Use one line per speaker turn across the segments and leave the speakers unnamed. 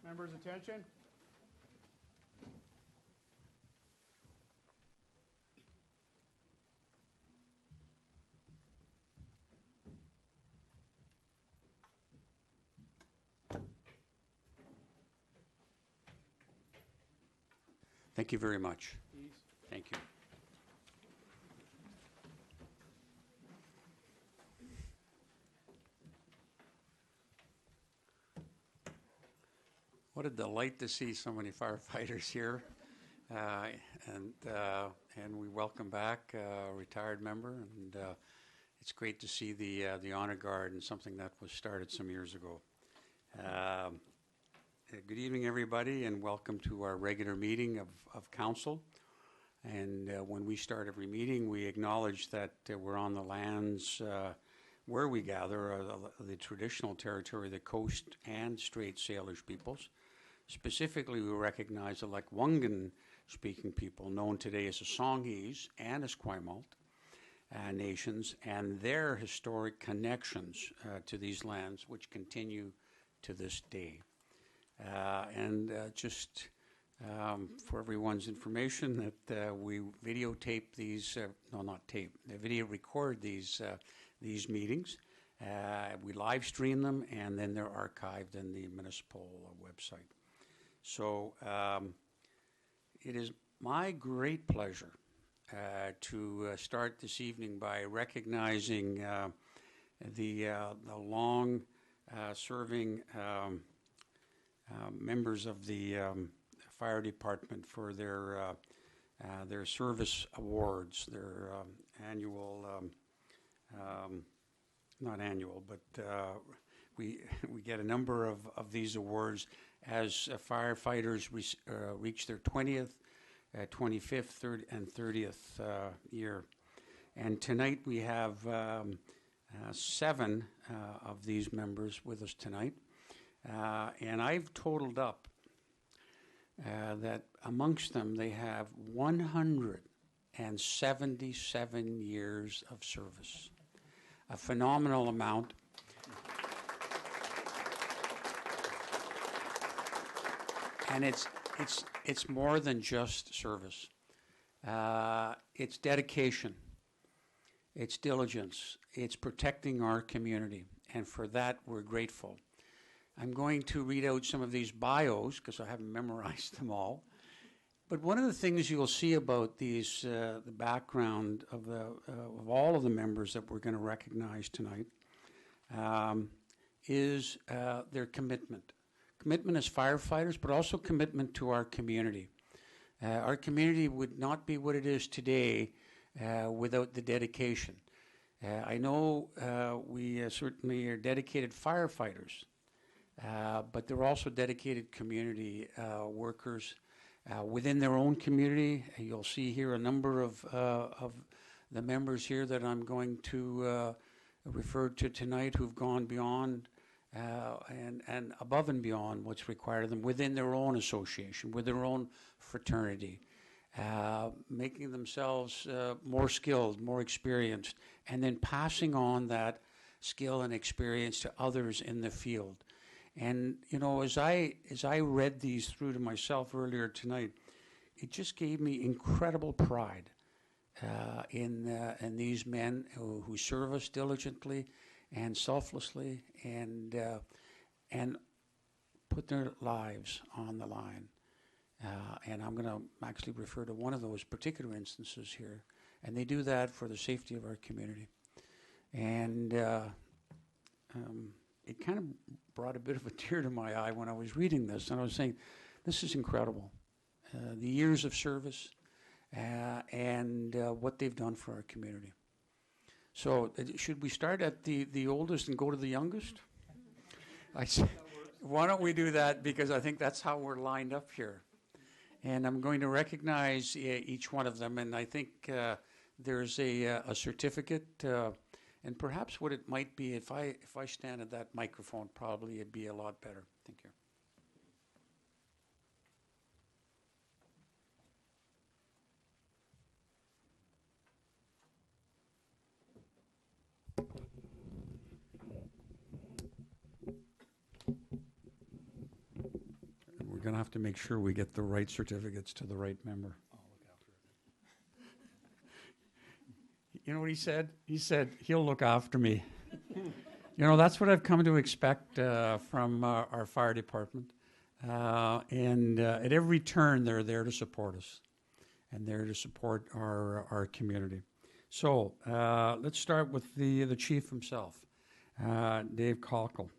Members' attention.
Thank you very much.
Please.
Thank you. What a delight to see so many firefighters here, and we welcome back a retired member, and it's great to see the honor guard and something that was started some years ago. Good evening, everybody, and welcome to our regular meeting of council. And when we start every meeting, we acknowledge that we're on the lands where we gather, the traditional territory of the Coast and Strait Salish peoples. Specifically, we recognize the Lekwungen-speaking people, known today as the Songhees and Esquimalt nations, and their historic connections to these lands, which continue to this day. Just for everyone's information, that we videotape these, video record these meetings. We live stream them, and then they're archived in the municipal website. So it is my great pleasure to start this evening by recognizing the long serving members of the fire department for their service awards, their annual, not annual, but we get a number of these awards as firefighters reach their 20th, 25th, 30th, and 30th year. And tonight we have 7 of these members with us tonight. And I've totaled up that amongst them they have 177 years of service. A phenomenal amount. And it's more than just service. It's dedication. It's diligence. It's protecting our community. And for that, we're grateful. I'm going to read out some of these bios because I haven't memorized them all. But one of the things you'll see about these, the background of all of the members that we're going to recognize tonight, is their commitment. Commitment as firefighters, but also commitment to our community. Our community would not be what it is today without the dedication. I know we certainly are dedicated firefighters, but they're also dedicated community workers within their own community. You'll see here a number of the members here that I'm going to refer to tonight who've gone beyond and above and beyond what's required of them within their own association, with their own fraternity, making themselves more skilled, more experienced, and then passing on that skill and experience to others in the field. And you know, as I read these through to myself earlier tonight, it just gave me incredible pride in these men who serve us diligently and selflessly and put their lives on the line. And I'm going to actually refer to one of those particular instances here. And they do that for the safety of our community. And it kind of brought a bit of a tear to my eye when I was reading this. And I was saying, this is incredible. The years of service and what they've done for our community. So should we start at the oldest and go to the youngest? Why don't we do that, because I think that's how we're lined up here. And I'm going to recognize each one of them, and I think there's a certificate, and perhaps what it might be, if I stand at that microphone, probably it'd be a lot better. Thank you. going to have to make sure we get the right certificates to the right member.
I'll look after it.
You know what he said? He said, he'll look after me. You know, that's what I've come to expect from our fire department. And at every turn, they're there to support us and there to support our community. So let's start with the chief himself, Dave Caulkel.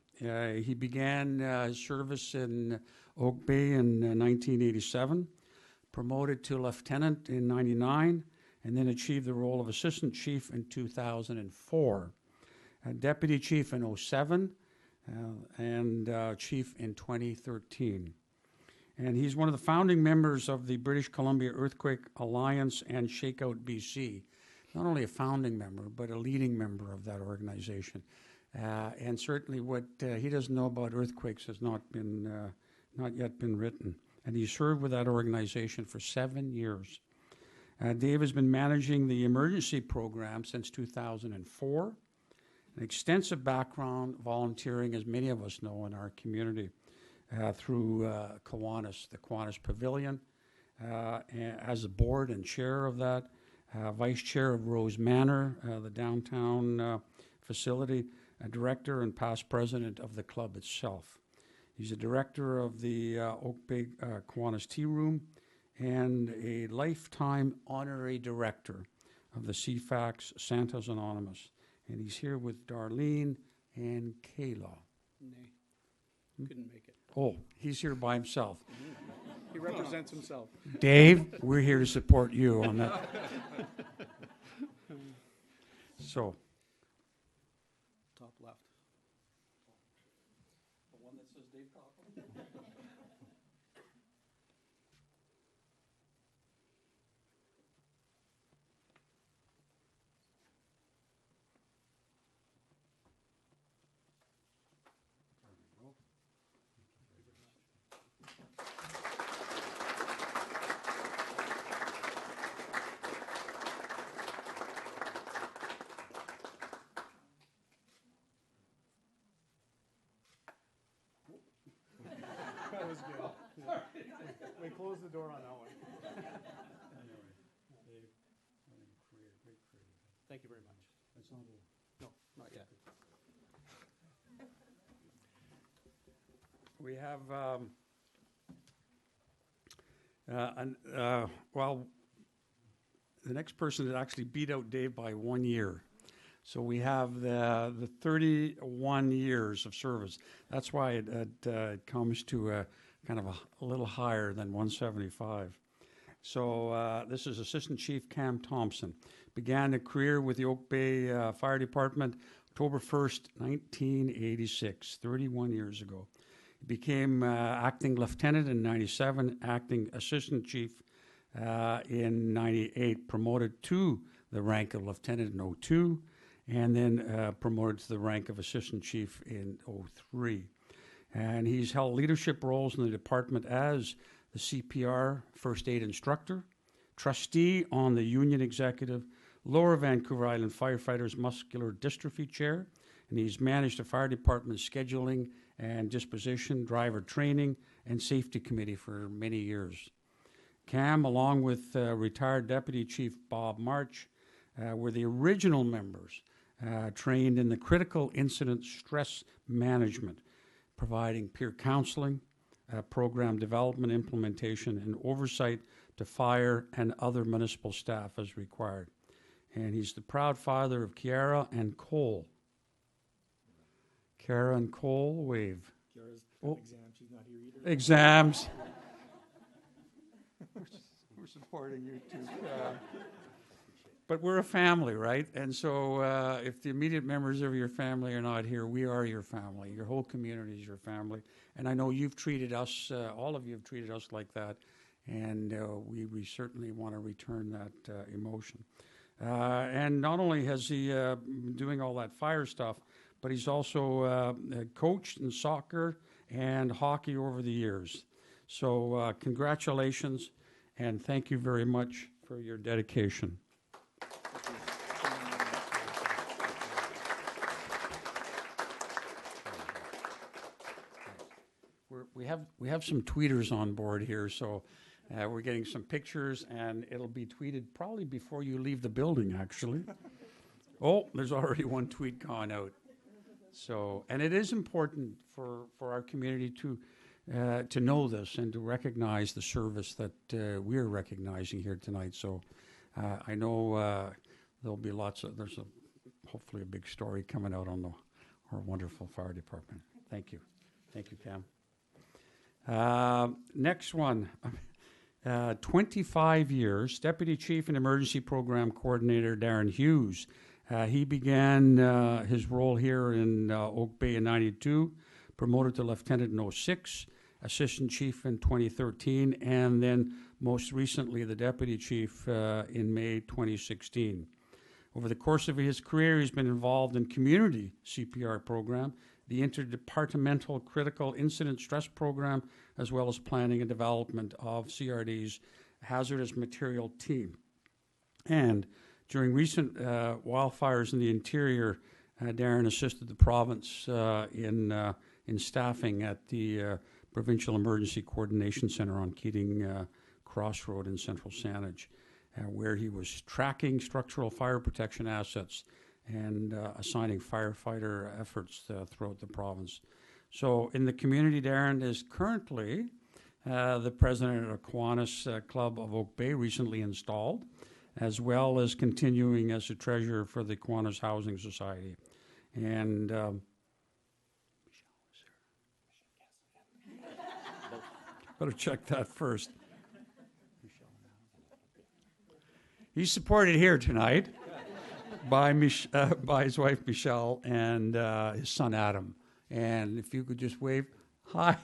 He began his service in Oak Bay in 1987, promoted to lieutenant in 99, and then achieved the role of assistant chief in 2004. Deputy chief in 07, and chief in 2013. And he's one of the founding members of the British Columbia Earthquake Alliance and Shakeout BC. Not only a founding member, but a leading member of that organization. And certainly what he doesn't know about earthquakes has not yet been written. And he served with that organization for 7 years. Dave has been managing the emergency program since 2004. An extensive background volunteering, as many of us know in our community, through Kiwanis, the Kiwanis Pavilion, as the board and chair of that, vice chair of Rose Manor, the downtown facility, a director and past president of the club itself. He's a director of the Oak Bay Kiwanis Tea Room and a lifetime honorary director of the CFAX Santa's Anonymous. And he's here with Darlene and Kayla.
Nay, couldn't make it.
Oh, he's here by himself.
He represents himself.
Dave, we're here to support you on that. So.
Top left.
The one that says Dave Caulkel?
That was good. Yeah. We closed the door on that one.
Anyway, Dave, great career.
Thank you very much.
That's not all.
No, not yet.
We have, well, the next person that actually beat out Dave by 1 year. So we have the 31 years of service. That's why it comes to kind of a little higher than 175. So this is Assistant Chief Cam Thompson. Began a career with the Oak Bay Fire Department October 1st, 1986, 31 years ago. He became acting lieutenant in 97, acting assistant chief in 98, promoted to the rank of lieutenant in 02, and then promoted to the rank of assistant chief in 03. And he's held leadership roles in the department as the CPR first aid instructor, trustee on the union executive, Lower Vancouver Island Firefighters Muscular Dystrophy chair, and he's managed the fire department scheduling and disposition, driver training, and safety committee for many years. Cam, along with retired Deputy Chief Bob March, were the original members trained in the critical incident stress management, providing peer counseling, program development, implementation, and oversight to fire and other municipal staff as required. And he's the proud father of Kiara and Cole. Kiara and Cole, wave.
Kiara's got exams. She's not here either.
Exams. We're supporting you too. But we're a family, right? And so if the immediate members of your family are not here, we are your family. Your whole community is your family. And I know you've treated us, all of you have treated us like that. And we certainly want to return that emotion. And not only has he been doing all that fire stuff, but he's also coached in soccer and hockey over the years. So congratulations, and thank you very much for your dedication. We have some tweeters on board here, so we're getting some pictures, and it'll be tweeted probably before you leave the building, actually. Oh, there's already one tweet gone out. So, and it is important for our community to know this and to recognize the service that we're recognizing here tonight. So, I know there'll be there's hopefully a big story coming out on our wonderful fire department. Thank you. Thank you, Cam. Next one, 25 years, Deputy Chief and Emergency Program Coordinator Darren Hughes. He began his role here in Oak Bay in 92, promoted to Lieutenant in 06, Assistant Chief in 2013, and then most recently the Deputy Chief in May 2016. Over the course of his career, he's been involved in community CPR program, the Interdepartmental Critical Incident Stress Program, as well as planning and development of CRD's hazardous material team. And during recent wildfires in the interior, Darren assisted the province in staffing at the Provincial Emergency Coordination Center on Keating Crossroad in Central Saanich, where he was tracking structural fire protection assets and assigning firefighter efforts throughout the province. So in the community, Darren is currently the president of Kiwanis Club of Oak Bay, recently installed, as well as continuing as a treasurer for the Kiwanis Housing Society. And better check that first. He's supported here tonight by his wife Michelle and his son Adam. And if you could just wave, hi.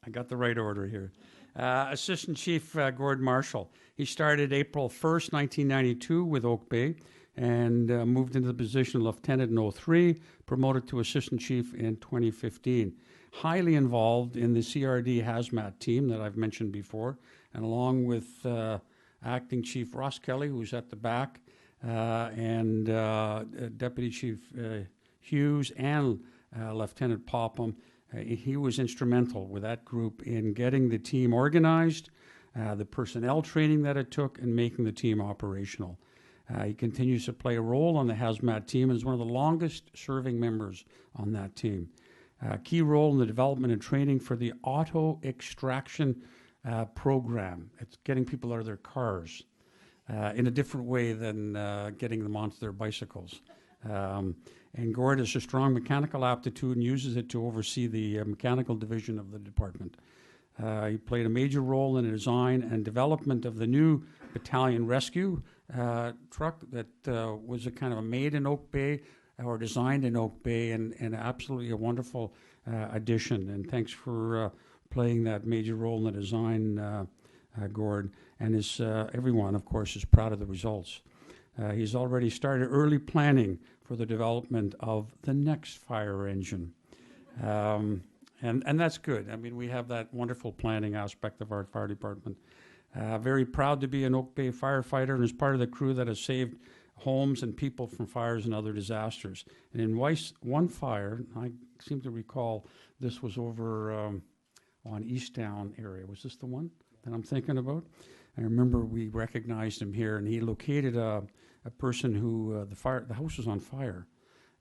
I got the right order here. Assistant Chief Gord Marshall. He started April 1st, 1992 with Oak Bay and moved into the position of Lieutenant in 03, promoted to Assistant Chief in 2015. Highly involved in the CRD hazmat team that I've mentioned before, and along with Acting Chief Ross Kelly, who's at the back, and Deputy Chief Hughes and Lieutenant Popham. He was instrumental with that group in getting the team organized, the personnel training that it took, and making the team operational. He continues to play a role on the hazmat team and is one of the longest serving members on that team. Key role in the development and training for the auto extraction program. It's getting people out of their cars in a different way than getting them onto their bicycles. And Gord has a strong mechanical aptitude and uses it to oversee the mechanical division of the department. He played a major role in the design and development of the new battalion rescue truck that was a kind of a made in Oak Bay or designed in Oak Bay, and absolutely a wonderful addition. And thanks for playing that major role in the design, Gord. And everyone, of course, is proud of the results. He's already started early planning for the development of the next fire engine. And that's good. I mean, we have that wonderful planning aspect of our fire department. Very proud to be an Oak Bay firefighter and is part of the crew that has saved homes and people from fires and other disasters. And in one fire, I seem to recall this was over on Easttown area. Was this the one that I'm thinking about? I remember we recognized him here, and he located a person who the house was on fire.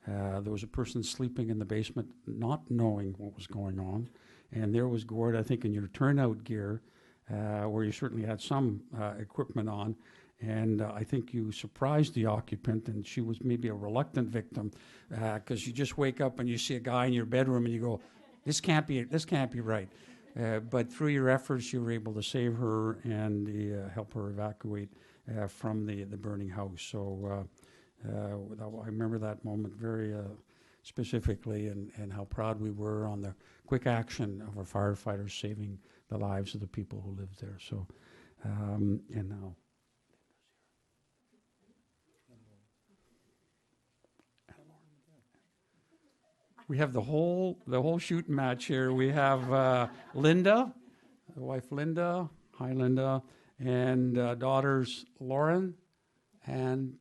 There was a person sleeping in the basement, not knowing what was going on, and there was Gord, I think, in your turnout gear, where you certainly had some equipment on, and I think you surprised the occupant, and she was maybe a reluctant victim, because you just wake up and you see a guy in your bedroom, and you go, "This can't be right." But through your efforts, you were able to save her and help her evacuate from the burning house. So I remember that moment very specifically, and how proud we were on the quick action of our firefighters saving
the lives of the people who live there. So, and now. We have the whole shooting match here. We have Linda, the wife Linda. Hi, Linda, and daughters Lauren and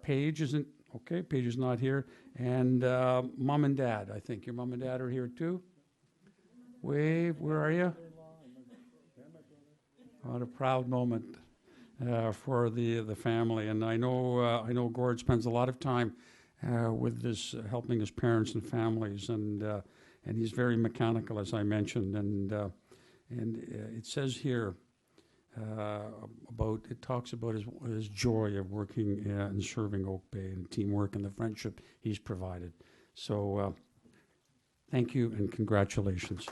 Paige isn't okay. Paige is not here, and mom and dad. I think your mom and dad are here too. Wave, where are you? What a proud moment for the family, and I know Gord spends a lot of time with this, helping his parents and families, and he's very mechanical, as I mentioned, and it says here it talks about his joy of working and serving Oak Bay and teamwork and the friendship he's provided. So thank you and congratulations.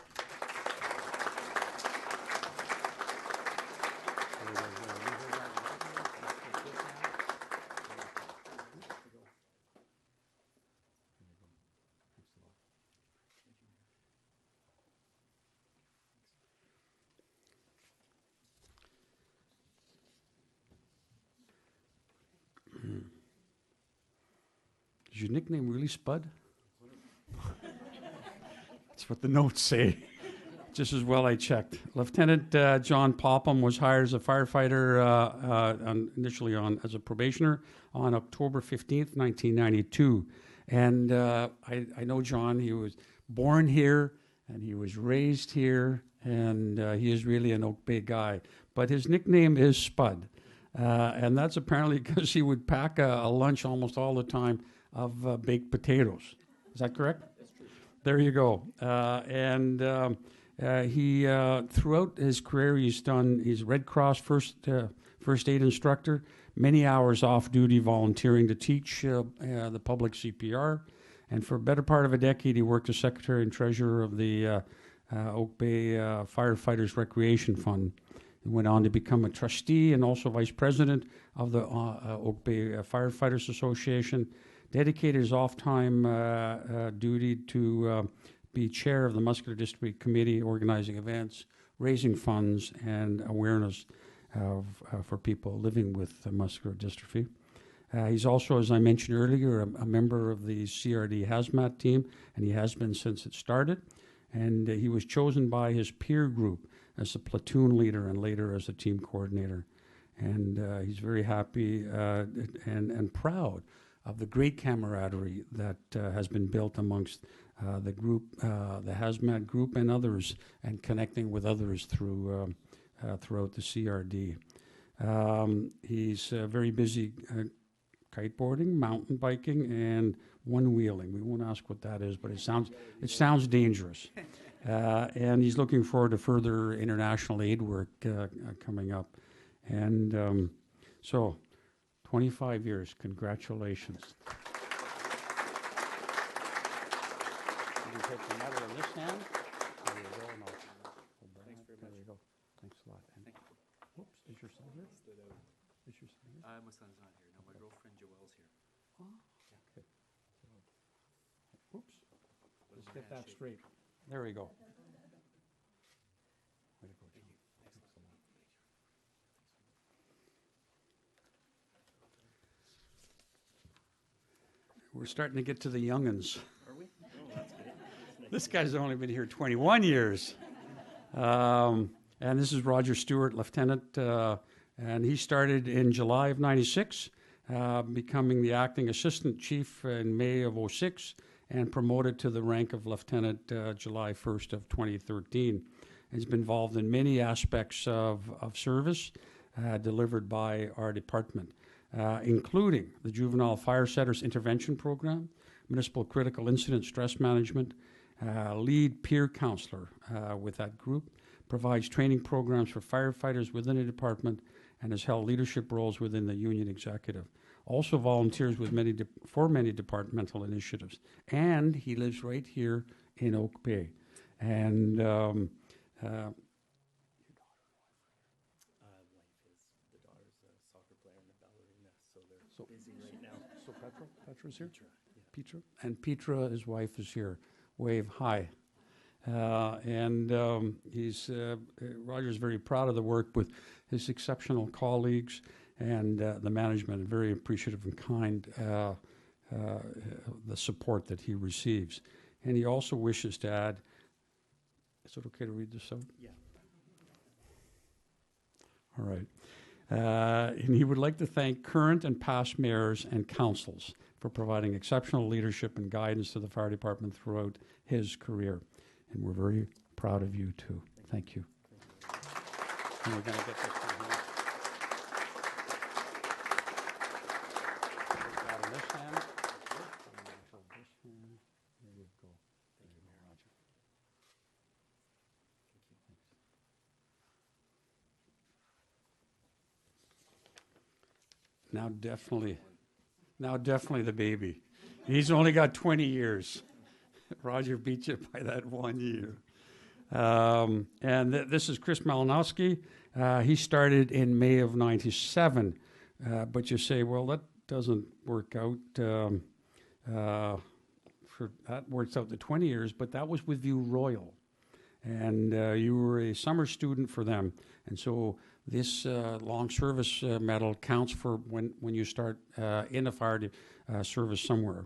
Is your nickname really Spud? That's what the notes say. Just as well I checked. Lieutenant John Popham was hired as a firefighter initially as a probationer on October 15th, 1992. And I know John. He was born here and he was raised here, and he is really an Oak Bay guy. But his nickname is Spud. And that's apparently because he would pack a lunch almost all the time of baked potatoes. Is that correct? That's true. There you go. He throughout his career, he's Red Cross first aid instructor, many hours off duty volunteering to teach the public CPR. And for a better part of a decade, he worked as secretary and treasurer of the Oak Bay Firefighters Recreation Fund. He went on to become a trustee and also vice president of the Oak Bay Firefighters Association. Dedicated his off-time duty to be chair of the Muscular Dystrophy Committee, organizing events, raising funds, and awareness for people living with muscular dystrophy. He's also, as I mentioned earlier, a member of the CRD hazmat team, and he has been since it started. And he was chosen by his peer group as a platoon leader and later as a team coordinator. And he's very happy and proud of the great camaraderie that has been built amongst the group, the hazmat group, and others, and connecting with others throughout the CRD. He's very busy kiteboarding, mountain biking, and one-wheeling. We won't ask what that is, but it sounds dangerous. And he's looking forward to further international aid work coming up. And so, 25 years, congratulations. You can take the medal in this hand. There you go. No. Thanks very much. There you go. Thanks a lot. And thank you. Whoops, is your son here? Is your son here?
My son's not here. No, my girlfriend Joelle's here.
Oh, okay. Whoops. Let's get that straight. There we go. Way to go, John. Thanks a lot. We're starting to get to the young'uns.
Are we? Oh, that's good.
This guy's only been here 21 years. And this is Roger Stewart, Lieutenant, and he started in July of '96, becoming the acting assistant chief in May of '06, and promoted to the rank of lieutenant July 1st of 2013. He's been involved in many aspects of service delivered by our department, including the Juvenile Fire Setters Intervention Program, Municipal Critical Incident Stress Management, lead peer counselor with that group, provides training programs for firefighters within the department, and has held leadership roles within the union executive. Also volunteers with for many departmental initiatives. And he lives right here in Oak Bay. And
Wife is the daughter's a soccer player and a ballerina, so they're busy right now.
So Petra's here?
Petra, yeah.
Petra? And Petra, his wife, is here. Wave, hi. Roger's very proud of the work with his exceptional colleagues and the management, and very appreciative and kind the support that he receives. And he also wishes to add, is it okay to read this out?
Yeah.
All right. And he would like to thank current and past mayors and councils for providing exceptional leadership and guidance to the fire department throughout his career. And we're very proud of you too. Thank you. And we're going to get this one here. Put that in this hand. And also this hand. There you go. Thank you, Mayor Roger. Now definitely the baby. He's only got 20 years. Roger beat you by that 1 year. This is Chris Malinowski. He started in May of '97, but you say, well, that doesn't work out. That works out to 20 years, but that was with View Royal. And you were a summer student for them. And so this long service medal counts for when you start in the fire service somewhere.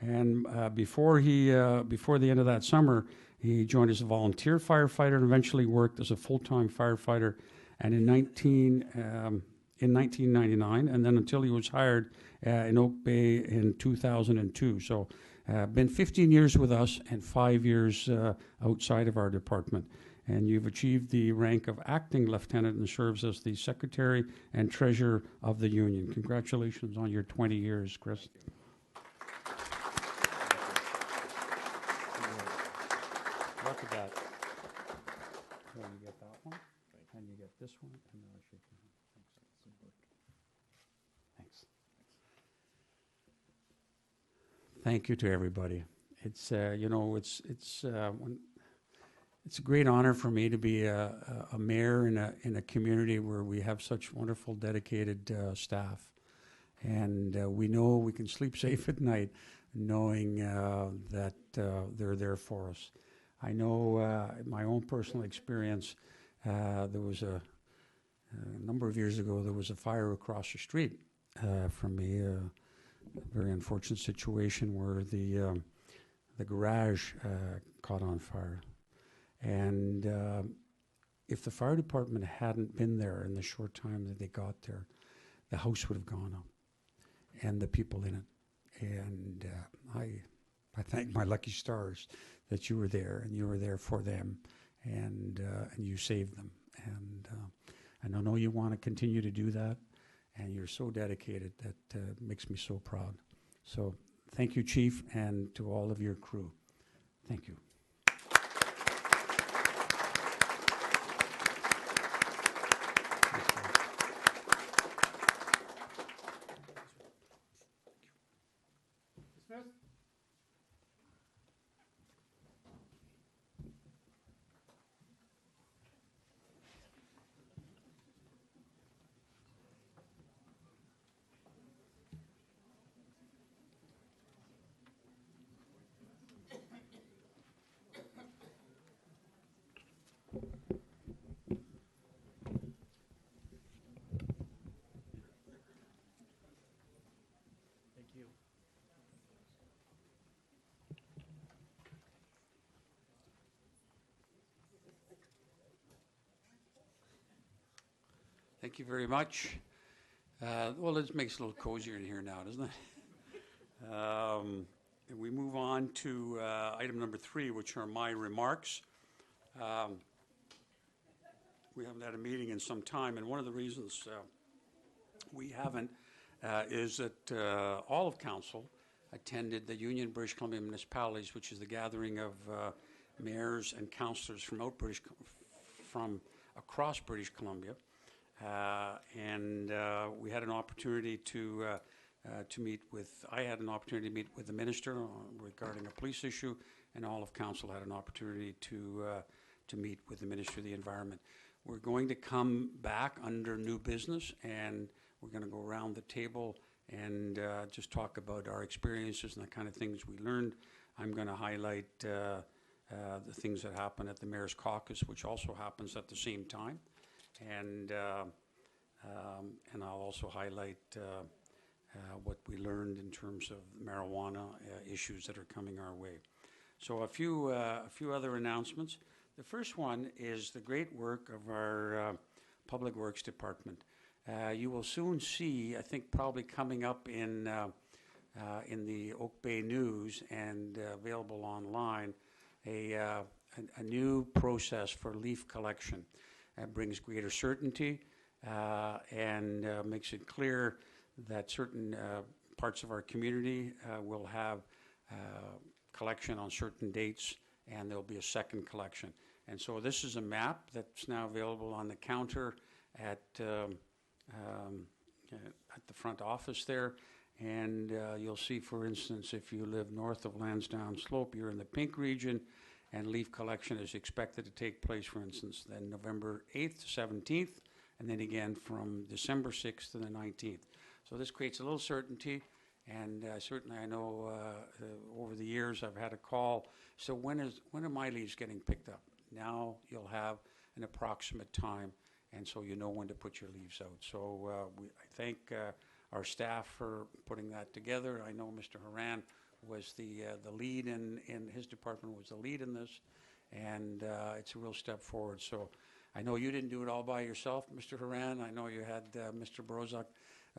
And before the end of that summer, he joined as a volunteer firefighter and eventually worked as a full-time firefighter. And in 1999, and then until he was hired in Oak Bay in 2002. So been 15 years with us and 5 years outside of our department. And you've achieved the rank of acting lieutenant and serves as the secretary and treasurer of the union. Congratulations on your 20 years, Chris. Look at that. So you get that one, and you get this one, and then I'll shake your hand. Thanks. Thank you to everybody. It's it's a great honor for me to be a mayor in a community where we have such wonderful, dedicated staff, and we know we can sleep safe at night, knowing that they're there for us. I know my own personal experience. There was a number of years ago. There was a fire across the street from me. A very unfortunate situation where the garage caught on fire. And if the fire department hadn't been there in the short time that they got there, the house would have gone up and the people in it. And I thank my lucky stars that you were there and you were there for them and you saved them. And I know you want to continue to do that, and you're so dedicated that makes me so proud. So thank you, Chief, and to all of your crew. Thank you.
Dismissed.
Thank you.
Thank you very much. Well, this makes it a little cozier in here now, doesn't it? And we move on to item number 3, which are my remarks. We haven't had a meeting in some time, and one of the reasons we haven't is that all of council attended the Union British Columbia Municipalities, which is the gathering of mayors and councillors from across British Columbia. We had an opportunity to meet with, I had an opportunity to meet with the minister regarding a police issue, and all of council had an opportunity to meet with the Minister of the Environment. We're going to come back under new business, and we're going to go around the table and just talk about our experiences and the kind of things we learned. I'm going to highlight the things that happen at the Mayor's Caucus, which also happens at the same time. And I'll also highlight what we learned in terms of marijuana issues that are coming our way. So a few other announcements. The first one is the great work of our Public Works Department. You will soon see, I think probably coming up in the Oak Bay News and available online, a new process for leaf collection. It brings greater certainty and makes it clear that certain parts of our community will have collection on certain dates, and there'll be a second collection. And so this is a map that's now available on the counter at the front office there. And you'll see, for instance, if you live north of Lansdowne Slope, you're in the pink region, and leaf collection is expected to take place, for instance, then November 8th to 17th, and then again from December 6th to the 19th. So this creates a little certainty, and certainly I know over the years I've had a call, so when are my leaves getting picked up? Now you'll have an approximate time, and so you know when to put your leaves out. So I thank our staff for putting that together. I know Mr. Horan was the lead in his department, was the lead in this, and it's a real step forward. So I know you didn't do it all by yourself, Mr. Horan. I know you had Mr. Brozak,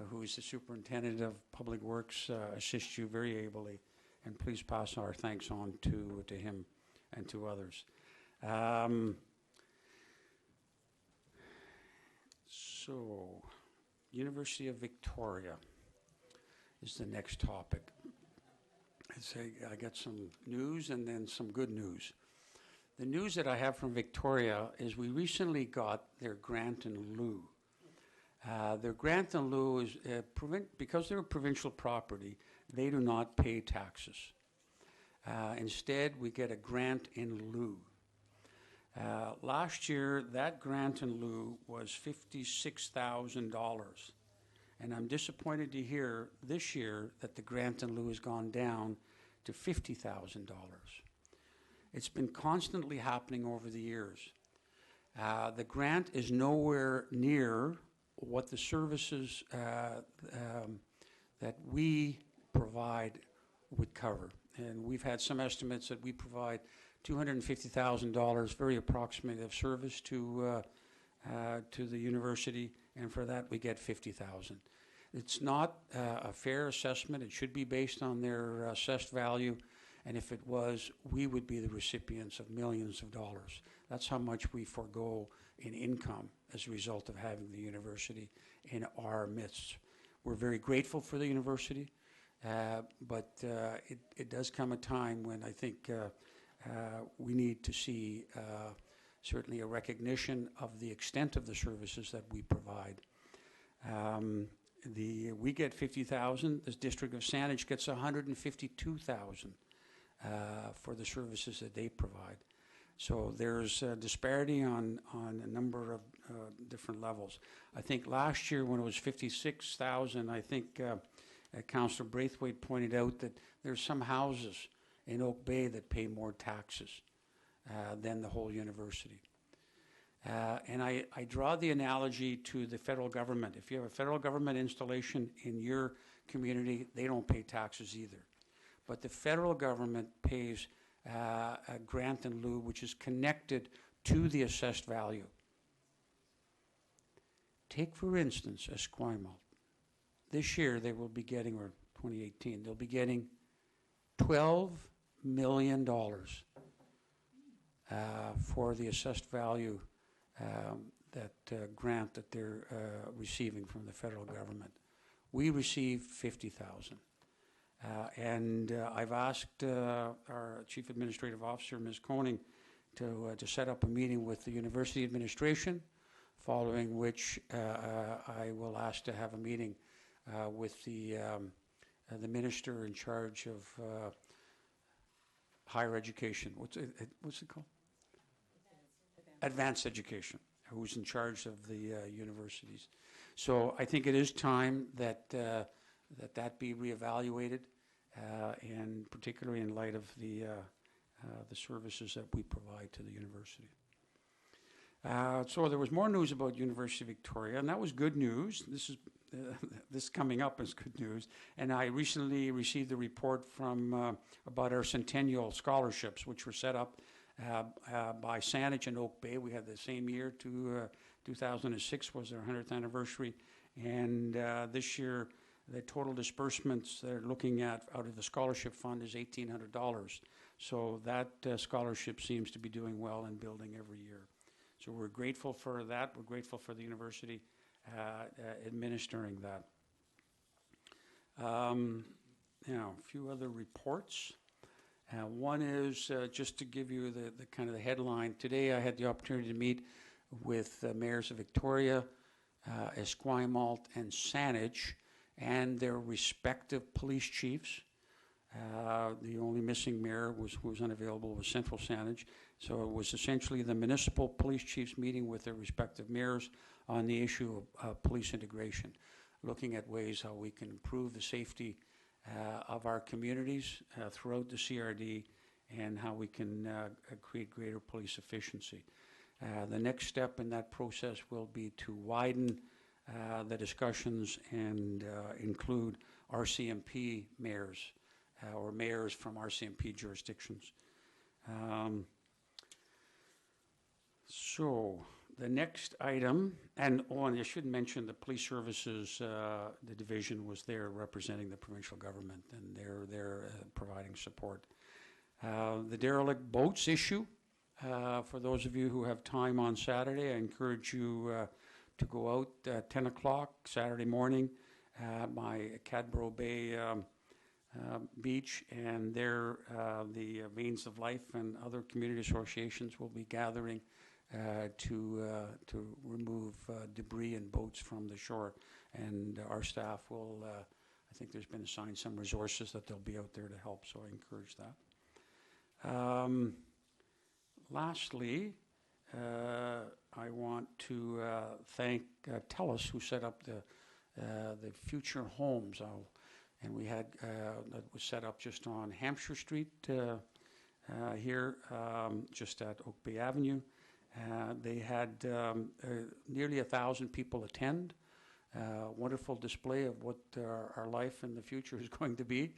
who is the superintendent of Public Works, assist you very ably, and please pass our thanks on to him and to others. So, University of Victoria is the next topic. I got some news and then some good news. The news that I have from Victoria is we recently got their grant in lieu. Their grant in lieu is, because they're a provincial property, they do not pay taxes. Instead, we get a grant in lieu. Last year, that grant in lieu was $56,000. And I'm disappointed to hear this year that the grant in lieu has gone down to $50,000. It's been constantly happening over the years. The grant is nowhere near what the services that we provide would cover. And we've had some estimates that we provide $250,000, very approximate, of service to the university, and for that we get $50,000. It's not a fair assessment. It should be based on their assessed value, and if it was, we would be the recipients of millions of dollars. That's how much we forego in income as a result of having the university in our midst. We're very grateful for the university, but it does come a time when I think we need to see certainly a recognition of the extent of the services that we provide. We get $50,000. The District of Saanich gets $152,000 for the services that they provide. So there's a disparity on a number of different levels. I think last year when it was $56,000, I think Councillor Braithwaite pointed out that there's some houses in Oak Bay that pay more taxes than the whole university. And I draw the analogy to the federal government. If you have a federal government installation in your community, they don't pay taxes either. But the federal government pays a grant in lieu, which is connected to the assessed value. Take, for instance, Esquimalt. This year they will be getting, or 2018, they'll be getting $12 million for the assessed value grant that they're receiving from the federal government. We receive $50,000. And I've asked our Chief Administrative Officer, Ms. Koning, to set up a meeting with the university administration, following which I will ask to have a meeting with the minister in charge of higher education. What's it called? Advanced education, who's in charge of the universities. So I think it is time that that be reevaluated, and particularly in light of the the services that we provide to the university. So there was more news about University of Victoria, and that was good news. This coming up is good news. And I recently received a report from about our Centennial Scholarships, which were set up by Saanich and Oak Bay. We had the same year, 2006 was their 100th anniversary. And this year, the total disbursements they're looking at out of the scholarship fund is $1,800. So that scholarship seems to be doing well and building every year. So we're grateful for that. We're grateful for the university administering that. Now, a few other reports. One is just to give you the kind of the headline. Today I had the opportunity to meet with mayors of Victoria, Esquimalt, and Saanich, and their respective police chiefs. The only missing mayor who was unavailable was Central Saanich. So it was essentially the municipal police chiefs meeting with their respective mayors on the issue of police integration, looking at ways how we can improve the safety of our communities throughout the CRD and how we can create greater police efficiency. The next step in that process will be to widen the discussions and include RCMP mayors or mayors from RCMP jurisdictions. So the next item, and I should mention the police services, the division was there representing the provincial government, and they're there providing support. The derelict boats issue, for those of you who have time on Saturday, I encourage you to go out at 10 o'clock Saturday morning by Cadboro Bay Beach, and there the Veins of Life and other community associations will be gathering to remove debris and boats from the shore, and our staff will, I think there's been assigned some resources that they'll be out there to help, so I encourage that. Lastly, I want to thank TELUS, who set up the Future Homes, and we had that was set up just on Hampshire Street here, just at Oak Bay Avenue. They had nearly 1,000 people attend. Wonderful display of what our life in the future is going to be.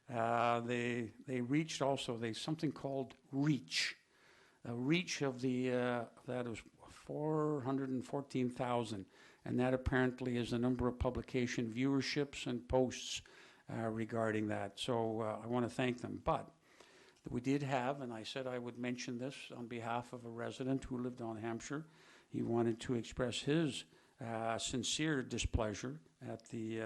They reached also something called REACH. A reach of that is 414,000, and that apparently is the number of publication viewerships and posts regarding that. So I want to thank them. But we did have, and I said I would mention this on behalf of a resident who lived on Hampshire. He wanted to express his sincere displeasure at the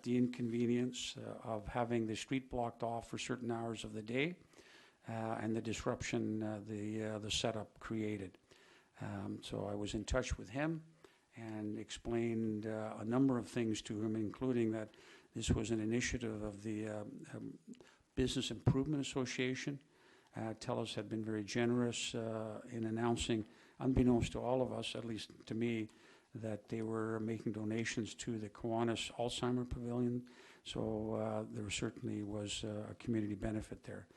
inconvenience of having the street blocked off for certain hours of the day. And the disruption the setup created. So I was in touch with him and explained a number of things to him, including that this was an initiative of the Business Improvement Association. TELUS had been very generous in announcing, unbeknownst to all of us, at least to me, that they were making donations to the Kiwanis Alzheimer Pavilion. So there certainly was a community benefit there.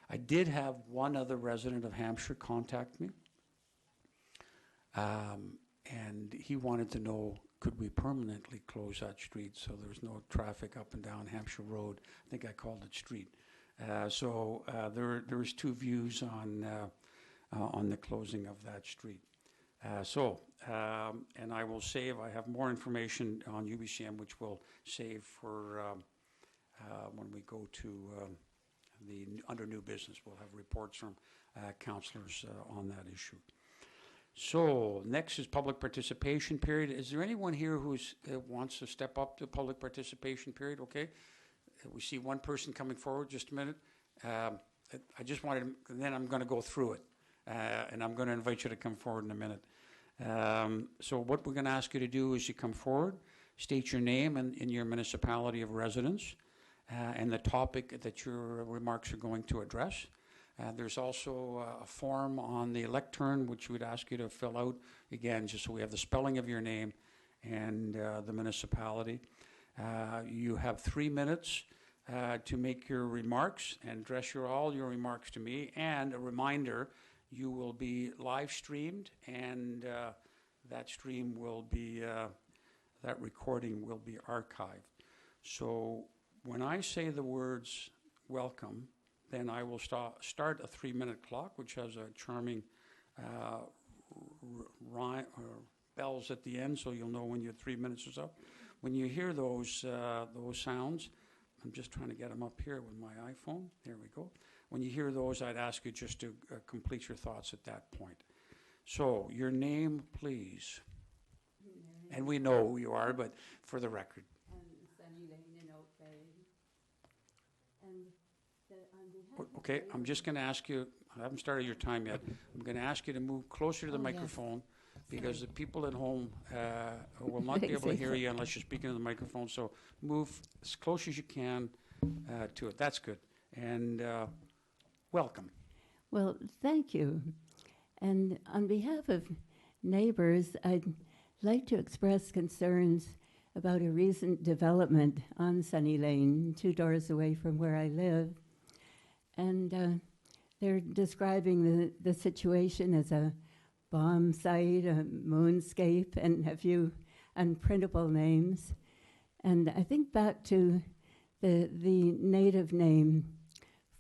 I did have one other resident of Hampshire contact me, and he wanted to know, could we permanently close that street so there's no traffic up and down Hampshire Road? I think I called it street. So there was two views on the closing of that street. And I will save, I have more information on UBCM, which we'll save for when we go to under new business. We'll have reports from councillors on that issue. So next is public participation period. Is there anyone here who wants to step up to public participation period? Okay. We see one person coming forward. Just a minute. I just wanted, and then I'm going to go through it. And I'm going to invite you to come forward in a minute. So what we're going to ask you to do is you come forward, state your name and in your municipality of residence, and the topic that your remarks are going to address. There's also a form on the lectern which we'd ask you to fill out, again, just so we have the spelling of your name and the municipality. You have 3 minutes to make your remarks and address all your remarks to me. And a reminder, you will be live streamed, and that stream will be, that recording will be archived. So when I say the words welcome, then I will start a 3-minute clock, which has a charming bells at the end, so you'll know when your 3 minutes is up. When you hear those sounds, I'm just trying to get them up here with my iPhone. There we go. When you hear those, I'd ask you just to complete your thoughts at that point. So, your name, please. And we know who you are, but for the record.
Sunny Lane in Oak Bay. And on behalf of
Okay, I'm just going to ask you, I haven't started your time yet. I'm going to ask you to move closer to the
Oh, yes.
microphone because the people at home will not be able to hear you unless you're speaking to the microphone. So move as close as you can to it. That's good. And welcome.
Well, thank you. And on behalf of neighbors, I'd like to express concerns about a recent development on Sunny Lane, 2 doors away from where I live. And they're describing the situation as a bomb site, a moonscape, and a few unprintable names. And I think back to the native name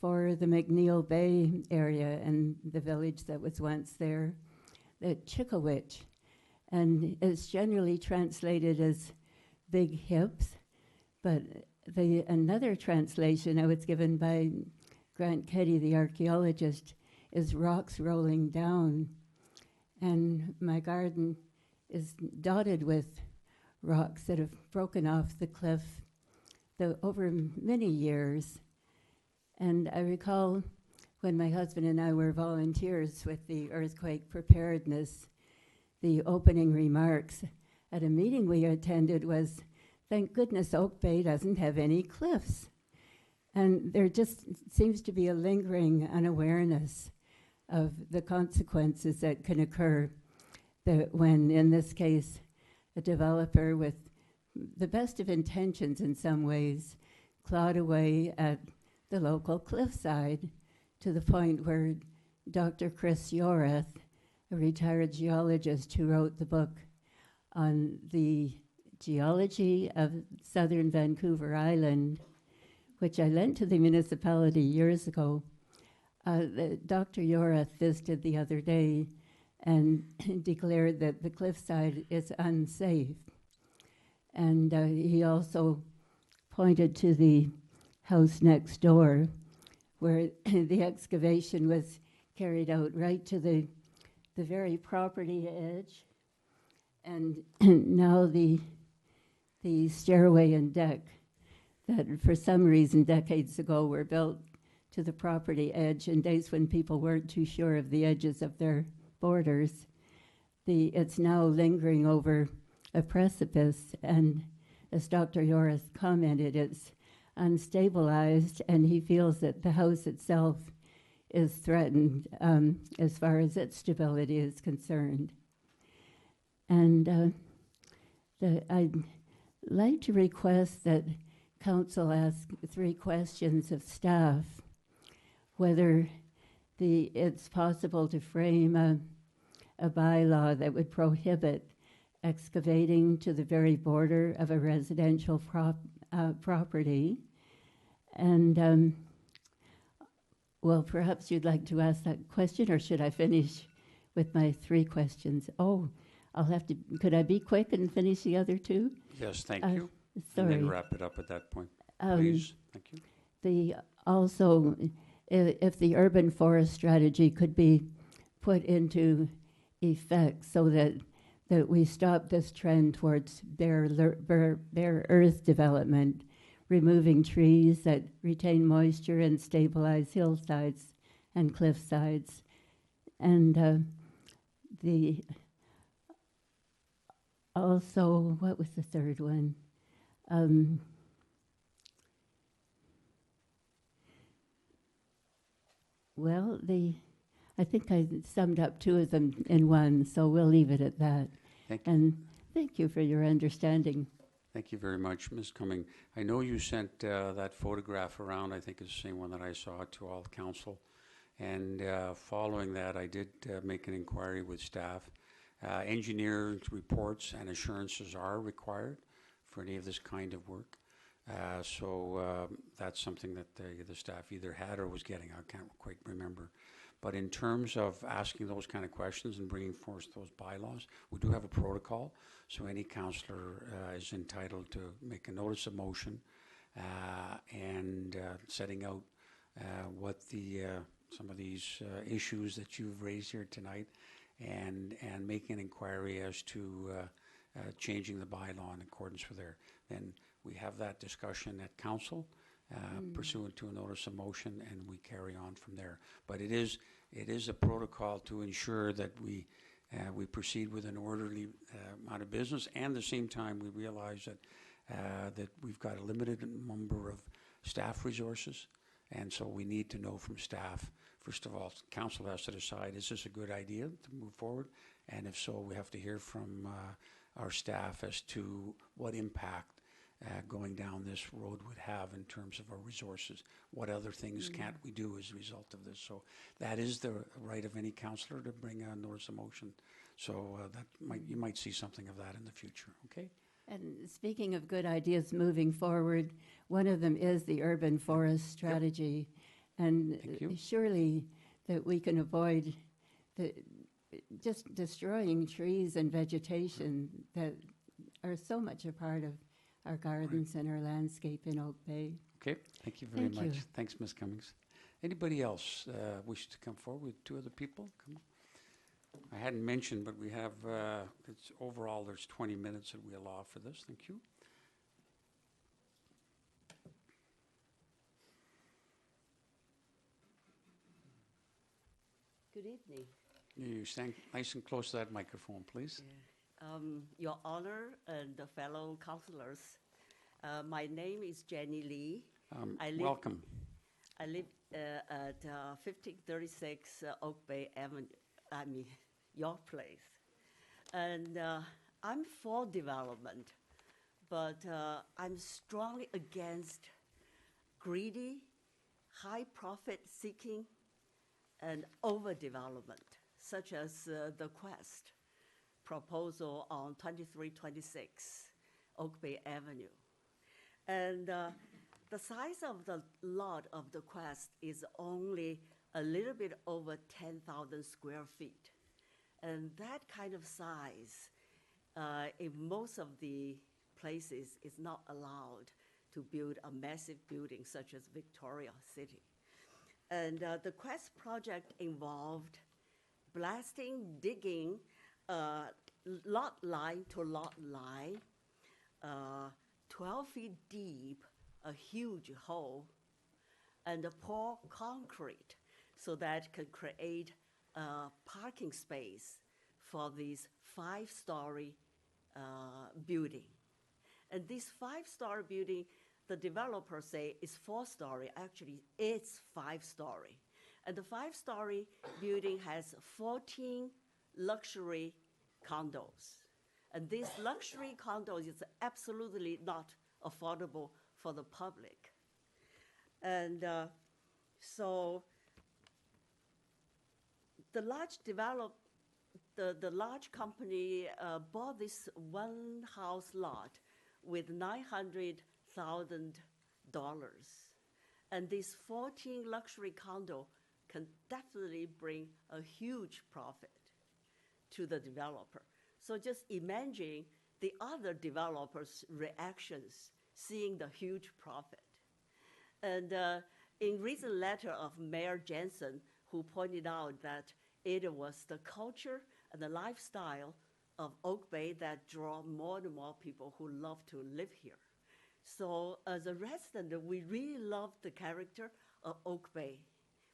for the McNeil Bay area and the village that was once there, the Chickawitch. And it's generally translated as big hips, but another translation I was given by Grant Keddy, the archaeologist, is rocks rolling down. And my garden is dotted with rocks that have broken off the cliff over many years. And I recall when my husband and I were volunteers with the earthquake preparedness, the opening remarks at a meeting we attended was, "Thank goodness Oak Bay doesn't have any cliffs." And there just seems to be a lingering unawareness of the consequences that can occur when, in this case, a developer with the best of intentions in some ways clawed away at the local cliffside to the point where Dr. Chris Yorath, a retired geologist who wrote the book on the geology of southern Vancouver Island, which I lent to the municipality years ago, Dr. Yorath visited the other day and declared that the cliffside is unsafe. And he also pointed to the house next door where the excavation was carried out right to the very property edge. And now the stairway and deck that for some reason decades ago were built to the property edge in days when people weren't too sure of the edges of their borders. It's now lingering over a precipice, and as Dr. Yorath commented, it's unstabilized, and he feels that the house itself is threatened as far as its stability is concerned. And I'd like to request that Council ask 3 questions of staff, whether it's possible to frame a bylaw that would prohibit excavating to the very border of a residential property. And, well, perhaps you'd like to ask that question, or should I finish with my 3 questions? Oh, could I be quick and finish the other 2?
Yes, thank you.
Sorry.
And then wrap it up at that point, please. Thank you.
Also, if the urban forest strategy could be put into effect so that we stop this trend towards bare earth development, removing trees that retain moisture and stabilize hillsides and cliff sides. And also, what was the third one? Well, I think I summed up 2 of them in one, so we'll leave it at that.
Thank you.
And thank you for your understanding.
Thank you very much, Ms. Cumming. I know you sent that photograph around. I think it's the same one that I saw to all council. And following that, I did make an inquiry with staff. Engineering reports and assurances are required for any of this kind of work. So that's something that the staff either had or was getting. I can't quite remember. But in terms of asking those kind of questions and bringing forth those bylaws, we do have a protocol. So any councillor is entitled to make a notice of motion and setting out what some of these issues that you've raised here tonight, and making an inquiry as to changing the bylaw in accordance with there. Then we have that discussion at council pursuant to a notice of motion, and we carry on from there. But it is a protocol to ensure that we proceed with an orderly amount of business, and at the same time we realize that we've got a limited number of staff resources, and so we need to know from staff. First of all, council has to decide, is this a good idea to move forward? And if so, we have to hear from our staff as to what impact going down this road would have in terms of our resources. What other things can't we do as a result of this? So that is the right of any councillor to bring a notice of motion. So you might see something of that in the future, okay?
And speaking of good ideas moving forward, one of them is the urban forest strategy. And
Thank you.
surely that we can avoid just destroying trees and vegetation that are so much a part of our gardens and our landscape in Oak Bay.
Okay, thank you very
Thank
much.
you.
Thanks, Ms. Cummings. Anybody else wish to come forward with two other people? Come on. I hadn't mentioned, but we have, overall there's 20 minutes that we allow for this. Thank you.
Good evening.
You stand nice and close to that microphone, please.
Your Honor and the fellow councillors, my name is Jenny Lee.
Welcome.
I live at 1536 Oak Bay Avenue, your place. And I'm for development, but I'm strongly against greedy, high profit seeking, and overdevelopment, such as the Quest proposal on 2326 Oak Bay Avenue. And the size of the lot of the Quest is only a little bit over 10,000 square feet. And that kind of size, in most of the places, is not allowed to build a massive building such as Victoria City. And the Quest project involved blasting, digging, lot line to lot line, 12 feet deep, a huge hole, and pour concrete so that can create a parking space for this 5-story building. And this 5-story building, the developers say is 4-story. Actually, it's 5-story. And the 5-story building has 14 luxury condos. And these luxury condos is absolutely not affordable for the public. And so the large company bought this one house lot with $900,000. And this 14 luxury condo can definitely bring a huge profit to the developer. So just imagine the other developers' reactions seeing the huge profit. And in recent letter of Mayor Jensen, who pointed out that it was the culture and the lifestyle of Oak Bay that draw more and more people who love to live here. So as a resident, we really love the character of Oak Bay.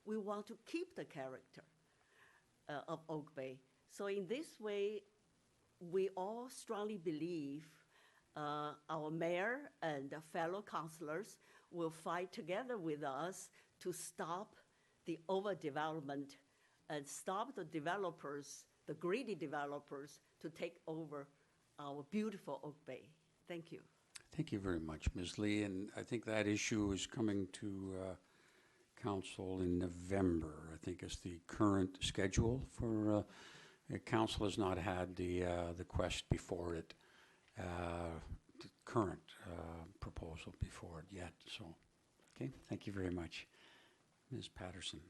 We want to keep the character of Oak Bay. So in this way, we all strongly believe our mayor and fellow councillors will fight together with us to stop the overdevelopment and stop the developers, the greedy developers, to take over our beautiful Oak Bay. Thank you.
Thank you very much, Ms. Lee, and I think that issue is coming to council in November. I think is the current schedule for. Council has not had the quest before it, the current proposal before it yet. So, okay, thank you very much, Ms. Patterson.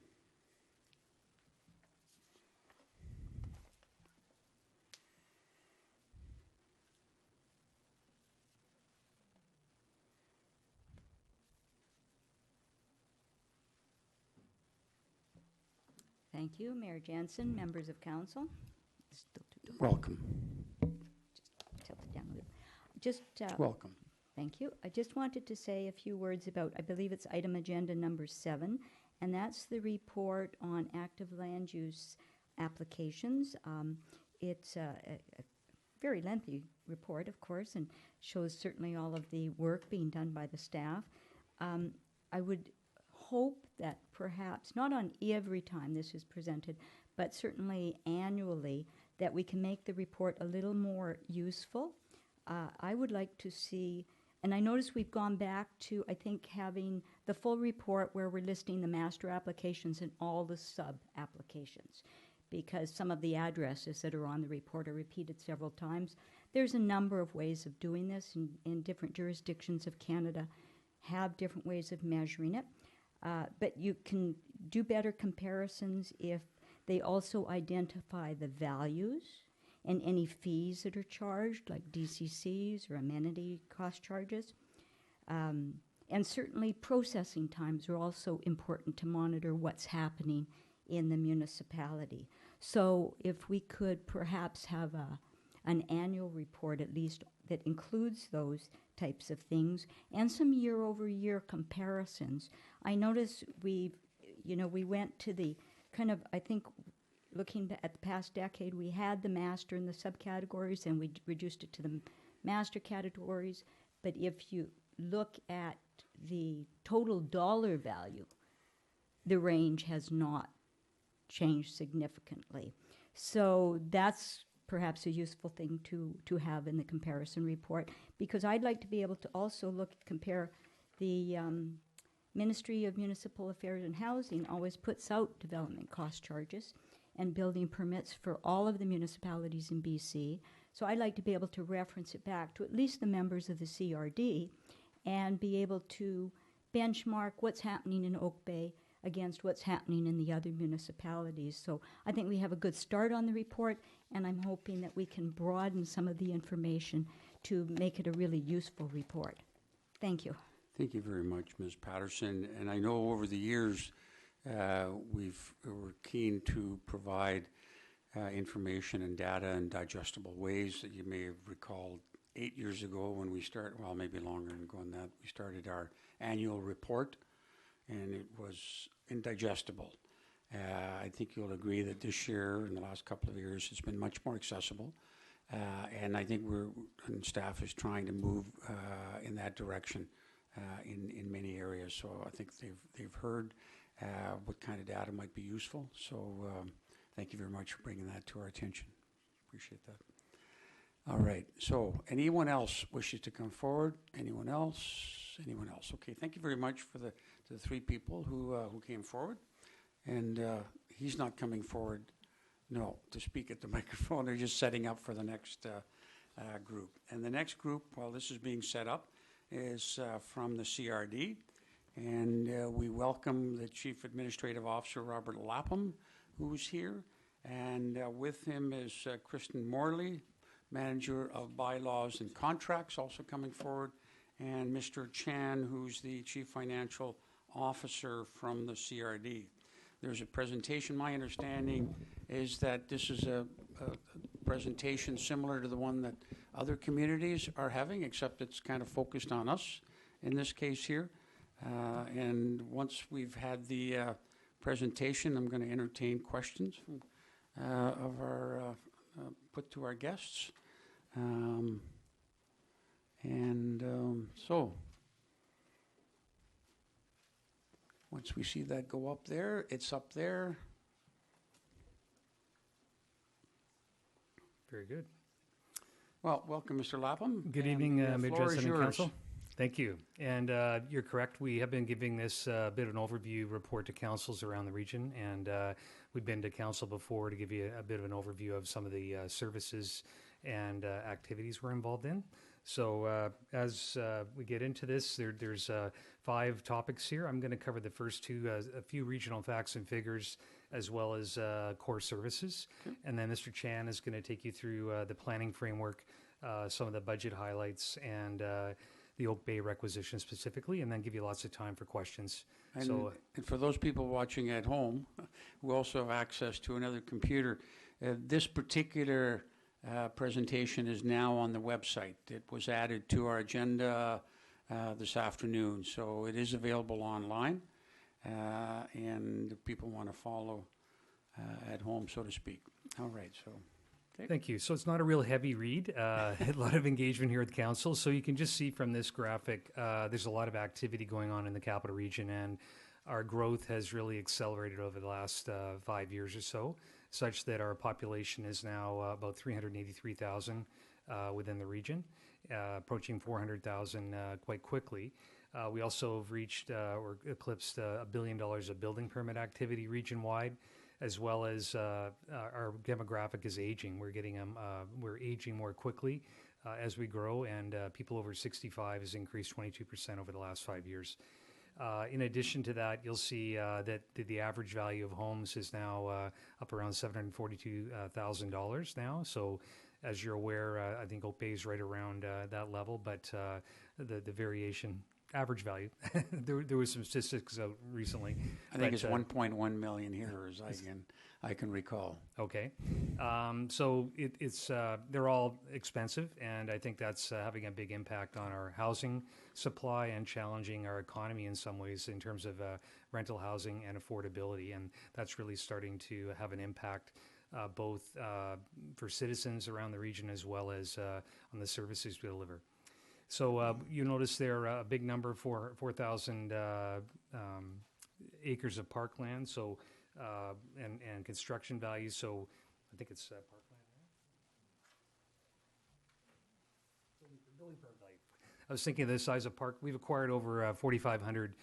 Thank you, Mayor Jansen, members of council.
Welcome.
Tilt it down a little. Just,
Welcome.
thank you. I just wanted to say a few words about, I believe it's item agenda number 7, and that's the report on active land use applications. It's a very lengthy report, of course, and shows certainly all of the work being done by the staff. I would hope that perhaps, not on every time this is presented, but certainly annually, that we can make the report a little more useful. I would like to see, and I notice we've gone back to, I think, having the full report where we're listing the master applications and all the sub-applications, because some of the addresses that are on the report are repeated several times. There's a number of ways of doing this, in different jurisdictions of Canada have different ways of measuring it. But you can do better comparisons if they also identify the values and any fees that are charged, like DCCs or amenity cost charges. And certainly processing times are also important to monitor what's happening in the municipality. So if we could perhaps have an annual report at least that includes those types of things and some year-over-year comparisons. I notice we went to the kind of, I think, looking at the past decade, we had the master and the subcategories, and we reduced it to the master categories. But if you look at the total dollar value, the range has not changed significantly. So that's perhaps a useful thing to have in the comparison report, because I'd like to be able to also compare the Ministry of Municipal Affairs and Housing always puts out development cost charges and building permits for all of the municipalities in BC. So I'd like to be able to reference it back to at least the members of the CRD and be able to benchmark what's happening in Oak Bay against what's happening in the other municipalities. So I think we have a good start on the report, and I'm hoping that we can broaden some of the information to make it a really useful report. Thank you.
Thank you very much, Ms. Patterson. And I know over the years we're keen to provide information and data in digestible ways. That you may have recalled 8 years ago when we started, well, maybe longer ago than that, we started our annual report, and it was indigestible. I think you'll agree that this year, in the last couple of years, it's been much more accessible. And I think and staff is trying to move in that direction in many areas. So I think they've heard what kind of data might be useful. So thank you very much for bringing that to our attention. Appreciate that. All right. So anyone else wishes to come forward? Anyone else? Anyone else? Okay. Thank you very much for the 3 people who came forward. And he's not coming forward, no, to speak at the microphone. They're just setting up for the next group. And the next group, while this is being set up, is from the CRD. And we welcome the Chief Administrative Officer, Robert Lapham, who's here. And with him is Kristen Morley, Manager of Bylaws and Contracts, also coming forward. And Mr. Chan, who's the Chief Financial Officer from the CRD. There's a presentation. My understanding is that this is a presentation similar to the one that other communities are having, except it's kind of focused on us in this case here. And once we've had the presentation, I'm going to entertain questions put to our guests. So once we see that go up there, it's up there.
Very good.
Well, welcome, Mr. Lapham.
Good
and
evening,
the
Mayor
floor is
Jensen and
yours.
Council. Thank you. And you're correct. We have been giving this bit of an overview report to councils around the region. And we've been to council before to give you a bit of an overview of some of the services and activities we're involved in. So as we get into this, there's 5 topics here. I'm going to cover the first 2, a few regional facts and figures, as well as core services. Okay. And then Mr. Chan is going to take you through the planning framework, some of the budget highlights, and the Oak Bay requisition specifically, and then give you lots of time for questions.
And for those people watching at home who also have access to another computer, this particular presentation is now on the website. It was added to our agenda this afternoon, so it is available online, and if people want to follow at home, so to speak. All right, so. Okay.
Thank you. So it's not a real heavy read, a lot of engagement here at the council. So you can just see from this graphic, there's a lot of activity going on in the capital region, and our growth has really accelerated over the last 5 years or so, such that our population is now about 383,000 within the region, approaching 400,000 quite quickly. We also have reached or eclipsed $1 billion of building permit activity region-wide, as well as our demographic is aging. We're aging more quickly as we grow, and people over 65 has increased 22% over the last 5 years. In addition to that, you'll see that the average value of homes is now up around $742,000 now. So as you're aware, I think Oak Bay is right around that level, but the variation, average value, there was some statistics out recently.
I think it's 1.1 million here, as I can recall.
Okay, so it's they're all expensive, and I think that's having a big impact on our housing supply and challenging our economy in some ways in terms of rental housing and affordability, and that's really starting to have an impact both for citizens around the region as well as on the services we deliver. So you notice there a big number for 4,000 acres of parkland. So and construction value. So I think it's parkland. Building permit value. I was thinking of the size of park. We've acquired over 4,500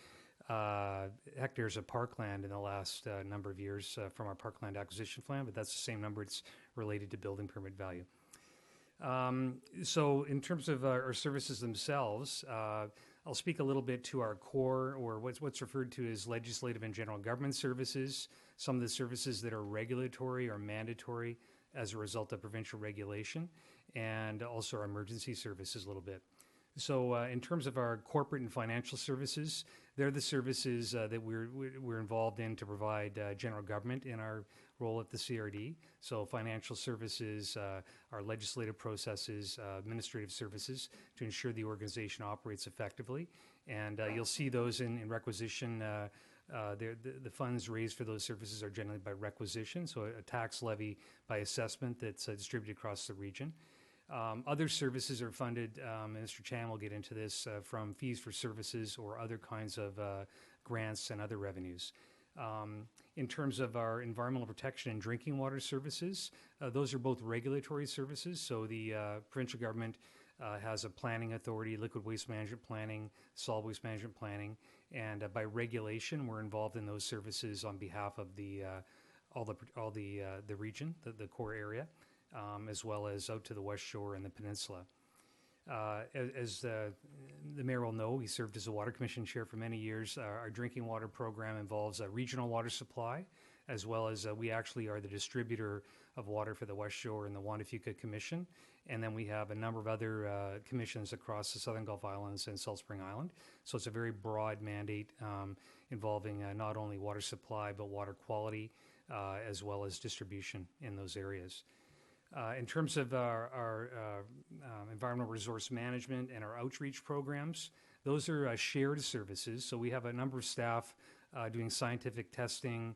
hectares of parkland in the last number of years from our parkland acquisition plan. But that's the same number. It's related to building permit value. So in terms of our services themselves, I'll speak a little bit to our core, or what's referred to as legislative and general government services, some of the services that are regulatory or mandatory as a result of provincial regulation, and also our emergency services a little bit. So in terms of our corporate and financial services, they're the services that we're involved in to provide general government in our role at the CRD. So financial services, our legislative processes, administrative services to ensure the organization operates effectively. And you'll see those in requisition. The funds raised for those services are generally by requisition, so a tax levy by assessment that's distributed across the region. Other services are funded, and Mr. Chan will get into this, from fees for services or other kinds of grants and other revenues. In terms of our environmental protection and drinking water services, those are both regulatory services. So the provincial government has a planning authority, liquid waste management planning, solid waste management planning, and by regulation, we're involved in those services on behalf of the region, the core area. As well as out to the West Shore and the peninsula. As the mayor will know, he served as a Water Commission chair for many years. Our drinking water program involves a regional water supply, as well as we actually are the distributor of water for the West Shore and the Wandafuka Commission. And then we have a number of other commissions across the Southern Gulf Islands and Salt Spring Island. So it's a very broad mandate involving not only water supply, but water quality, as well as distribution in those areas. In terms of our environmental resource management and our outreach programs, those are shared services. So we have a number of staff doing scientific testing,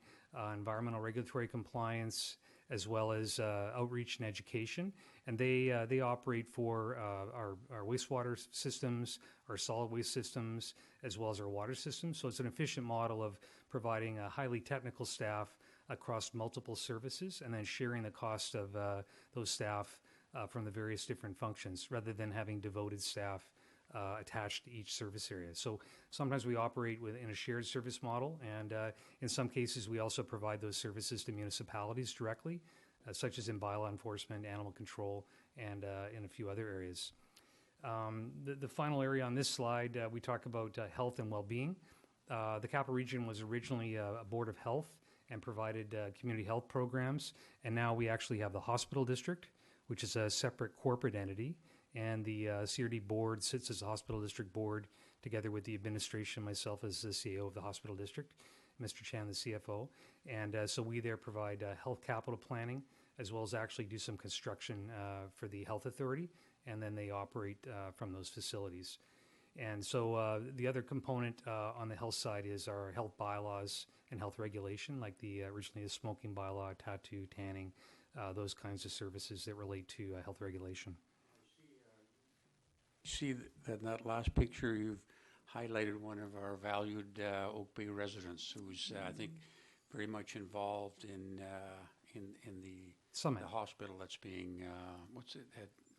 environmental regulatory compliance, as well as outreach and education. And they operate for our wastewater systems, our solid waste systems, as well as our water systems. So it's an efficient model of providing a highly technical staff across multiple services and then sharing the cost of those staff from the various different functions rather than having devoted staff attached to each service area. So sometimes we operate within a shared service model, and in some cases we also provide those services to municipalities directly, such as in bylaw enforcement, animal control, and in a few other areas. The final area on this slide, we talk about health and well-being. The Capital Region was originally a board of health and provided community health programs, and now we actually have the hospital district, which is a separate corporate entity, and the CRD board sits as a hospital district board together with the administration, myself as the CEO of the hospital district, Mr. Chan, the CFO, and so we there provide health capital planning as well as actually do some construction for the health authority, and then they operate from those facilities. And so the other component on the health side is our health bylaws and health regulation, like originally the smoking bylaw, tattoo, tanning, those kinds of services that relate to health regulation.
See that in that last picture, you've highlighted one of our valued Oak Bay residents who's, I think, very much involved in the
Summit.
the hospital that's being, what's it?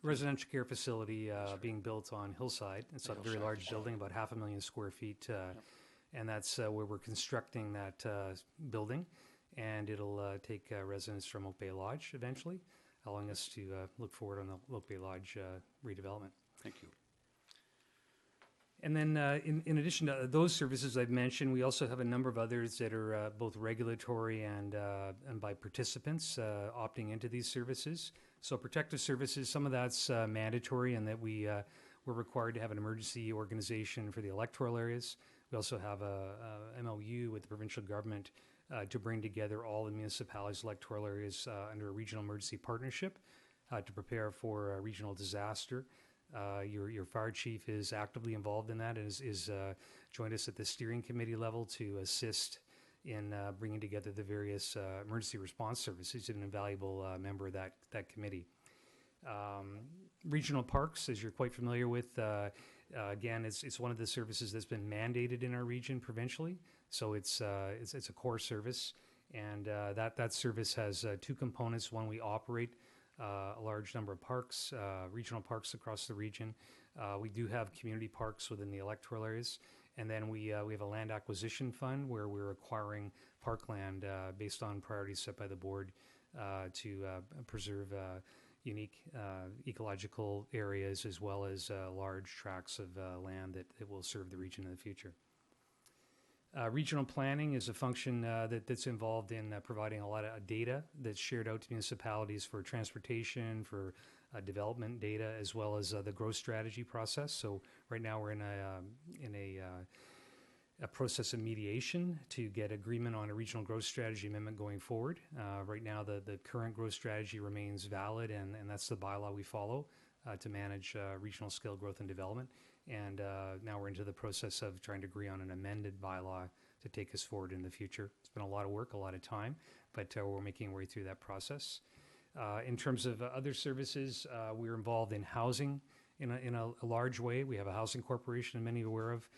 Residential care facility being built on Hillside. It's a very
Hillside
large
facility.
building, about 500,000 square feet, and that's where we're constructing that building, and it'll take residents from Oak Bay Lodge eventually, allowing us to look forward on the Oak Bay Lodge redevelopment.
Thank you.
And then in addition to those services I've mentioned, we also have a number of others that are both regulatory and by participants opting into these services. So protective services, some of that's mandatory in that we're required to have an emergency organization for the electoral areas. We also have a MOU with the provincial government to bring together all the municipalities' electoral areas under a regional emergency partnership to prepare for a regional disaster. Your fire chief is actively involved in that and is joined us at the steering committee level to assist in bringing together the various emergency response services. He's an invaluable member of that committee. Regional parks, as you're quite familiar with, again, it's one of the services that's been mandated in our region provincially. So it's a core service, and that service has two components. One, we operate a large number of parks, regional parks across the region. We do have community parks within the electoral areas. And then we have a land acquisition fund where we're acquiring parkland based on priorities set by the board to preserve unique ecological areas as well as large tracts of land that will serve the region in the future. Regional planning is a function that's involved in providing a lot of data that's shared out to municipalities for transportation, for development data, as well as the growth strategy process. So right now we're in a process of mediation to get agreement on a regional growth strategy amendment going forward. Right now the current growth strategy remains valid, and that's the bylaw we follow to manage regional scale growth and development. And now we're into the process of trying to agree on an amended bylaw to take us forward in the future. It's been a lot of work, a lot of time, but we're making our way through that process. In terms of other services, we're involved in housing in a large way. We have a housing corporation, many are aware of.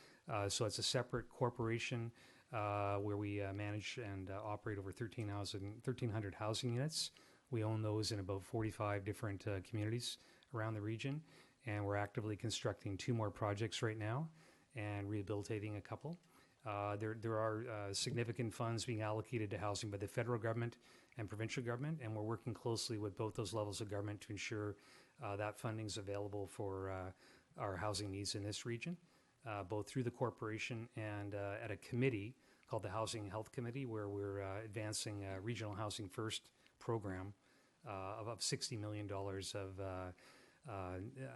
So it's a separate corporation where we manage and operate over 1,300 housing units. We own those in about 45 different communities around the region. And we're actively constructing 2 more projects right now and rehabilitating a couple. There are significant funds being allocated to housing by the federal government and provincial government, and we're working closely with both those levels of government to ensure that funding is available for our housing needs in this region, both through the corporation and at a committee called the Housing and Health Committee, where we're advancing a Regional Housing First program of $60 million of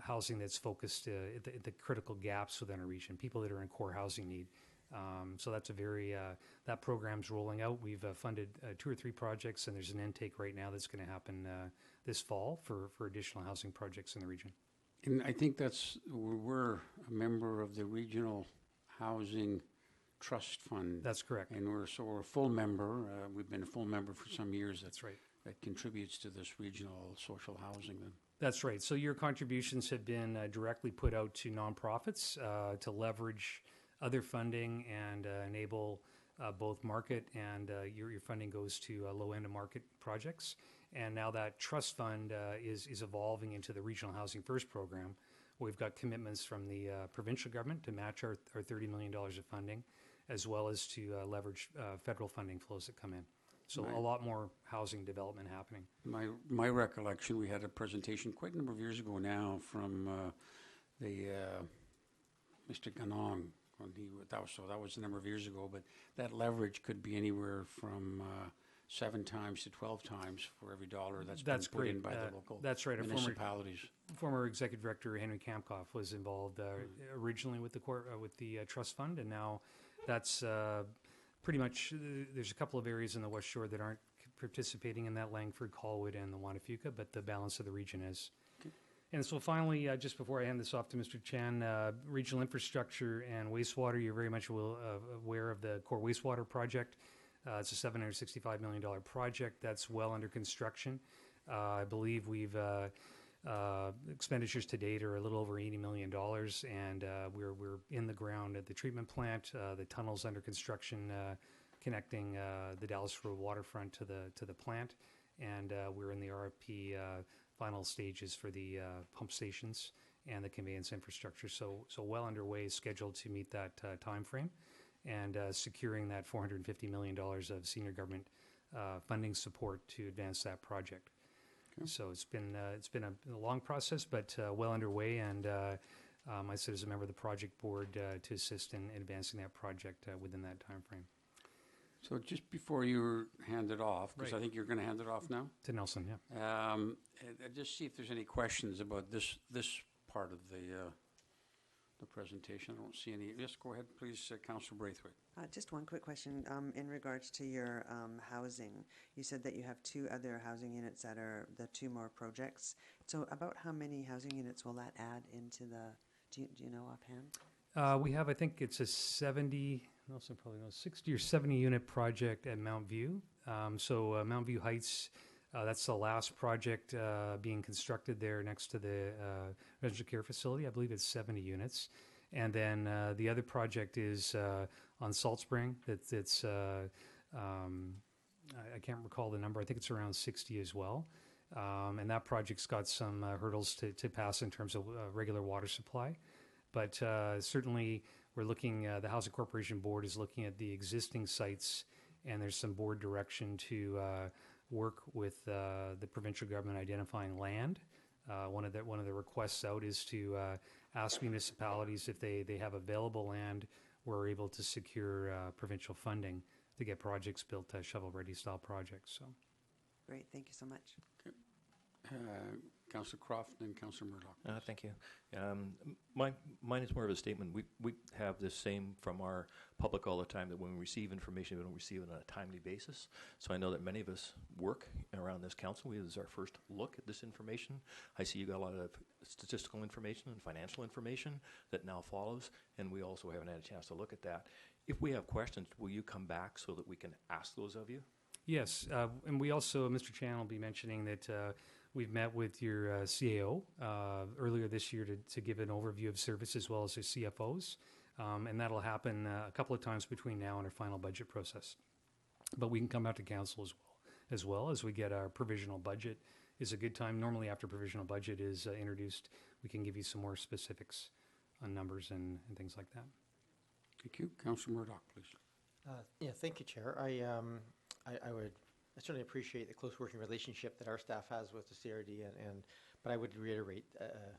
housing that's focused at the critical gaps within our region, people that are in core housing need. So that's that program's rolling out. We've funded 2 or 3 projects, and there's an intake right now that's going to happen this fall for additional housing projects in the region.
And I think we're a member of the Regional Housing Trust Fund.
That's correct.
And we're a full member. We've been a full member for some years.
That's right.
That contributes to this regional social housing then.
That's right. So your contributions have been directly put out to nonprofits to leverage other funding and enable both market and your funding goes to low end of market projects. And now that trust fund is evolving into the Regional Housing First program. We've got commitments from the provincial government to match our $30 million of funding, as well as to leverage federal funding flows that come in. So
Right.
a lot more housing development happening.
My recollection, we had a presentation quite a number of years ago now from Mr. Ganong. That was a number of years ago, but that leverage could be anywhere from 7 times to 12 times for every dollar that's been put in by the local
That's right.
municipalities.
Former executive director Henry Kampkoff was involved originally with the trust fund, and now that's pretty much. There's a couple of areas in the West Shore that aren't participating in that: Langford, Colwood, and the Wanafuka, but the balance of the region is.
Okay.
And so finally, just before I hand this off to Mr. Chan, regional infrastructure and wastewater, you're very much aware of the core wastewater project. It's a $765 million project that's well under construction. I believe we've expenditures to date are a little over $80 million, and we're in the ground at the treatment plant. The tunnel's under construction, connecting the Dallas Road waterfront to the plant, and we're in the RFP final stages for the pump stations and the conveyance infrastructure. So well underway, scheduled to meet that time frame, and securing that $450 million of senior government funding support to advance that project. Okay. So it's been a long process, but well underway, and I sit as a member of the project board to assist in advancing that project within that time frame.
So just before you hand it off, because
Right.
I think you're going to hand it off now,
To Nelson, yeah.
just see if there's any questions about this part of the presentation. I don't see any. Yes, go ahead, please, Councillor Braithwaite.
Just one quick question in regards to your housing. You said that you have 2 other housing units that are the 2 more projects. So about how many housing units will that add into the, do you know offhand?
We have, I think it's a 70, Nelson probably knows, 60 or 70 unit project at Mount View. So Mount View Heights, that's the last project being constructed there next to the residential care facility. I believe it's 70 units. And then the other project is on Salt Spring. It's I can't recall the number. I think it's around 60 as well. And that project's got some hurdles to pass in terms of regular water supply. But certainly we're looking, the Housing Corporation Board is looking at the existing sites, and there's some board direction to work with the provincial government identifying land. One of the requests out is to ask municipalities if they have available land, we're able to secure provincial funding to get projects built, shovel-ready style projects. So,
Great, thank you so much.
Councillor Croft and Councillor Murdoch.
Thank you. Mine is more of a statement. We have this same from our public all the time, that when we receive information, we don't receive it on a timely basis. So I know that many of us work around this council. This is our first look at this information. I see you got a lot of statistical information and financial information that now follows, and we also haven't had a chance to look at that. If we have questions, will you come back so that we can ask those of you?
yes, and we also, Mr. Chan will be mentioning that we've met with your CAO earlier this year to give an overview of service as well as their CFOs, and that'll happen a couple of times between now and our final budget process. But we can come back to council as well as we get our provisional budget. Is a good time. Normally after provisional budget is introduced, we can give you some more specifics on numbers and things like that.
Thank you. Councillor Murdoch, please.
Yeah, thank you, Chair. I certainly appreciate the close working relationship that our staff has with the CRD, but I would reiterate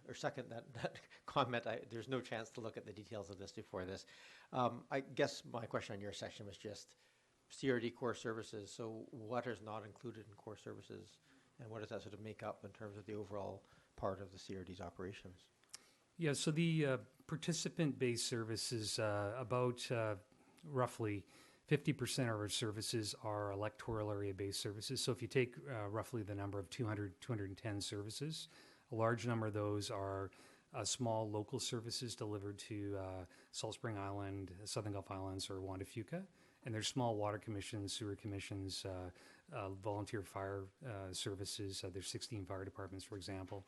or second that comment. There's no chance to look at the details of this before this. I guess my question on your section was just CRD core services. So what is not included in core services, and what does that sort of make up in terms of the overall part of the CRD's operations?
Yeah, so the participant-based services, about roughly 50% of our services are electoral area-based services. So if you take roughly the number of 210 services, a large number of those are small local services delivered to Salt Spring Island, Southern Gulf Islands, or Wanafuka. And there's small water commissions, sewer commissions, volunteer fire services. There's 16 fire departments, for example,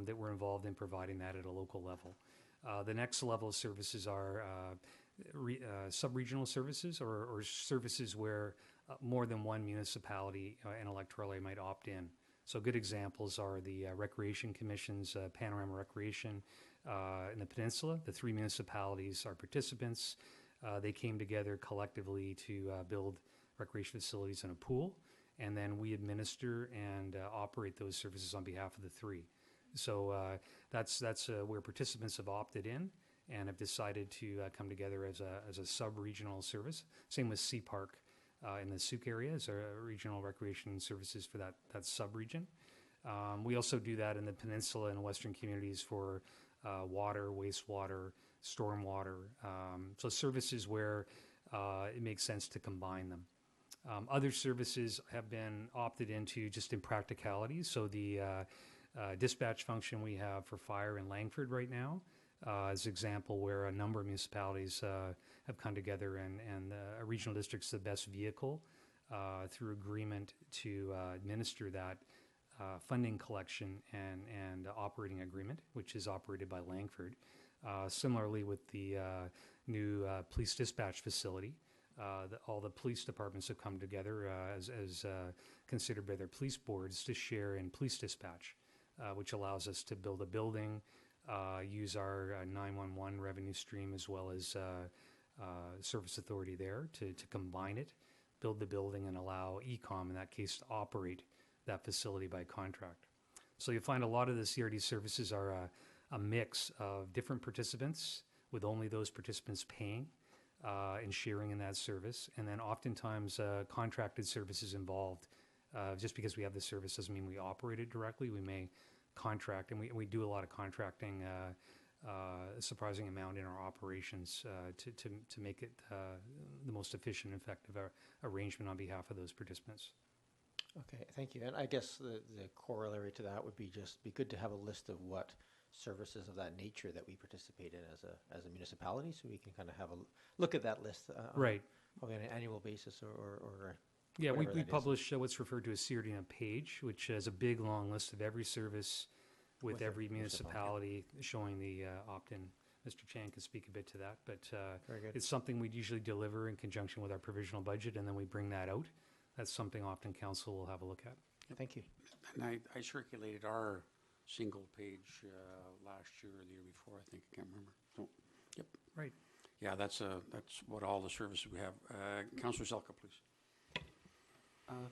that were involved in providing that at a local level. The next level of services are sub-regional services or services where more than one municipality and electoral area might opt in. So good examples are the Recreation Commission's Panorama Recreation in the Peninsula. The 3 municipalities are participants. They came together collectively to build recreation facilities and a pool, and then we administer and operate those services on behalf of the 3. So that's where participants have opted in and have decided to come together as a sub-regional service. Same with Sea Park in the Souk area as regional recreation services for that sub-region. We also do that in the peninsula and western communities for water, wastewater, stormwater, so services where it makes sense to combine them. Other services have been opted into just in practicalities. So the dispatch function we have for fire in Langford right now is an example where a number of municipalities have come together, and a regional district's the best vehicle through agreement to administer that funding collection and operating agreement, which is operated by Langford. Similarly with the new police dispatch facility, all the police departments have come together as considered by their police boards to share in police dispatch, which allows us to build a building, use our 911 revenue stream as well as service authority there to combine it, build the building, and allow ECOM, in that case, to operate that facility by contract. So you'll find a lot of the CRD services are a mix of different participants with only those participants paying and sharing in that service, and then oftentimes contracted services involved. Just because we have the service doesn't mean we operate it directly. We may contract, and we do a lot of contracting, a surprising amount in our operations to make it the most efficient and effective arrangement on behalf of those participants.
Okay, thank you. And I guess the corollary to that would be just be good to have a list of what services of that nature that we participate in as a municipality, so we can kind of have a look at that list
Right.
probably on an annual basis or
Yeah, we
whatever that is.
publish what's referred to as CRD on a page, which has a big, long list of every service with
With
every
the municipal,
municipality showing the opt-in. Mr. Chan can speak a bit to that, but
Very good.
it's something we usually deliver in conjunction with our provisional budget, and then we bring that out. That's something often council will have a look at.
Thank you.
And I circulated our single page last year or the year before, I think, I can't remember. So, yep.
Right.
Yeah, that's what all the services we have. Councillor Zelka, please.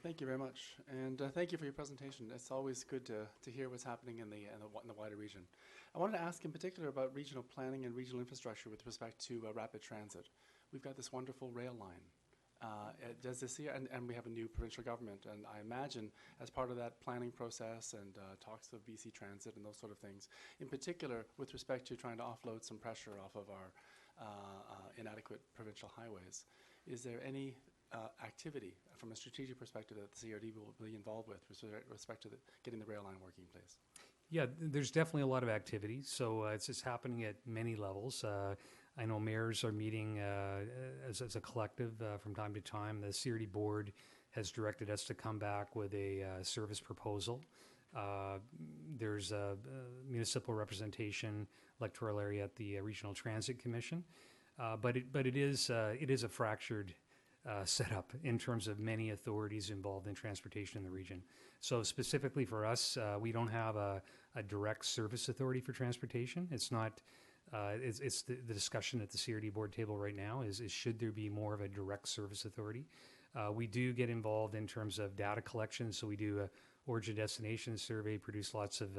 Thank you very much, and thank you for your presentation. It's always good to hear what's happening in the wider region. I wanted to ask in particular about regional planning and regional infrastructure with respect to rapid transit. We've got this wonderful rail line. Does this year, and we have a new provincial government, and I imagine as part of that planning process and talks of BC Transit and those sort of things, in particular with respect to trying to offload some pressure off of our inadequate provincial highways, is there any activity from a strategic perspective that the CRD will be involved with respect to getting the rail line working, please?
Yeah, there's definitely a lot of activity. So it's just happening at many levels. I know mayors are meeting as a collective from time to time. The CRD board has directed us to come back with a service proposal. There's a municipal representation electoral area at the Regional Transit Commission, but it is a fractured setup in terms of many authorities involved in transportation in the region. So specifically for us, we don't have a direct service authority for transportation. It's not. It's the discussion at the CRD board table right now is should there be more of a direct service authority? We do get involved in terms of data collection, so we do a origin destination survey, produce lots of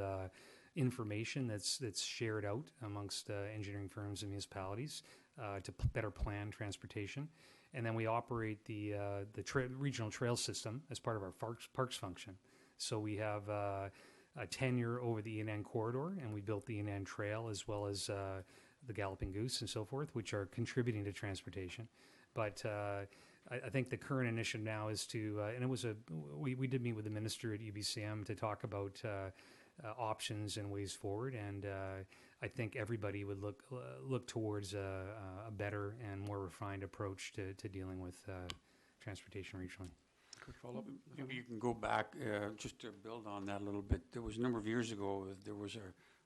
information that's shared out amongst engineering firms and municipalities to better plan transportation. And then we operate the regional trail system as part of our parks function. So we have a tenure over the ENN corridor, and we built the ENN trail as well as the Galloping Goose and so forth, which are contributing to transportation. But I think the current initiative now is to, and it was we did meet with the minister at UBCM to talk about options and ways forward, and I think everybody would look towards a better and more refined approach to dealing with transportation regionally.
Quick follow-up. Maybe you can go back just to build on that a little bit. There was a number of years ago, there was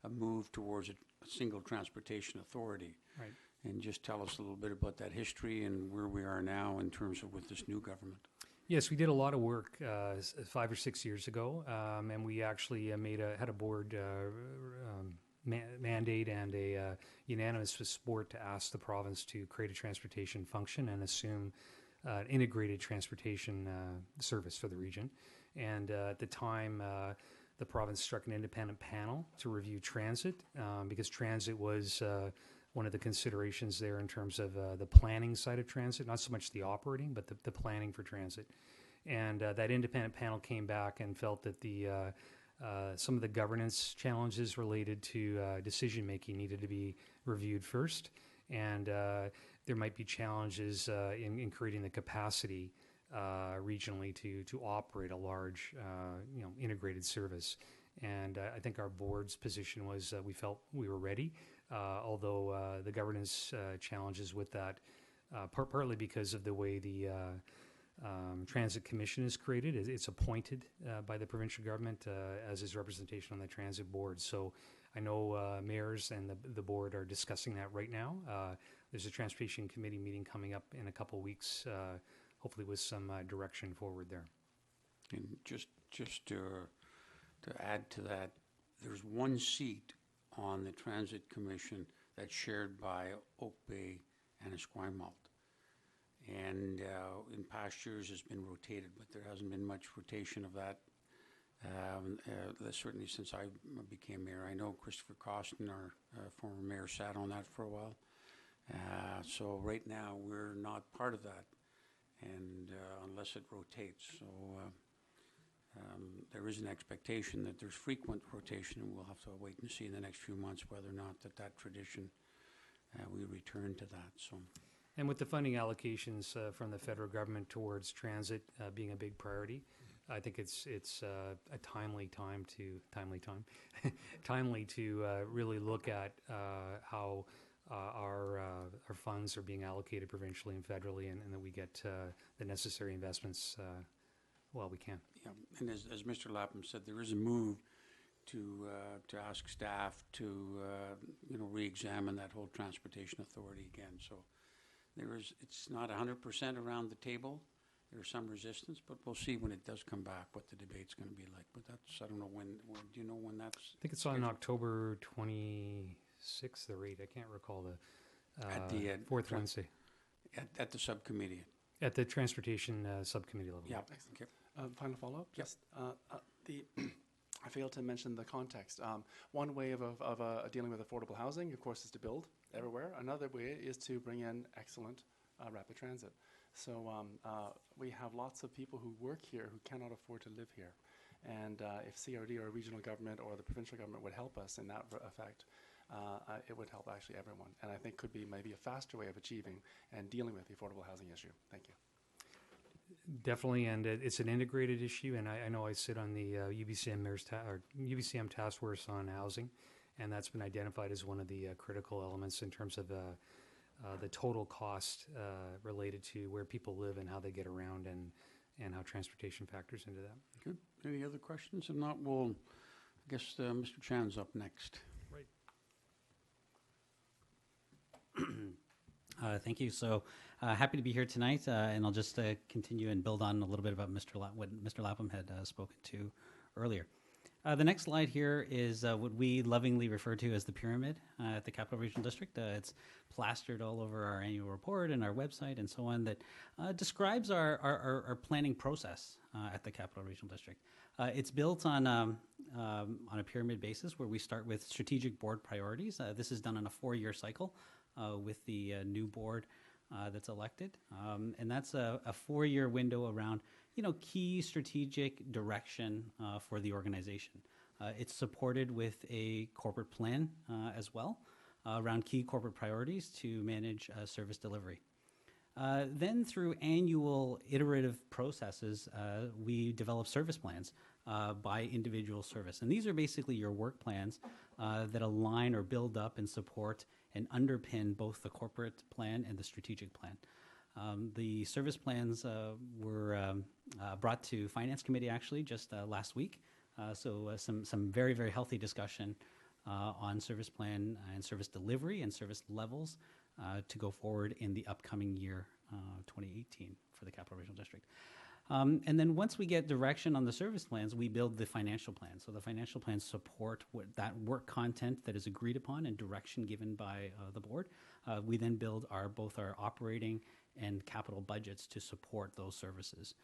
a move towards a single transportation authority.
Right.
And just tell us a little bit about that history and where we are now in terms of with this new government.
Yes, we did a lot of work 5 or 6 years ago, and we actually had a board mandate and a unanimous support to ask the province to create a transportation function and assume integrated transportation service for the region. And at the time, the province struck an independent panel to review transit because transit was one of the considerations there in terms of the planning side of transit, not so much the operating, but the planning for transit. And that independent panel came back and felt that some of the governance challenges related to decision making needed to be reviewed first, and there might be challenges in creating the capacity regionally to operate a large, integrated service. And I think our board's position was we felt we were ready, although the governance challenges with that, partly because of the way the Transit Commission is created. It's appointed by the provincial government as is representation on the transit board. So I know mayors and the board are discussing that right now. There's a transportation committee meeting coming up in a couple weeks, hopefully with some direction forward there.
And just to add to that, there's one seat on the Transit Commission that's shared by Oak Bay and Esquimalt. And in past years it's been rotated, but there hasn't been much rotation of that. Certainly since I became mayor. I know Christopher Costin, our former mayor, sat on that for a while. So right now we're not part of that, and unless it rotates. So there is an expectation that there's frequent rotation, and we'll have to wait and see in the next few months whether or not that tradition, we return to that. So.
And with the funding allocations from the federal government towards transit being a big priority, I think it's a timely to really look at how our funds are being allocated provincially and federally, and that we get the necessary investments while we can.
Yeah, and as Mr. Lapham said, there is a move to ask staff to re-examine that whole transportation authority again. So. It's not 100% around the table. There's some resistance, but we'll see when it does come back what the debate's going to be like. But I don't know when do you know when that's?
I think it's on October 26th or 8th. I can't recall the
at the
fourth Wednesday.
At the subcommittee.
At the transportation subcommittee level.
Yeah.
Okay. Final follow-up?
Yep.
Just I failed to mention the context. One way of dealing with affordable housing, of course, is to build everywhere. Another way is to bring in excellent rapid transit. So we have lots of people who work here who cannot afford to live here. And if CRD or regional government or the provincial government would help us in that effect, it would help actually everyone. And I think could be maybe a faster way of achieving and dealing with the affordable housing issue. Thank you.
Definitely, and it's an integrated issue, and I know I sit on the UBCM task force on housing, and that's been identified as one of the critical elements in terms of the total cost related to where people live and how they get around, and how transportation factors into that.
Good. Any other questions? If not, I guess Mr. Chan's up next.
Right.
Thank you. So happy to be here tonight, and I'll just continue and build on a little bit about what Mr. Lapham had spoken to earlier. The next slide here is what we lovingly refer to as the pyramid at the Capital Regional District. It's plastered all over our annual report and our website and so on that describes our planning process at the Capital Regional District. It's built on a pyramid basis where we start with strategic board priorities. This is done on a 4-year cycle with the new board that's elected. And that's a 4-year window around key strategic direction for the organization. It's supported with a corporate plan as well around key corporate priorities to manage service delivery. Then through annual iterative processes, we develop service plans by individual service. And these are basically your work plans that align or build up and support and underpin both the corporate plan and the strategic plan. The service plans were brought to Finance Committee actually just last week. So some very, very healthy discussion on service plan and service delivery and service levels to go forward in the upcoming year, 2018, for the Capital Regional District. And then once we get direction on the service plans, we build the financial plan. So the financial plans support that work content that is agreed upon and direction given by the board. We then build both our operating and capital budgets to support those services.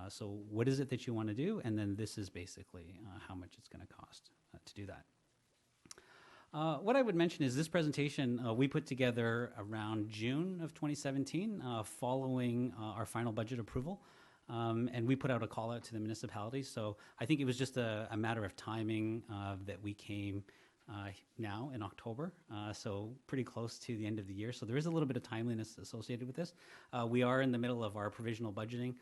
So what is it that you want to do? And then this is basically how much it's going to cost to do that. What I would mention is this presentation we put together around June of 2017 following our final budget approval. And we put out a call out to the municipalities. So I think it was just a matter of timing that we came now in October. So pretty close to the end of the year. So there is a little bit of timeliness associated with this. We are in the middle of our provisional budgeting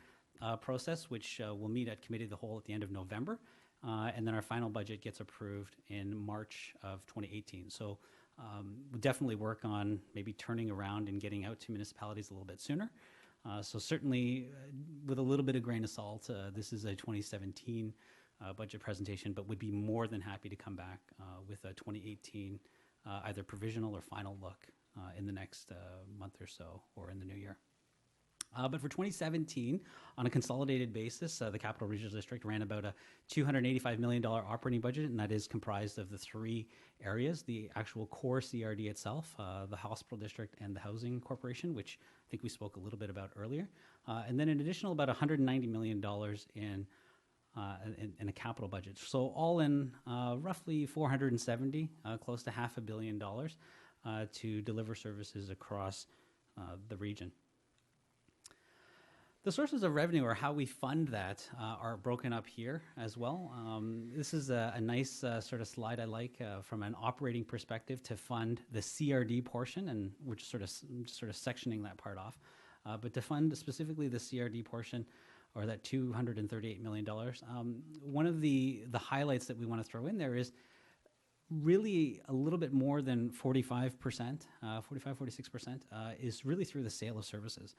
process, which will meet at committee of the whole at the end of November. And then our final budget gets approved in March of 2018. So we'll definitely work on maybe turning around and getting out to municipalities a little bit sooner. So certainly, with a little bit of grain of salt, this is a 2017 budget presentation, but would be more than happy to come back with a 2018 either provisional or final look in the next month or so or in the new year. But for 2017, on a consolidated basis, the Capital Regional District ran about a $285 million operating budget, and that is comprised of the three areas, the actual core CRD itself, the Hospital District, and the Housing Corporation, which I think we spoke a little bit about earlier. And then an additional about $190 million in a capital budget. So all in roughly 470, close to $500 million to deliver services across the region. The sources of revenue, or how we fund that, are broken up here as well. This is a nice sort of slide I like from an operating perspective to fund the CRD portion, and we're just sort of sectioning that part off. But to fund specifically the CRD portion, or that $238 million, one of the highlights that we want to throw in there is really a little bit more than 45%, 46% is really through the sale of services,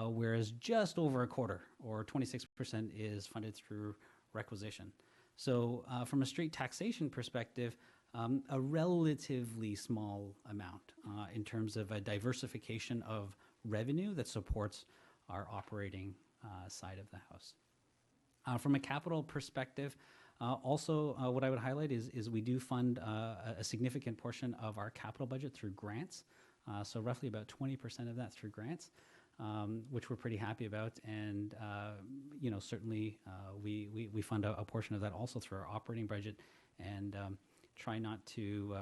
whereas just over a quarter, or 26%, is funded through requisition. So from a straight taxation perspective, a relatively small amount in terms of a diversification of revenue that supports our operating side of the house. From a capital perspective, also, what I would highlight is we do fund a significant portion of our capital budget through grants. So roughly about 20% of that through grants, which we're pretty happy about. And, certainly we fund a portion of that also through our operating budget, and try not to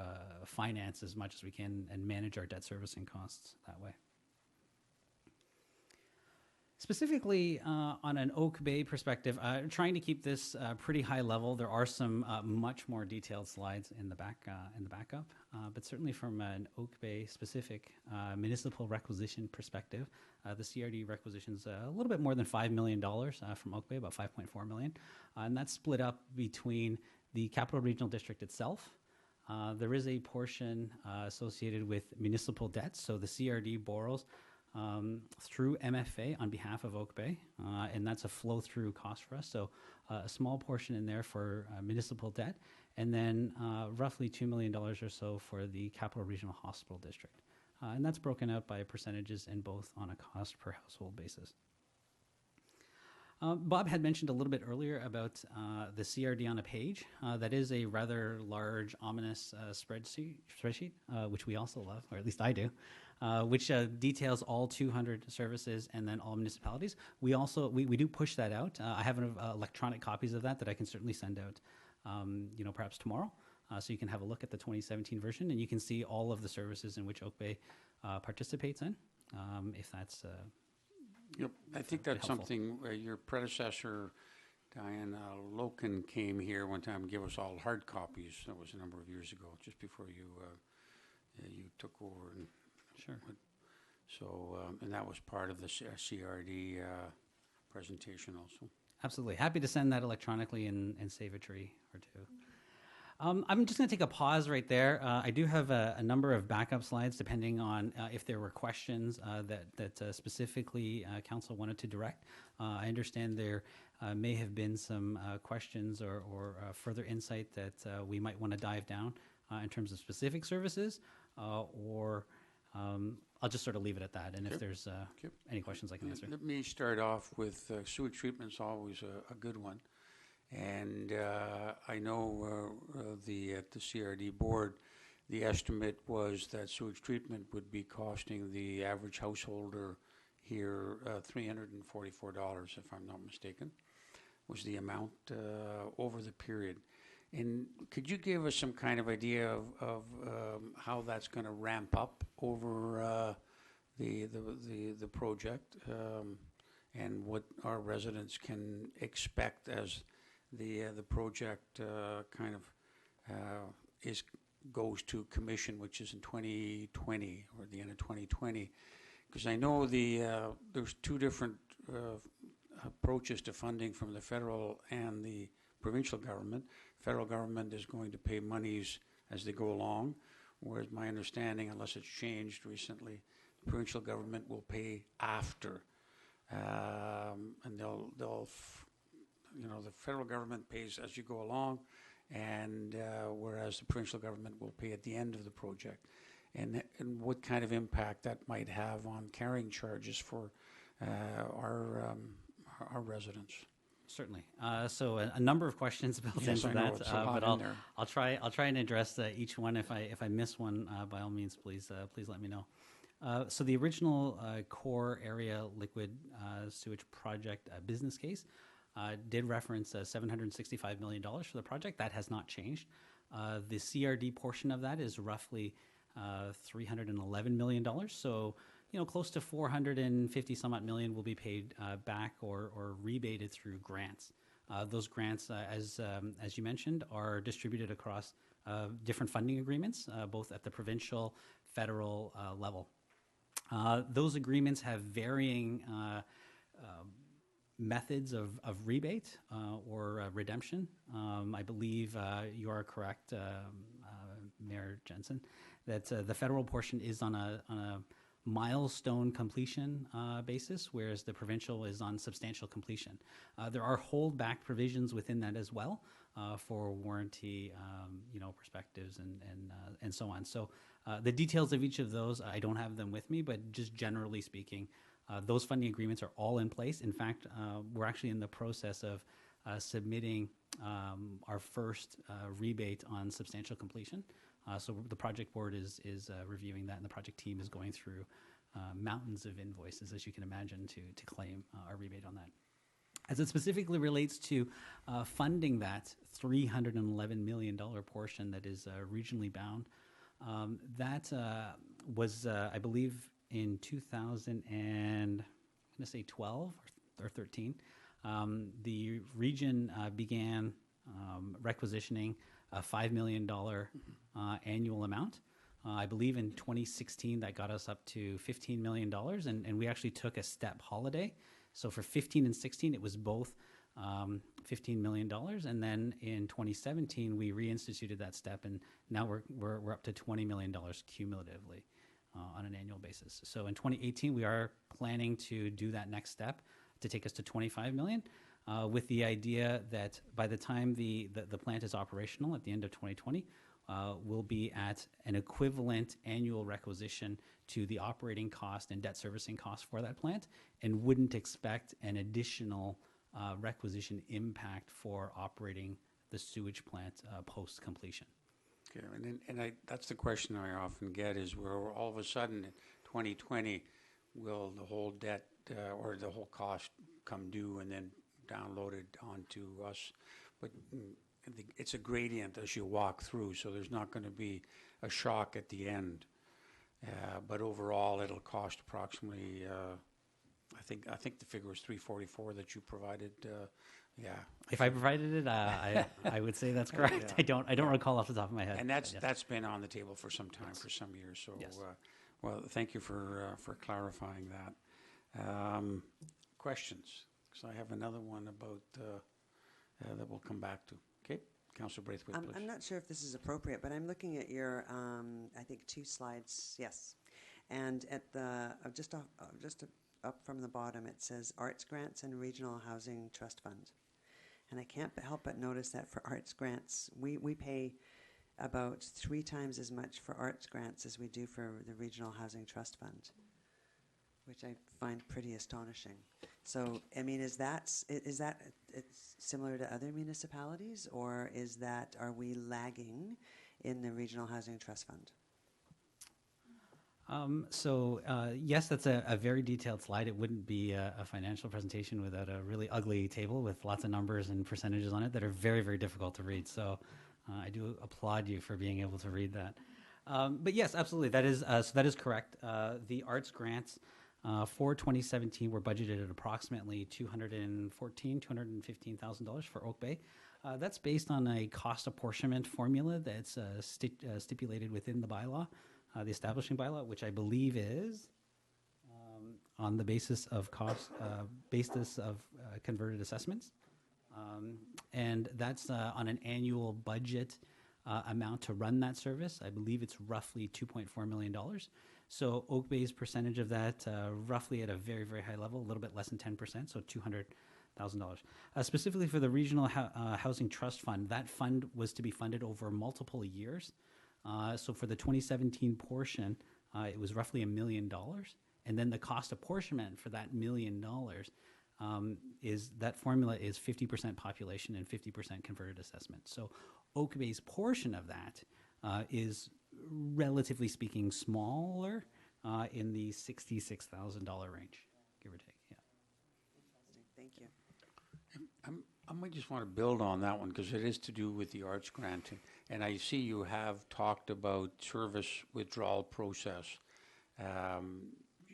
finance as much as we can and manage our debt servicing costs that way. Specifically on an Oak Bay perspective, trying to keep this pretty high level. There are some much more detailed slides in the backup, but certainly from an Oak Bay specific municipal requisition perspective, the CRD requisition's a little bit more than $5 million from Oak Bay, about $5.4 million, and that's split up between the Capital Regional District itself. There is a portion associated with municipal debts, so the CRD borrows through MFA on behalf of Oak Bay, and that's a flow-through cost for us. So a small portion in there for municipal debt, and then roughly $2 million or so for the Capital Regional Hospital District. And that's broken out by percentages in both on a cost per household basis. Bob had mentioned a little bit earlier about the CRD on a page. That is a rather large, ominous spreadsheet, which we also love, or at least I do, which details all 200 services and then all municipalities. We also we do push that out. I have electronic copies of that I can certainly send out, perhaps tomorrow, so you can have a look at the 2017 version, and you can see all of the services in which Oak Bay participates in, if that's.
Yep, I think that's
helpful.
something your predecessor, Diane Loken, came here one time and gave us all hard copies. That was a number of years ago, just before you took over. And
Sure.
So, and that was part of the CRD presentation also.
Absolutely. Happy to send that electronically and save a tree or two. I'm just going to take a pause right there. I do have a number of backup slides depending on if there were questions that specifically Council wanted to direct. I understand there may have been some questions or further insight that we might want to dive down in terms of specific services or I'll just sort of leave it at that. And
Okay.
if there's
Okay.
any questions, I can answer.
Let me start off with sewage treatment's always a good one. And I know at the CRD board, the estimate was that sewage treatment would be costing the average householder here $344, if I'm not mistaken, was the amount over the period. And could you give us some kind of idea of how that's going to ramp up over the project, and what our residents can expect as the project kind of goes to commission, which is in 2020 or the end of 2020? Because I know there's two different approaches to funding from the federal and the provincial government. Federal government is going to pay monies as they go along, whereas my understanding, unless it's changed recently, the provincial government will pay after, and they'll the federal government pays as you go along, and whereas the provincial government will pay at the end of the project, and what kind of impact that might have on carrying charges for our residents.
Certainly. So a number of questions built
Yes,
into
I know,
that,
it's a lot
but
in there.
I'll try and address each one. If I miss one, by all means, please let me know. So the original core area liquid sewage project business case did reference $765 million for the project. That has not changed. The CRD portion of that is roughly $311 million. So, close to 450 some odd million will be paid back or rebated through grants. Those grants, as you mentioned, are distributed across different funding agreements, both at the provincial, federal level. Those agreements have varying methods of rebate or redemption. I believe you are correct, Mayor Jensen, that the federal portion is on a milestone completion basis, whereas the provincial is on substantial completion. There are holdback provisions within that as well for warranty, perspectives and so on. So the details of each of those, I don't have them with me, but just generally speaking, those funding agreements are all in place. In fact, we're actually in the process of submitting our first rebate on substantial completion. So the project board is reviewing that, and the project team is going through mountains of invoices, as you can imagine, to claim our rebate on that. As it specifically relates to funding that $311 million portion that is regionally bound, that was, I believe, in 2012 or 13. The region began requisitioning a $5 million annual amount. I believe in 2016 that got us up to $15 million, and we actually took a step holiday. So for 15 and 16, it was both $15 million, and then in 2017 we reinstituted that step, and now we're up to $20 million cumulatively on an annual basis. So in 2018 we are planning to do that next step to take us to $25 million. With the idea that by the time the plant is operational at the end of 2020, we'll be at an equivalent annual requisition to the operating cost and debt servicing cost for that plant, and wouldn't expect an additional requisition impact for operating the sewage plant post-completion.
Okay, that's the question I often get, is where all of a sudden in 2020 will the whole debt or the whole cost come due and then downloaded onto us? But it's a gradient as you walk through, so there's not going to be a shock at the end. But overall, it'll cost approximately, I think the figure was $344 that you provided. Yeah.
If I provided it, I would say that's correct.
Yeah.
I don't recall off the top of my head.
And that's
Yes.
that's been on the table for some time, for some years. So,
Yes.
well, thank you for clarifying that. Questions? Because I have another one about that we'll come back to. Okay, Councillor Braithwaite, please.
I'm not sure if this is appropriate, but I'm looking at your, I think 2 slides, yes. And at the, just up from the bottom, it says Arts Grants and Regional Housing Trust Fund. And I can't help but notice that for arts grants, we pay about 3 times as much for arts grants as we do for the Regional Housing Trust Fund, which I find pretty astonishing. So, I mean, is that it's similar to other municipalities, or are we lagging in the Regional Housing Trust Fund?
Yes, that's a very detailed slide. It wouldn't be a financial presentation without a really ugly table with lots of numbers and percentages on it that are very, very difficult to read. So I do applaud you for being able to read that. But yes, absolutely, that is correct. The arts grants for 2017 were budgeted at approximately $215,000 for Oak Bay. That's based on a cost apportionment formula that's stipulated within the bylaw. The establishing bylaw, which I believe is on the basis of converted assessments. And that's on an annual budget amount to run that service. I believe it's roughly $2.4 million. So Oak Bay's percentage of that, roughly at a very, very high level, a little bit less than 10%, so $200,000. Specifically for the Regional Housing Trust Fund, that fund was to be funded over multiple years. So for the 2017 portion, it was roughly $1 million. And then the cost apportionment for that $1 million that formula is 50% population and 50% converted assessment. So Oak Bay's portion of that is, relatively speaking, smaller in the $66,000 range, give or take. Yeah.
Thank you.
I might just want to build on that one because it is to do with the arts grant. And I see you have talked about service withdrawal process.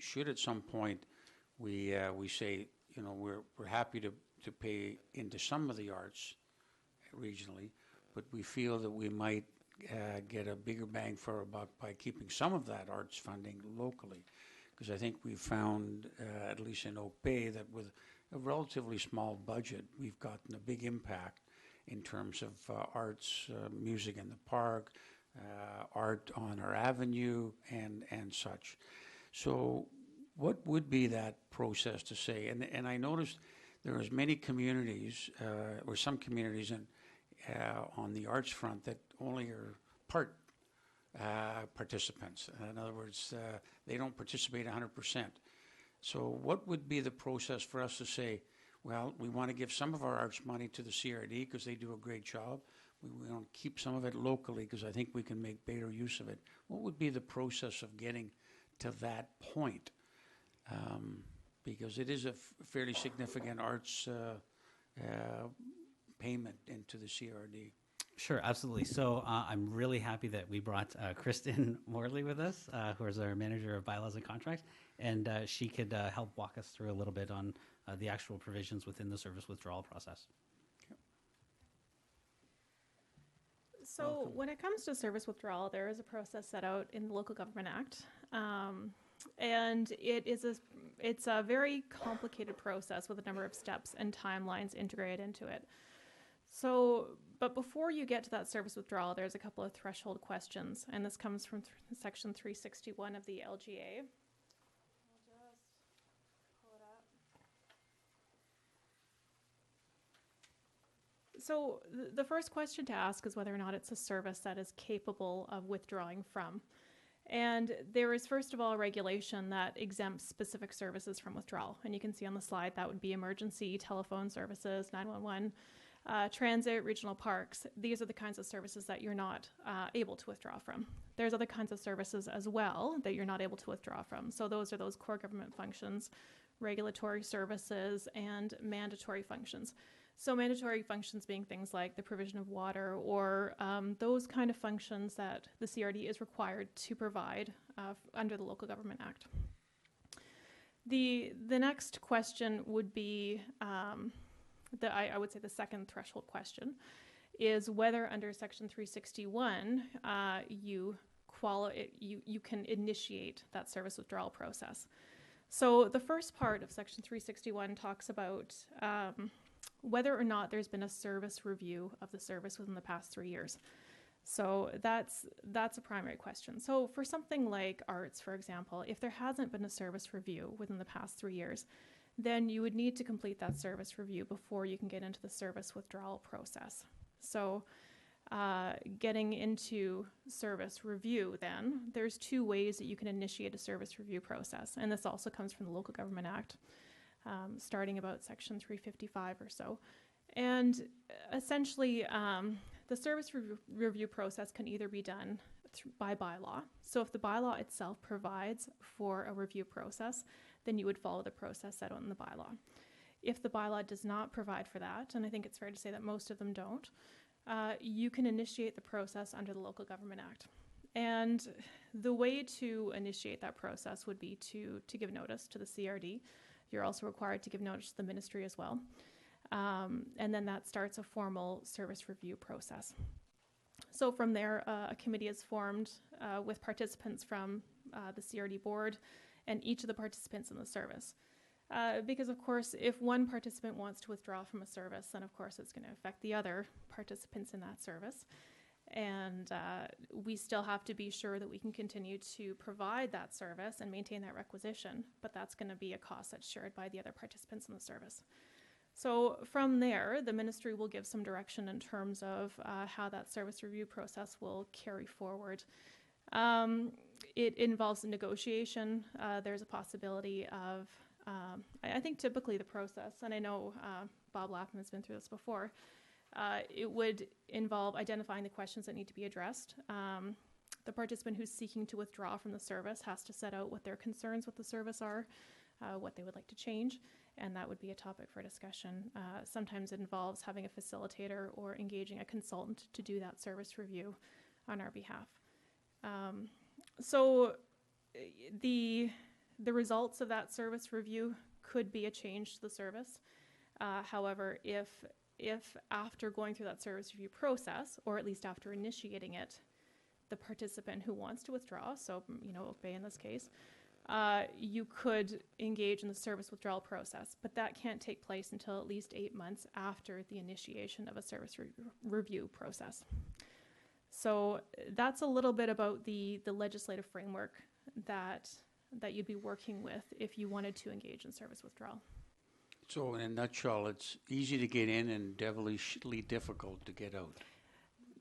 Should at some point we say, you know, we're happy to pay into some of the arts regionally, but we feel that we might get a bigger bang for our buck by keeping some of that arts funding locally. Because I think we found, at least in Oak Bay, that with a relatively small budget, we've gotten a big impact in terms of arts, music in the park, art on our avenue, and such. So what would be that process to say? And I noticed there is many communities, or some communities on the arts front that only are part participants. In other words, they don't participate 100%. So what would be the process for us to say, well, we want to give some of our arts money to the CRD because they do a great job. We want to keep some of it locally because I think we can make better use of it. What would be the process of getting to that point? Because it is a fairly significant arts payment into the CRD.
Sure, absolutely. So I'm really happy that we brought Kristen Morley with us, who is our manager of bylaws and contracts, and she could help walk us through a little bit on the actual provisions within the service withdrawal process.
So when it comes to service withdrawal, there is a process set out in the Local Government Act. And it's a very complicated process with a number of steps and timelines integrated into it. So, but before you get to that service withdrawal, there's a couple of threshold questions, and this comes from section 361 of the LGA. I'll just pull it up. So the first question to ask is whether or not it's a service that is capable of withdrawing from. And there is, first of all, a regulation that exempts specific services from withdrawal. And you can see on the slide that would be emergency telephone services, 911, transit, regional parks. These are the kinds of services that you're not able to withdraw from. There's other kinds of services as well that you're not able to withdraw from. So those are those core government functions, regulatory services, and mandatory functions. So mandatory functions being things like the provision of water or those kind of functions that the CRD is required to provide under the Local Government Act. The next question would be, I would say the second threshold question, is whether under Section 361 you can initiate that service withdrawal process. So the first part of Section 361 talks about whether or not there's been a service review of the service within the past 3 years. So that's a primary question. So for something like arts, for example, if there hasn't been a service review within the past 3 years, then you would need to complete that service review before you can get into the service withdrawal process. So Getting into service review, then, there's two ways that you can initiate a service review process. And this also comes from the Local Government Act, starting about Section 355 or so. And essentially, the service review process can either be done by bylaw. So if the bylaw itself provides for a review process, then you would follow the process set out in the bylaw. If the bylaw does not provide for that, and I think it's fair to say that most of them don't, you can initiate the process under the Local Government Act. And the way to initiate that process would be to give notice to the CRD. You're also required to give notice to the ministry as well. And then that starts a formal service review process. So from there, a committee is formed with participants from the CRD board and each of the participants in the service. Because, of course, if one participant wants to withdraw from a service, then, of course, it's going to affect the other participants in that service. And we still have to be sure that we can continue to provide that service and maintain that requisition, but that's going to be a cost that's shared by the other participants in the service. So from there, the ministry will give some direction in terms of how that service review process will carry forward. It involves a negotiation. There's a possibility of, I think typically the process, and I know Bob Lapham has been through this before, it would involve identifying the questions that need to be addressed. The participant who's seeking to withdraw from the service has to set out what their concerns with the service are, what they would like to change, and that would be a topic for discussion. Sometimes it involves having a facilitator or engaging a consultant to do that service review on our behalf. So the results of that service review could be a change to the service. However, if after going through that service review process, or at least after initiating it, the participant who wants to withdraw, so Oak Bay in this case, you could engage in the service withdrawal process, but that can't take place until at least 8 months after the initiation of a service review process. So that's a little bit about the legislative framework that you'd be working with if you wanted to engage in service withdrawal.
So in a nutshell, it's easy to get in and devilishly difficult to get out.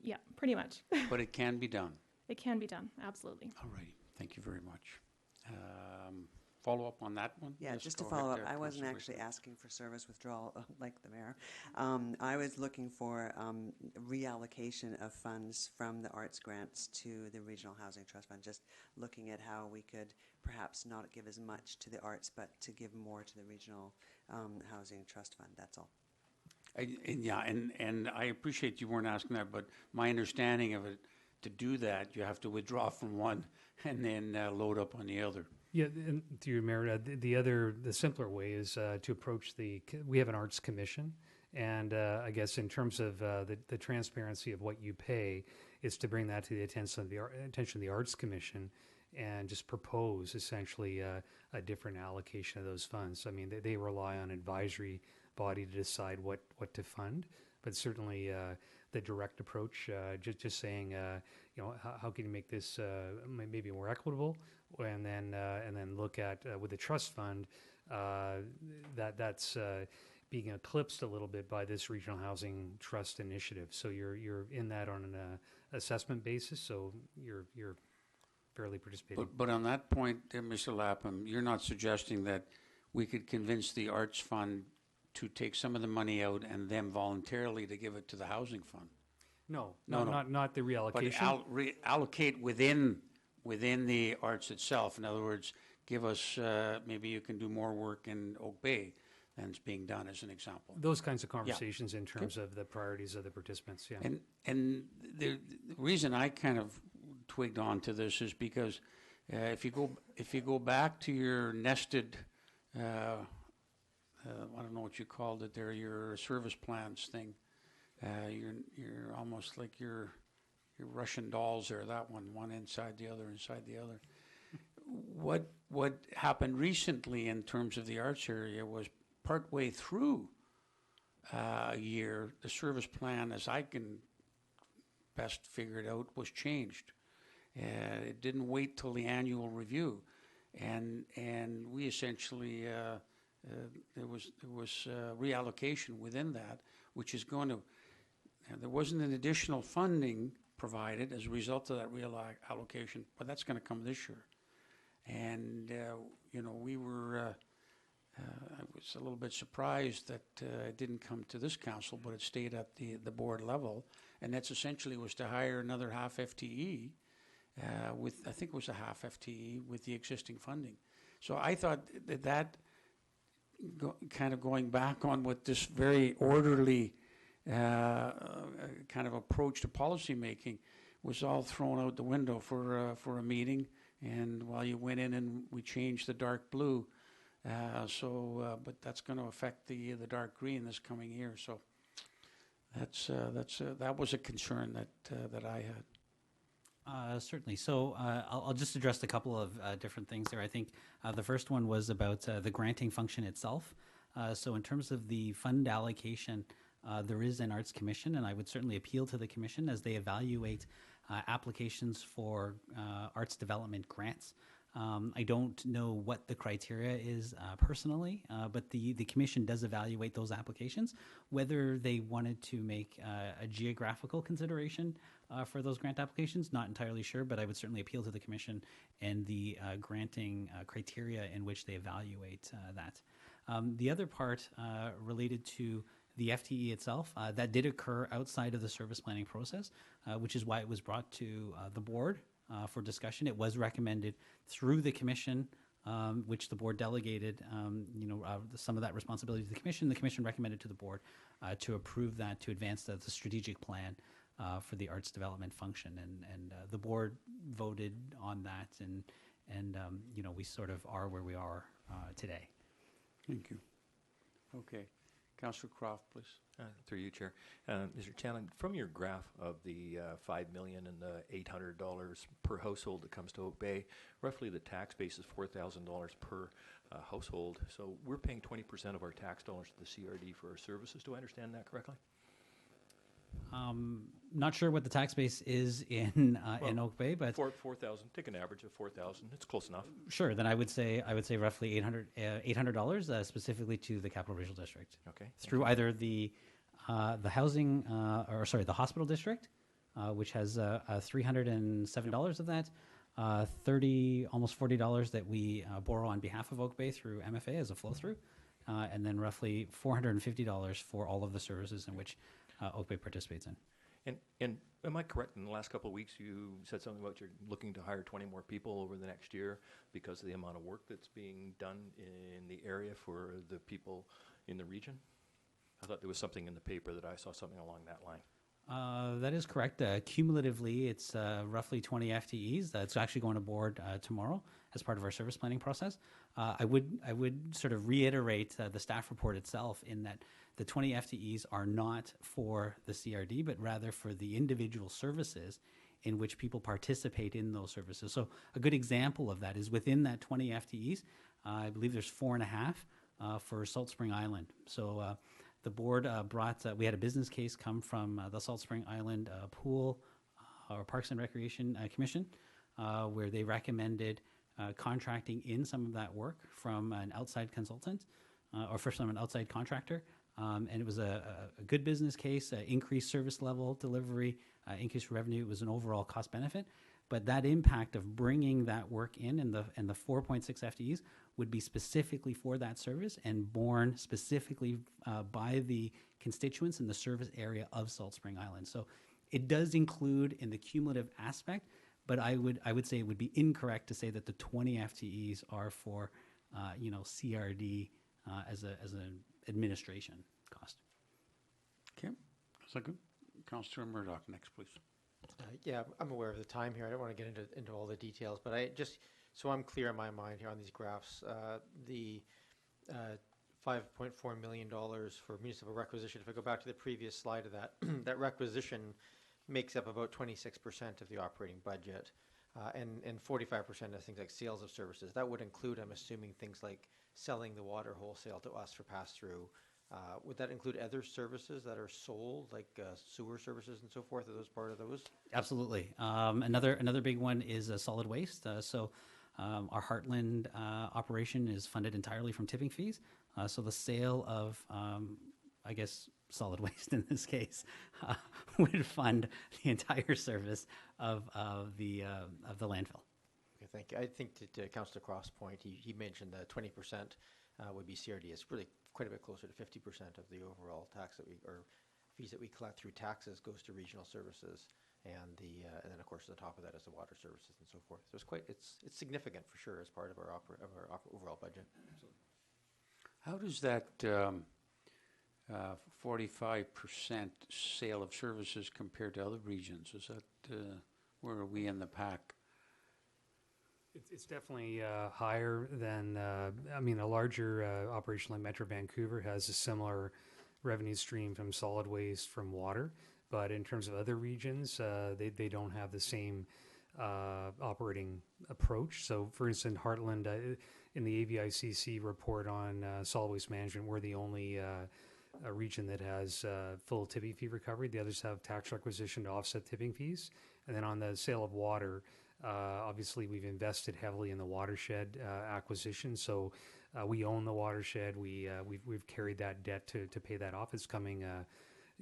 Yeah, pretty much.
But it can be done.
It can be done, absolutely.
All right, thank you very much. Follow up on that one?
Yeah,
Yes,
just to
go ahead
follow up,
there,
I wasn't
Councillor
actually
Whistler.
asking for service withdrawal like the mayor. I was looking for reallocation of funds from the arts grants to the Regional Housing Trust Fund, just looking at how we could perhaps not give as much to the arts, but to give more to the Regional Housing Trust Fund, that's all.
And I appreciate you weren't asking that, but my understanding of it, to do that, you have to withdraw from one and then load up on the other.
Yeah, and through your Mayor, the simpler way is to approach we have an arts commission, and I guess in terms of the transparency of what you pay, is to bring that to the attention of the arts commission, and just propose essentially a different allocation of those funds. I mean, they rely on advisory body to decide what to fund, but certainly the direct approach, just saying, how can you make this maybe more equitable, and then look at with the trust fund that's being eclipsed a little bit by this Regional Housing Trust initiative. So you're in that on an assessment basis, so you're fairly participating.
But on that point, Mr. Lapham, you're not suggesting that we could convince the arts fund to take some of the money out and then voluntarily to give it to the housing fund?
No,
No.
not the
But
reallocation.
allocate within the arts itself. In other words, give us, maybe you can do more work in Oak Bay than is being done, as an example.
Those kinds of conversations in terms of the priorities of the participants, yeah.
And the reason I kind of twigged on to this is because if you go back to your nested, I don't know what you called it there, your service plans thing. You're almost like your Russian dolls there. That one inside the other, inside the other. What happened recently in terms of the arts area was partway through a year, the service plan, as I can best figure it out, was changed. It didn't wait till the annual review, and we essentially there was reallocation within that, which is going to there wasn't an additional funding provided as a result of that reallocation, but that's going to come this year. And, we were, I was a little bit surprised that it didn't come to this council, but it stayed at the board level. And that's essentially was to hire another half FTE with, I think it was a half FTE with the existing funding. So I thought that kind of going back on what this very orderly kind of approach to policy making was all thrown out the window for a meeting. And while you went in and we changed the dark blue, but that's going to affect the dark green this coming year. So that was a concern that I had.
Certainly. So I'll just address a couple of different things there. I think the first one was about the granting function itself. So in terms of the fund allocation, there is an Arts Commission, and I would certainly appeal to the Commission as they evaluate applications for arts development grants. I don't know what the criteria is personally, but the Commission does evaluate those applications. Whether they wanted to make a geographical consideration for those grant applications, not entirely sure, but I would certainly appeal to the Commission and the granting criteria in which they evaluate that. The other part related to the FTE itself, that did occur outside of the service planning process, which is why it was brought to the board for discussion. It was recommended through the Commission, which the board delegated, some of that responsibility to the Commission. The Commission recommended to the board to approve that, to advance the strategic plan for the arts development function, and the board voted on that, and we sort of are where we are today.
Thank you. Okay. Councillor Croft, please.
Through you, Chair. Mr. Chandler, from your graph of the $5 million and the $800 per household that comes to Oak Bay, roughly the tax base is $4,000 per household. So we're paying 20% of our tax dollars to the CRD for our services. Do I understand that correctly?
Not sure what the tax base is in Oak Bay, but
4,000. Take an average of 4,000. It's close enough.
Sure. Then I would say roughly $800 specifically to the Capital Regional District.
Okay.
Through either the housing the hospital district, which has $307 of that, almost $40 that we borrow on behalf of Oak Bay through MFA as a flow through, and then roughly $450 for all of the services in which Oak Bay participates in.
And am I correct, in the last couple of weeks you said something about you're looking to hire 20 more people over the next year because of the amount of work that's being done in the area for the people in the region? I thought there was something in the paper that I saw something along that line.
That is correct. Cumulatively, it's roughly 20 FTEs. That's actually going aboard tomorrow as part of our service planning process. I would sort of reiterate the staff report itself in that the 20 FTEs are not for the CRD, but rather for the individual services in which people participate in those services. So a good example of that is within that 20 FTEs, I believe there's 4.5 for Salt Spring Island. So the board we had a business case come from the Salt Spring Island Pool or Parks and Recreation Commission, where they recommended contracting in some of that work from an outside consultant or from an outside contractor. And it was a good business case, increased service level delivery, increased revenue. It was an overall cost benefit. But that impact of bringing that work in and the 4.6 FTEs would be specifically for that service and borne specifically by the constituents in the service area of Salt Spring Island. So it does include in the cumulative aspect, but I would say it would be incorrect to say that the 20 FTEs are for CRD as an administration cost.
Okay. Second. Councillor Murdoch, next, please.
Yeah, I'm aware of the time here. I don't want to get into all the details, but so I'm clear in my mind here on these graphs, the $5.4 million for municipal requisition, if I go back to the previous slide of that, that requisition makes up about 26% of the operating budget, and 45% of things like sales of services. That would include, I'm assuming, things like selling the water wholesale to us for pass-through. Would that include other services that are sold, like sewer services and so forth? Are those part of those?
Absolutely. Another big one is solid waste. So our Heartland operation is funded entirely from tipping fees. So the sale of, solid waste in this case, would fund the entire service of the landfill.
Okay, thank you. I think to Councillor Cross' point, he mentioned that 20% would be CRD. It's really quite a bit closer to 50% of the overall tax that or fees that we collect through taxes goes to regional services, and then of course the top of that is the water services and so forth. So it's significant for sure as part of our overall budget.
How does that 45% sale of services compare to other regions? Is that where are we in the pack?
It's definitely higher than, a larger operation like Metro Vancouver has a similar revenue stream from solid waste from water. But in terms of other regions, they don't have the same operating approach. So for instance, Heartland, in the AVICC report on solid waste management, we're the only region that has full tipping fee recovery. The others have tax requisition to offset tipping fees. And then on the sale of water, obviously we've invested heavily in the watershed acquisition. So we own the watershed. We've carried that debt to pay that off. It's coming.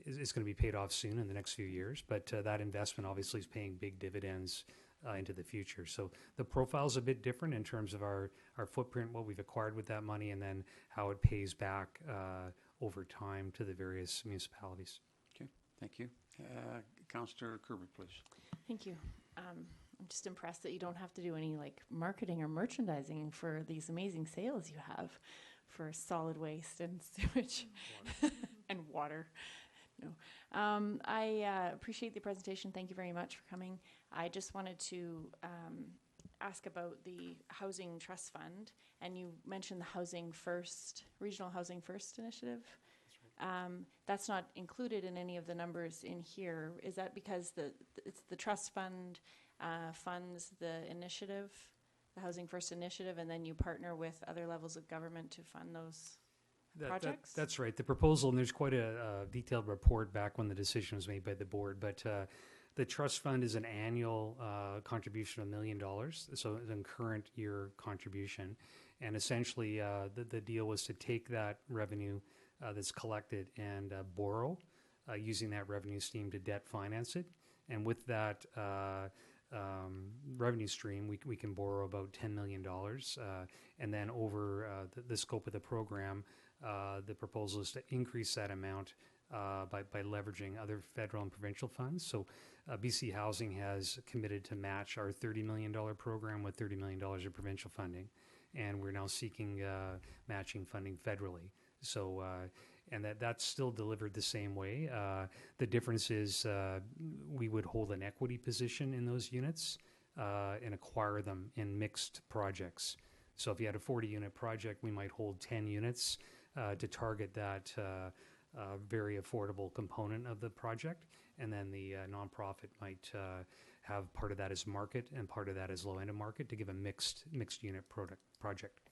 It's going to be paid off soon in the next few years. But that investment obviously is paying big dividends into the future. So the profile's a bit different in terms of our footprint, what we've acquired with that money, and then how it pays back over time to the various municipalities.
Okay, thank you. Councillor Kerber, please.
Thank you. I'm just impressed that you don't have to do any marketing or merchandising for these amazing sales you have for solid waste and sewage and water. No, I appreciate the presentation. Thank you very much for coming. I just wanted to ask about the Housing Trust Fund, and you mentioned the Housing First, Regional Housing First initiative. That's not included in any of the numbers in here. Is that because it's the trust fund funds the initiative, the Housing First initiative, and then you partner with other levels of government to fund those projects?
That's right. The proposal, and there's quite a detailed report back when the decision was made by the board, but the trust fund is an annual contribution of $1 million, so it's a current year contribution. And essentially, the deal was to take that revenue that's collected and borrow using that revenue stream to debt finance it. And with that revenue stream, we can borrow about $10 million. And then over the scope of the program, the proposal is to increase that amount by leveraging other federal and provincial funds. So BC Housing has committed to match our $30 million program with $30 million of provincial funding. And we're now seeking matching funding federally. So, and that's still delivered the same way. The difference is we would hold an equity position in those units and acquire them in mixed projects. So if you had a 40-unit project, we might hold 10 units to target that very affordable component of the project. And then the nonprofit might have part of that as market and part of that as low end of market to give a mixed unit project.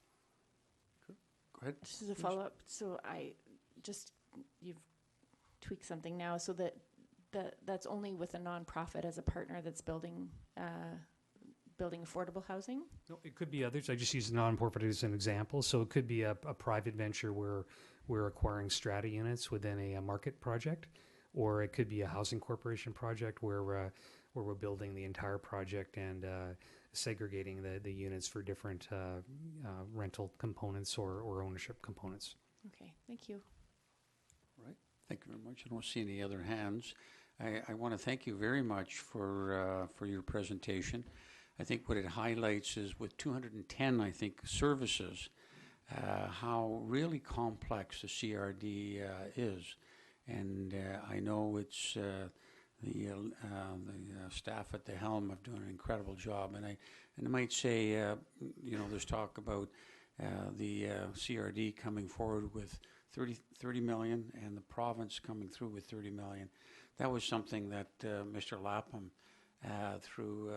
Go ahead.
Just as a follow-up, so you've tweaked something now, so that's only with a nonprofit as a partner that's building affordable housing?
No, it could be others. I just use nonprofit as an example. So it could be a private venture where we're acquiring strata units within a market project, or it could be a housing corporation project where we're building the entire project and segregating the units for different rental components or ownership components.
Okay, thank you.
Right. Thank you very much. I don't see any other hands. I want to thank you very much for your presentation. I think what it highlights is with 210, I think, services, how really complex the CRD is. And I know it's the staff at the helm have done an incredible job. And I might say, there's talk about the CRD coming forward with 30 million and the province coming through with 30 million. That was something that Mr. Lapham, through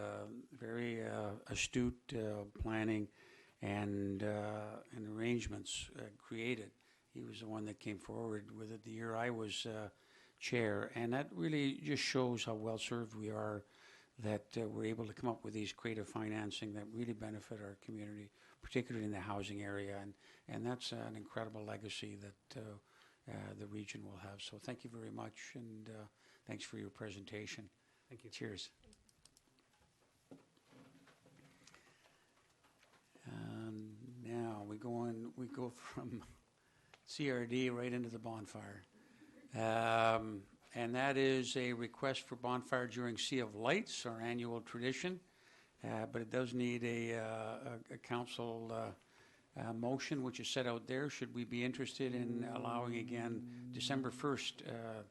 very astute planning and arrangements, created. He was the one that came forward with it the year I was chair, and that really just shows how well served we are, that we're able to come up with these creative financing that really benefit our community, particularly in the housing area, and that's an incredible legacy that the region will have. So thank you very much, and thanks for your presentation.
Thank you.
Cheers. And now we go from CRD right into the bonfire. And that is a request for bonfire during Sea of Lights, our annual tradition. But it does need a council motion, which is set out there. Should we be interested in allowing again December 1st?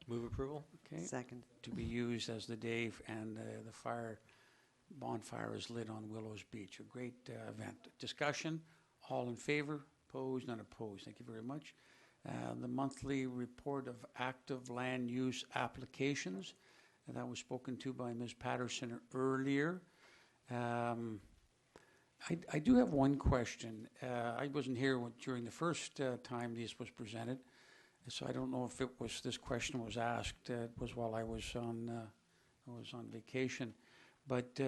Move approval?
Okay.
Second.
To be used as the day, and the bonfire is lit on Willows Beach. A great event. Discussion, all in favor, opposed, none opposed. Thank you very much. The monthly report of active land use applications, and that was spoken to by Ms. Patterson earlier. I do have one question. I wasn't here during the first time this was presented, so I don't know if this question was asked. It was while I was on vacation, but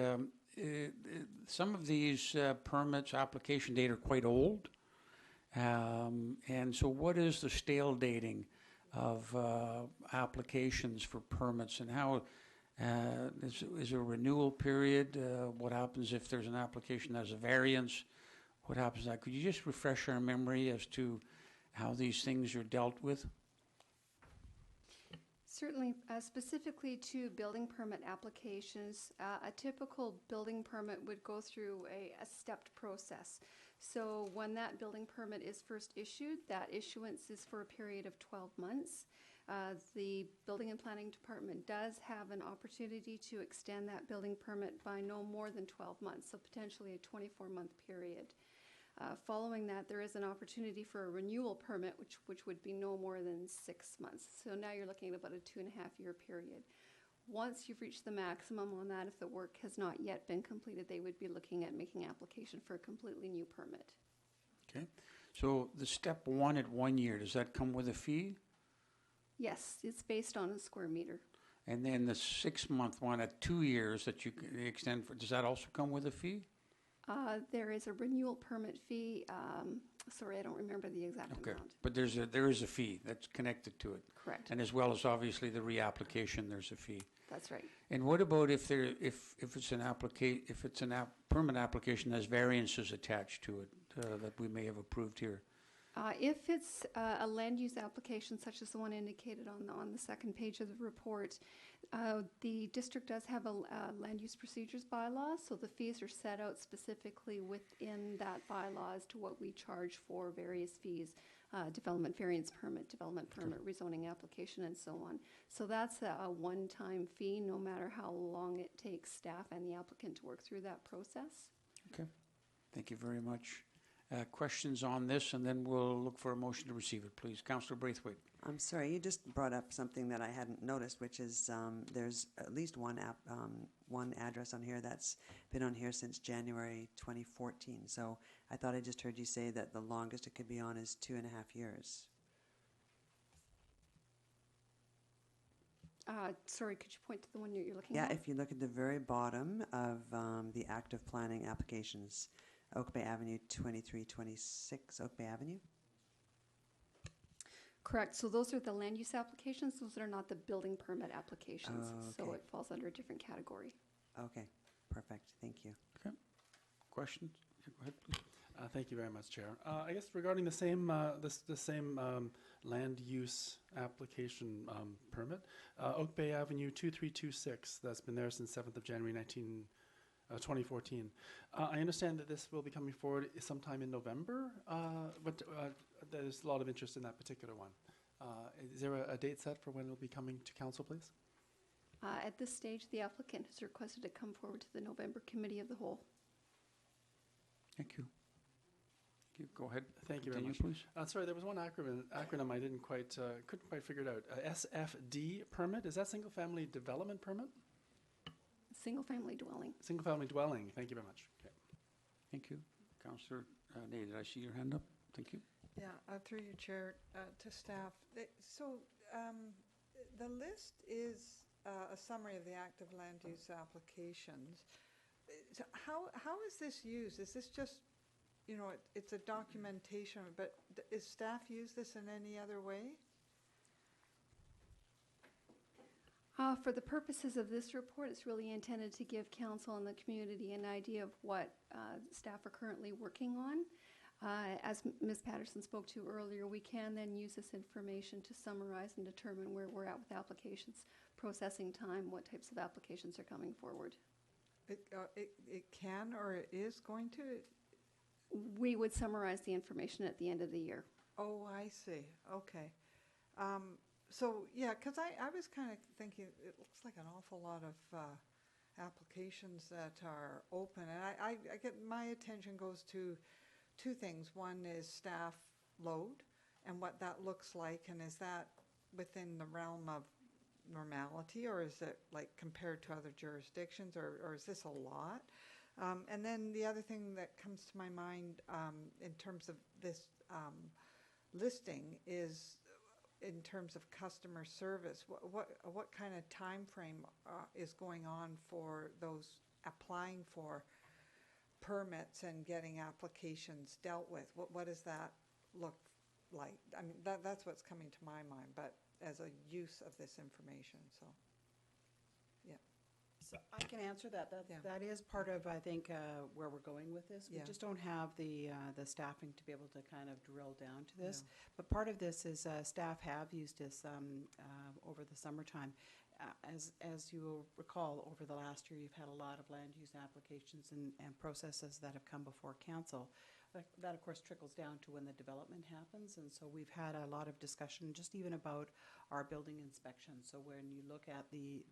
some of these permits application date are quite old, and so what is the stale dating of applications for permits, and how? Is there a renewal period? What happens if there's an application that has a variance? What happens to that? Could you just refresh our memory as to how these things are dealt with?
Certainly, specifically to building permit applications, a typical building permit would go through a stepped process. So when that building permit is first issued, that issuance is for a period of 12 months. The Building and Planning Department does have an opportunity to extend that building permit by no more than 12 months, so potentially a 24-month period. Following that, there is an opportunity for a renewal permit, which would be no more than 6 months. So now you're looking at about a 2.5-year period. Once you've reached the maximum on that, if the work has not yet been completed, they would be looking at making application for a completely new permit.
Okay. So the step one at 1 year, does that come with a fee?
Yes, it's based on a square meter.
And then the 6-month one at 2 years that you can extend for, does that also come with a fee?
There is a renewal permit fee. Sorry, I don't remember the exact amount.
But there is a fee that's connected to it.
Correct.
And as well as obviously the reapplication, there's a fee.
That's right.
And what about if it's an permit application that has variances attached to it that we may have approved here?
If it's a land use application such as the one indicated on the second page of the report, the district does have a land use procedures bylaw, so the fees are set out specifically within that bylaw as to what we charge for various fees, development variance permit, development permit, rezoning application, and so on. So that's a one-time fee, no matter how long it takes staff and the applicant to work through that process.
Okay, thank you very much. Questions on this, and then we'll look for a motion to receive it, please. Councillor Braithwaite.
I'm sorry, you just brought up something that I hadn't noticed, which is there's at least one address on here that's been on here since January 2014. So I thought I just heard you say that the longest it could be on is 2.5 years.
Sorry, could you point to the one you're looking at?
Yeah, if you look at the very bottom of the active planning applications, Oak Bay Avenue 2326, Oak Bay Avenue.
Correct. So those are the land use applications. Those are not the building permit applications.
Oh, okay.
So it falls under a different category.
Okay, perfect. Thank you.
Okay. Questions? Yeah, go ahead, please.
Thank you very much, Chair. I guess regarding the same land use application permit, Oak Bay Avenue 2326, that's been there since 7th of January 2014. I understand that this will be coming forward sometime in November, but there's a lot of interest in that particular one. Is there a date set for when it will be coming to council, please?
At this stage, the applicant has requested to come forward to the November Committee of the Whole.
Thank you. Go ahead.
Thank you very much.
Please.
Sorry, there was one acronym I couldn't quite figure it out. SFD permit, is that single family development permit?
Single family dwelling.
Single family dwelling. Thank you very much. Okay.
Thank you. Councillor Nay, did I see your hand up? Thank you.
Yeah, through you, Chair, to staff. The list is a summary of the active land use applications. So how is this used? Is this just,
you know, it's a documentation, but is staff use this in any other way? For the purposes of this report, it's really intended to give council and the community an idea of what staff are currently working on. As Ms. Patterson spoke to earlier, we can then use this information to summarize and determine where we're at with applications, processing time, what types of applications are coming forward.
It can or it is going to?
We would summarize the information at the end of the year.
Oh, I see. Okay. So, yeah, because I was kind of thinking it looks like an awful lot of applications that are open. And I get my attention goes to two things. One is staff load and what that looks like. And is that within the realm of normality, or is it like compared to other jurisdictions, or is this a lot? And then the other thing that comes to my mind in terms of this listing is in terms of customer service. What kind of time frame is going on for those applying for permits and getting applications dealt with? What does that look like? I mean, that's what's coming to my mind, but as a use of this information, so, yeah.
So I can answer that.
Yeah.
That is part of, I think, where we're going with this. We
Yeah.
just don't have the staffing to be able to kind of drill down to this.
Yeah.
But part of this is staff have used this over the summertime. As you will recall, over the last year, you've had a lot of land use applications and processes that have come before council. That, of course, trickles down to when the development happens, and so we've had a lot of discussion just even about our building inspections. So when you look at the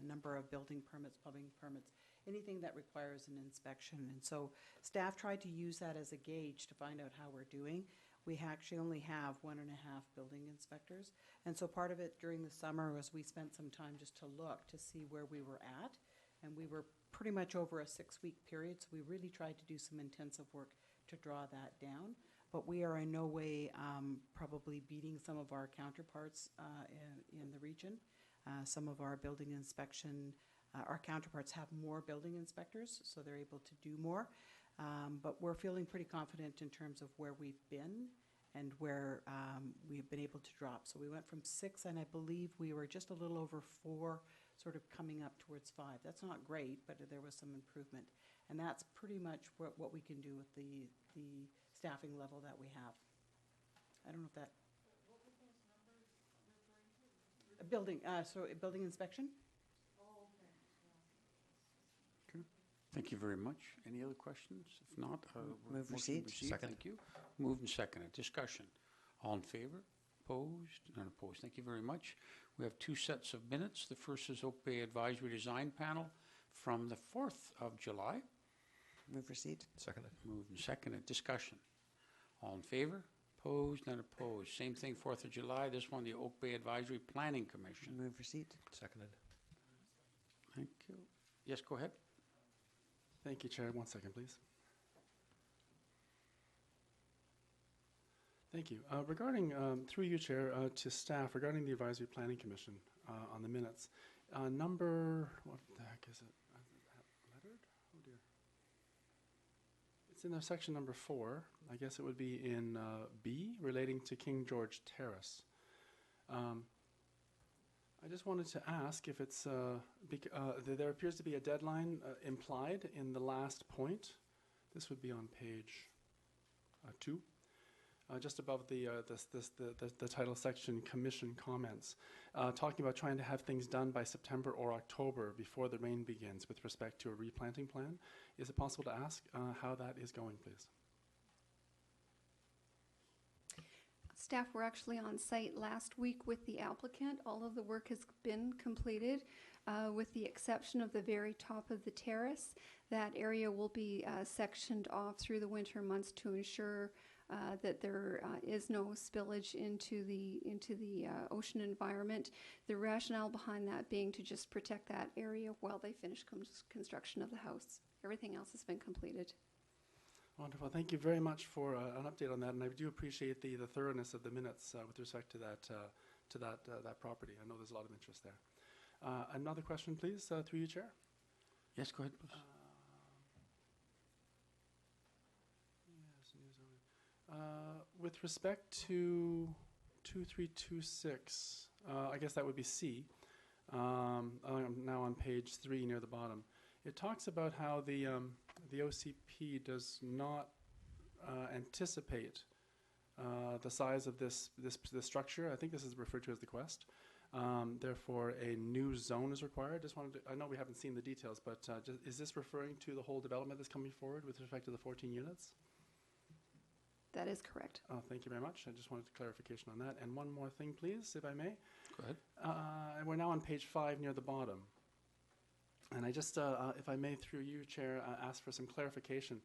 number of building permits, plumbing permits, anything that requires an inspection. And so staff tried to use that as a gauge to find out how we're doing. We actually only have 1.5 building inspectors, and so part of it during the summer was we spent some time just to look to see where we were at, and we were pretty much over a 6-week period, so we really tried to do some intensive work to draw that down. But we are in no way probably beating some of our counterparts in the region. Some of our building inspection, our counterparts have more building inspectors, so they're able to do more. But we're feeling pretty confident in terms of where we've been and where we've been able to drop. So we went from 6, and I believe we were just a little over 4, sort of coming up towards 5. That's not great, but there was some improvement. And that's pretty much what we can do with the staffing level that we have. I don't know if that. What were those numbers referring to? Building inspection?
Okay. Thank you very much. Any other questions? If not,
Move
motion
receipt.
Second.
Thank you. Moved and seconded. Discussion. All in favor? Opposed? None opposed. Thank you very much. We have 2 sets of minutes. The first is Oak Bay Advisory Design Panel from the 4th of July.
Move receipt.
Seconded.
Moved and seconded. Discussion. All in favor? Opposed? None opposed. Same thing, 4th of July. This one, the Oak Bay Advisory Planning Commission.
Move receipt.
Seconded.
Thank you. Yes, go ahead.
Thank you, Chair. 1 second, please. Thank you. Regarding, through you, Chair, to staff, regarding the Advisory Planning Commission on the minutes, number, what the heck is it? Lettered? Oh, dear. It's in the section number 4. I guess it would be in B, relating to King George Terrace. I just wanted to ask if it's, there appears to be a deadline implied in the last point. This would be on page 2, just above the title section, Commission Comments, talking about trying to have things done by September or October before the rain begins with respect to a replanting plan. Is it possible to ask how that is going, please?
Staff were actually on site last week with the applicant. All of the work has been completed, with the exception of the very top of the terrace. That area will be sectioned off through the winter months to ensure that there is no spillage into the ocean environment. The rationale behind that being to just protect that area while they finish construction of the house. Everything else has been completed.
Wonderful. Thank you very much for an update on that, and I do appreciate the thoroughness of the minutes with respect to that property. I know there's a lot of interest there. Another question, please, through you, Chair.
Yes, go ahead, please.
With respect to 2326, I guess that would be C. I'm now on page 3 near the bottom. It talks about how the OCP does not anticipate the size of this structure. I think this is referred to as the quest. Therefore, a new zone is required. Just wanted to, I know we haven't seen the details, but is this referring to the whole development that's coming forward with respect to the 14 units?
That is correct.
Thank you very much. I just wanted clarification on that. And one more thing, please, if I may.
Go ahead.
We're now on page 5 near the bottom. And I just, if I may, through you, Chair, ask for some clarification.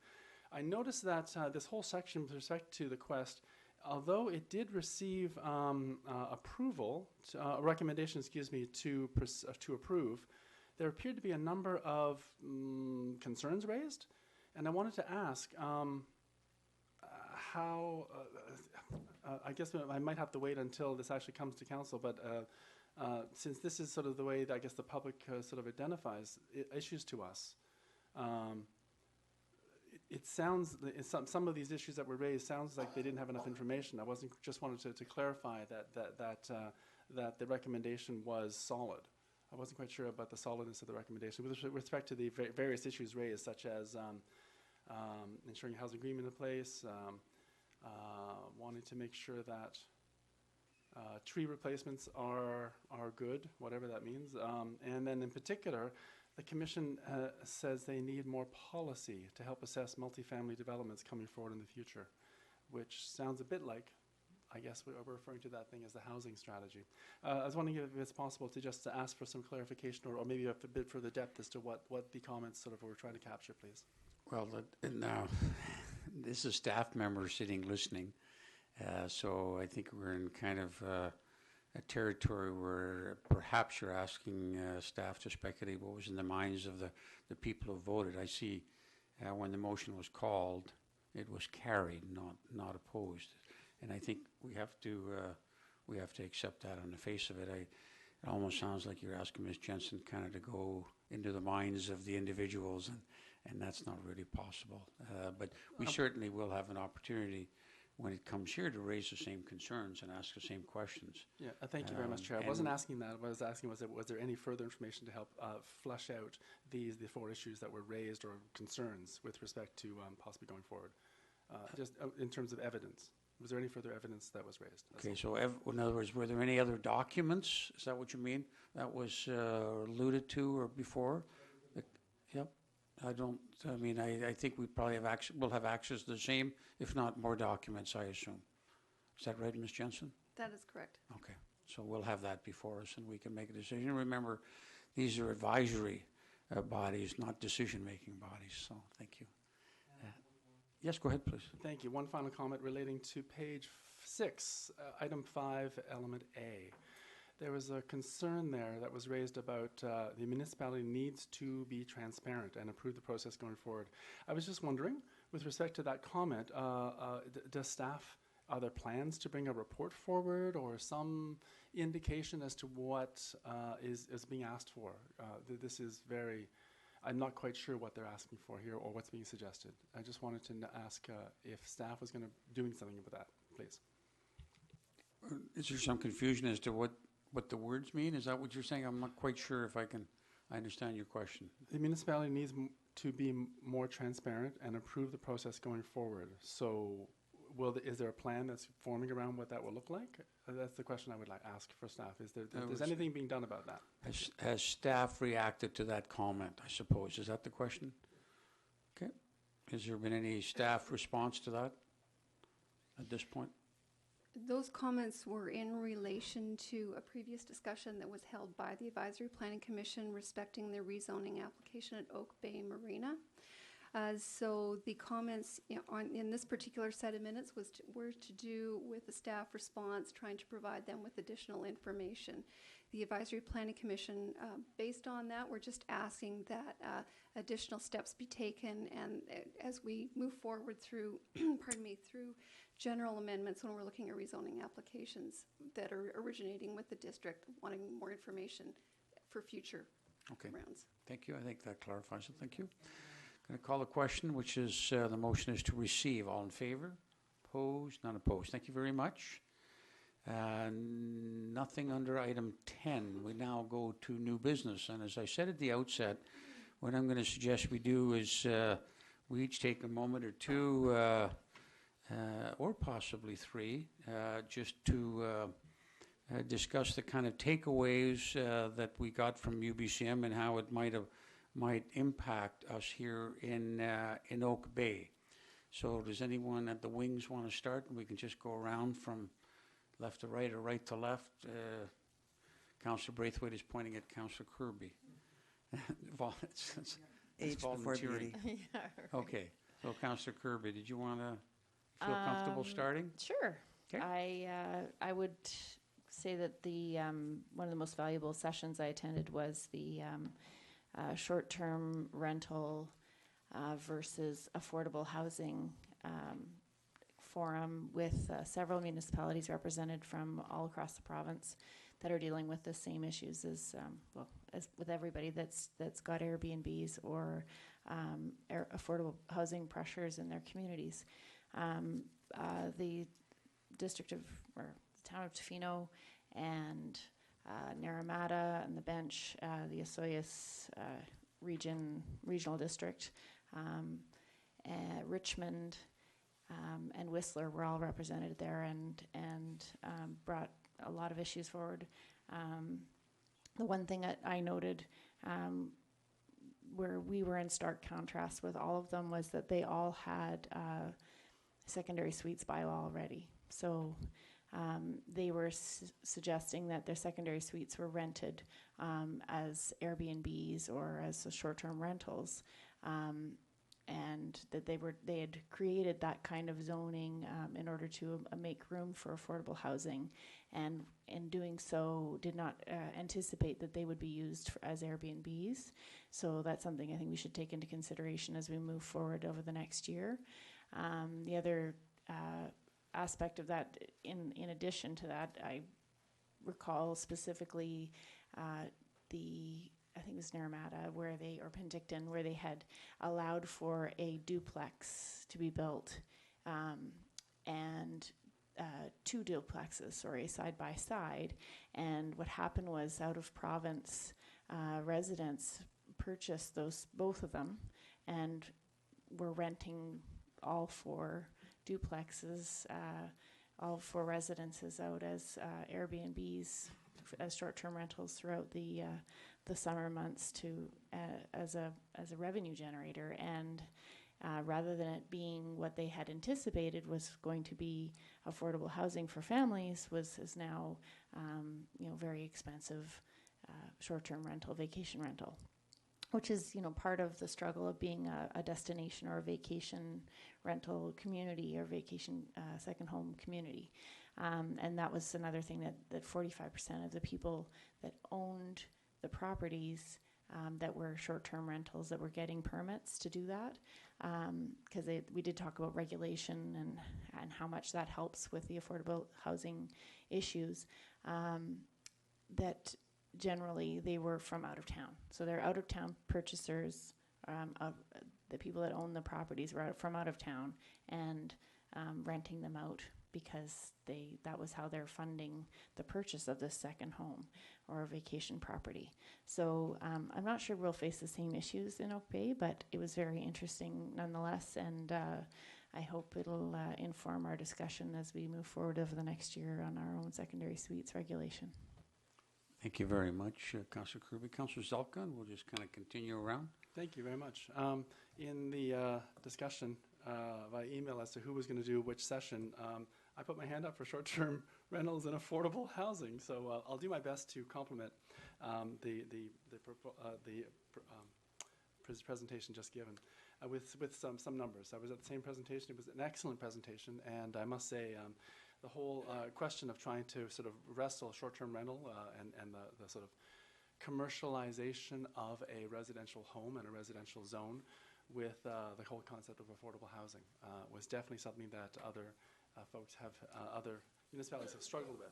I noticed that this whole section with respect to the quest, although it did receive approval, recommendation, excuse me, to approve, there appeared to be a number of concerns raised. And I wanted to ask how, I guess I might have to wait until this actually comes to council, but since this is sort of the way that I guess the public sort of identifies issues to us, it sounds, some of these issues that were raised sounds like they didn't have enough information. I just wanted to clarify that the recommendation was solid. I wasn't quite sure about the solidness of the recommendation with respect to the various issues raised, such as ensuring a housing agreement in place, wanting to make sure that tree replacements are good, whatever that means. And then in particular, the Commission says they need more policy to help assess multifamily developments coming forward in the future, which sounds a bit like, I guess we're referring to that thing as the housing strategy. I was wondering if it's possible to just ask for some clarification or maybe a bit further depth as to what the comments sort of were trying to capture, please.
Well, now, this is staff members sitting listening, so I think we're in kind of a territory where perhaps you're asking staff to speculate what was in the minds of the people who voted. I see when the motion was called, it was carried, not opposed, and I think we have to accept that on the face of it. It almost sounds like you're asking Ms. Jensen kind of to go into the minds of the individuals, and that's not really possible. But we certainly will have an opportunity when it comes here to raise the same concerns and ask the same questions.
Yeah, thank you very much, Chair. I wasn't asking that. What I was asking was there any further information to help flesh out the 4 issues that were raised or concerns with respect to possibly going forward? Just in terms of evidence. Was there any further evidence that was raised?
Okay, so in other words, were there any other documents? Is that what you mean? That was alluded to or before? Yep. I think we probably will have access to the same, if not more documents, I assume. Is that right, Ms. Jensen?
That is correct.
Okay, so we'll have that before us and we can make a decision. Remember, these are advisory bodies, not decision-making bodies, so thank you. Yes, go ahead, please. Thank you.
One final comment relating to page 6, item 5, element A. There was a concern there that was raised about the municipality needs to be transparent and approve the process going forward. I was just wondering, with respect to that comment, does staff, are there plans to bring a report forward or some indication as to what is being asked for? This is very, I'm not quite sure what they're asking for here or what's being suggested. I just wanted to ask if staff was going to doing something about that, please.
Is there some confusion as to what the words mean? Is that what you're saying? I'm not quite sure if I understand your question.
The municipality needs to be more transparent and approve the process going forward. So is there a plan that's forming around what that will look like? That's the question I would like ask for staff. Is anything being done about that?
Has staff reacted to that comment, I suppose? Is that the question? Okay. Has there been any staff response to that at this point?
Those comments were in relation to a previous discussion that was held by the Advisory Planning Commission respecting the rezoning application at Oak Bay Marina. So the comments in this particular set of minutes were to do with the staff response, trying to provide them with additional information. The Advisory Planning Commission, based on that, we're just asking that additional steps be taken, and as we move forward through, through general amendments when we're looking at rezoning applications that are originating with the district, wanting more information for future rounds.
Thank you. I think that clarifies it. Thank you. Going to call the question, which is the motion is to receive. All in favor? Opposed? None opposed. Thank you very much. Nothing under item 10. We now go to new business. And as I said at the outset, what I'm going to suggest we do is we each take a moment or two, or possibly three, just to discuss the kind of takeaways that we got from UBCM and how it might impact us here in Oak Bay. So does anyone at the wings want to start? And we can just go around from left to right or right to left. Councillor Braithwaite is pointing at Councillor Kirby. It's
Age before
volunteering.
beauty.
Yeah, right.
Okay, so Councillor Kirby, did you want to feel comfortable starting?
Sure.
'Kay.
I would say that the one of the most valuable sessions I attended was the short-term rental versus affordable housing forum with several municipalities represented from all across the province that are dealing with the same issues as with everybody that's got Airbnbs or affordable housing pressures in their communities. The district of, or the town of Tofino and Naramata and the Bench, the Osoyoos regional district, Richmond, and Whistler were all represented there and brought a lot of issues forward. The one thing that I noted where we were in stark contrast with all of them was that they all had secondary suites bylaw already. So they were suggesting that their secondary suites were rented as Airbnbs or as short-term rentals. And that they had created that kind of zoning in order to make room for affordable housing, and in doing so did not anticipate that they would be used as Airbnbs. So that's something I think we should take into consideration as we move forward over the next year. The other aspect of that, in addition to that, I recall specifically I think it was Naramata or Penticton, where they had allowed for a duplex to be built, and two duplexes, side by side. And what happened was, out of province residents purchased both of them, and were renting all four duplexes, all four residences out as Airbnbs, as short-term rentals throughout the summer months as a revenue generator. And rather than it being what they had anticipated was going to be affordable housing for families, is now very expensive short-term rental, vacation rental, which is part of the struggle of being a destination or a vacation rental community or vacation second home community. And that was another thing that 45% of the people that owned the properties that were short-term rentals that were getting permits to do that, because we did talk about regulation and how much that helps with the affordable housing issues, that generally they were from out of town. So they're out-of-town purchasers. Of the people that own the properties were from out of town and renting them out, because that was how they're funding the purchase of this second home or a vacation property. So I'm not sure we'll face the same issues in Oak Bay, but it was very interesting nonetheless, and I hope it'll inform our discussion as we move forward over the next year on our own secondary suites regulation.
Thank you very much, Councillor Kirby. Councillor Zelka, and we'll just kind of continue around.
Thank you very much. In the discussion via email as to who was going to do which session, I put my hand up for short-term rentals and affordable housing. So I'll do my best to complement the presentation just given with some numbers. I was at the same presentation. It was an excellent presentation, and I must say the whole question of trying to sort of wrestle short-term rental and the sort of commercialization of a residential home and a residential zone with the whole concept of affordable housing was definitely something that other other municipalities have struggled with.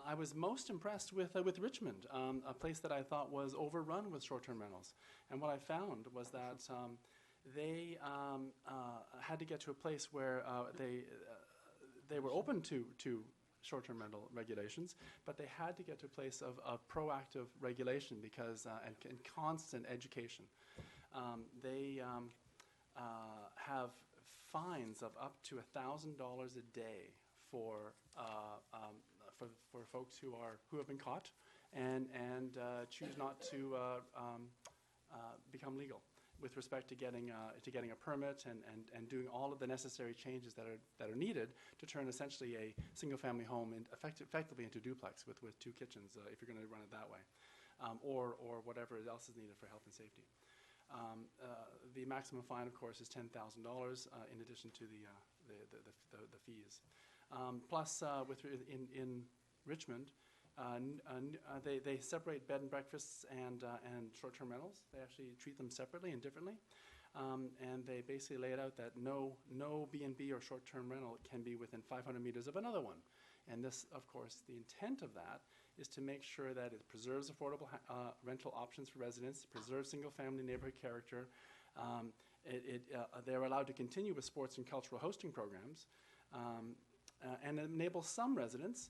I was most impressed with Richmond, a place that I thought was overrun with short-term rentals. And what I found was that they had to get to a place where they were open to short-term rental regulations, but they had to get to a place of proactive regulation because and constant education. They have fines of up to $1,000 a day for folks who have been caught and choose not to become legal with respect to getting a permit and doing all of the necessary changes that are needed to turn essentially a single-family home effectively into a duplex with 2 kitchens if you're going to run it that way, or whatever else is needed for health and safety. The maximum fine, of course, is $10,000 in addition to the fees. Plus, in Richmond, they separate bed and breakfasts and short-term rentals. They actually treat them separately and differently. And they basically lay it out that no B&B or short-term rental can be within 500 meters of another one. And this, of course, the intent of that is to make sure that it preserves affordable rental options for residents, preserves single-family neighborhood character. They're allowed to continue with sports and cultural hosting programs, and enable some residents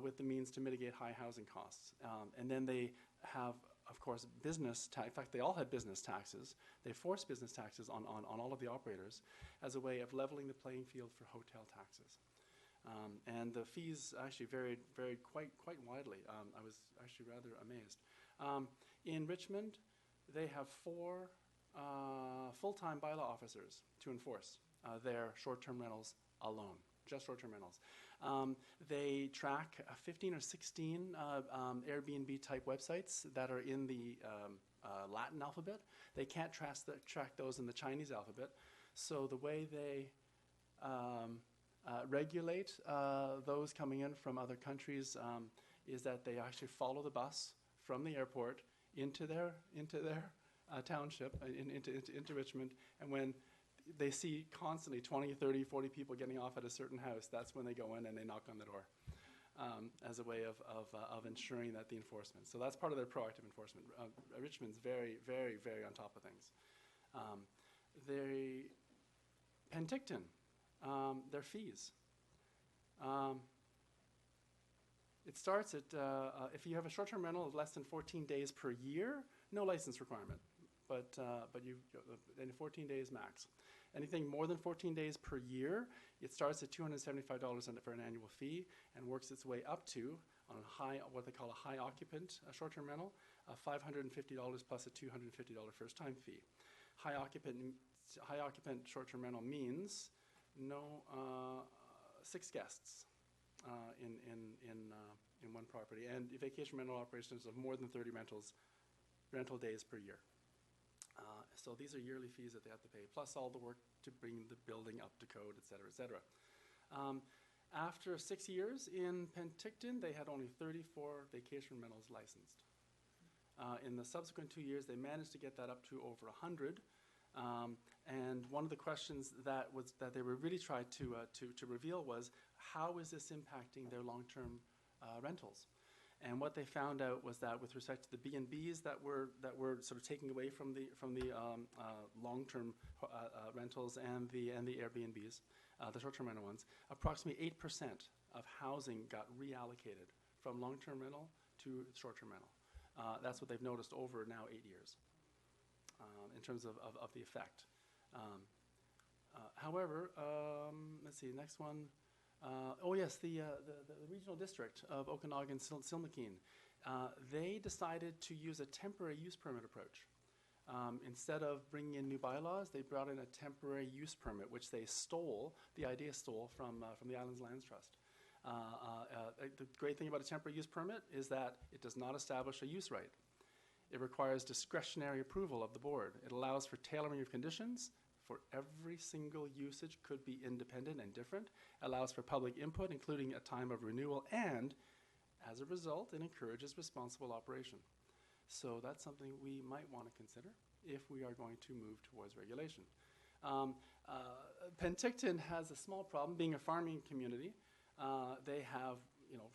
with the means to mitigate high housing costs. And then they have, of course, business tax. In fact, they all had business taxes. They forced business taxes on all of the operators as a way of leveling the playing field for hotel taxes. And the fees actually varied quite widely. I was actually rather amazed. In Richmond, they have 4 full-time bylaw officers to enforce their short-term rentals alone. Just short-term rentals. They track 15 or 16 Airbnb type websites that are in the Latin alphabet. They can't track those in the Chinese alphabet. So the way they regulate those coming in from other countries is that they actually follow the bus from the airport into their township, into Richmond, and when they see constantly 20, 30, 40 people getting off at a certain house, that's when they go in and they knock on the door as a way of ensuring that the enforcement. So that's part of their proactive enforcement. Richmond's very, very, very on top of things. Penticton, their fees. It starts at, if you have a short-term rental of less than 14 days per year, no license requirement, but you in 14 days max. Anything more than 14 days per year, it starts at $275 for an annual fee and works its way up to, on a high, what they call a high occupant short-term rental, $550 plus a $250 first-time fee. High occupant short-term rental means no 6 guests in one property, and vacation rental operations of more than 30 rental days per year. So these are yearly fees that they have to pay, plus all the work to bring the building up to code, et cetera, et cetera. After 6 years in Penticton, they had only 34 vacation rentals licensed. In the subsequent 2 years, they managed to get that up to over 100. And one of the questions that they were really trying to reveal was, how is this impacting their long-term rentals? And what they found out was that with respect to the B&Bs that were sort of taking away from the long-term rentals and the Airbnbs, the short-term rental ones, approximately 8% of housing got reallocated from long-term rental to short-term rental. That's what they've noticed over now 8 years in terms of the effect. However, let's see, next one. Oh yes, the regional district of Okanagan-Silmukeen. They decided to use a temporary use permit approach. Instead of bringing in new bylaws, they brought in a temporary use permit, which they stole from the Islands Lands Trust. The great thing about a temporary use permit is that it does not establish a use right. It requires discretionary approval of the board. It allows for tailoring of conditions. For every single usage could be independent and different, allows for public input, including a time of renewal, and as a result, it encourages responsible operation. So that's something we might want to consider if we are going to move towards regulation. Penticton has a small problem, being a farming community. They have,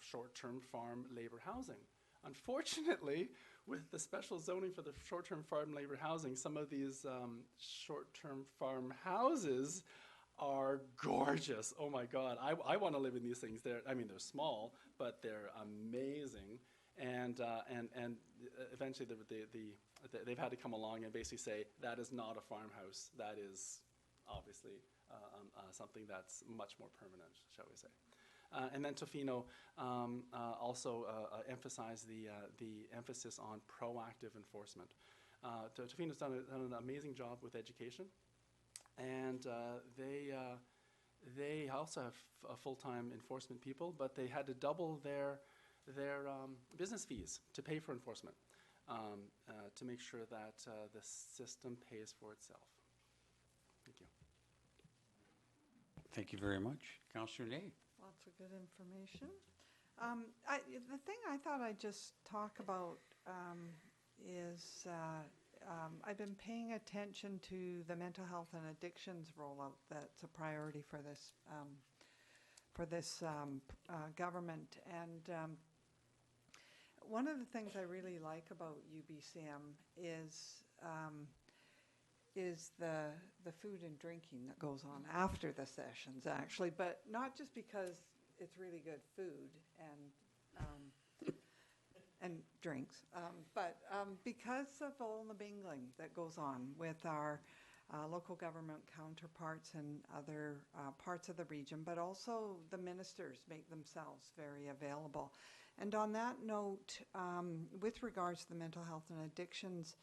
short-term farm labor housing. Unfortunately, with the special zoning for the short-term farm labor housing, some of these short-term farm houses are gorgeous. Oh my God, I want to live in these things. They're small, but they're amazing. And eventually they've had to come along and basically say that is not a farmhouse. That is obviously something that's much more permanent, shall we say. And then Tofino also emphasized the emphasis on proactive enforcement. Tofino's done an amazing job with education, and they also have full-time enforcement people, but they had to double their business fees to pay for enforcement to make sure that the system pays for itself. Thank you.
Thank you very much. Councillor Ney.
Lots of good information. The thing I thought I'd just talk about is I've been paying attention to the mental health and addictions rollout that's a priority for this government. And one of the things I really like about UBCM is the food and drinking that goes on after the sessions, actually, but not just because it's really good food and drinks, but because of all the mingling that goes on with our local government counterparts and other parts of the region, but also the ministers make themselves very available. And on that note, with regards to the mental health and addictions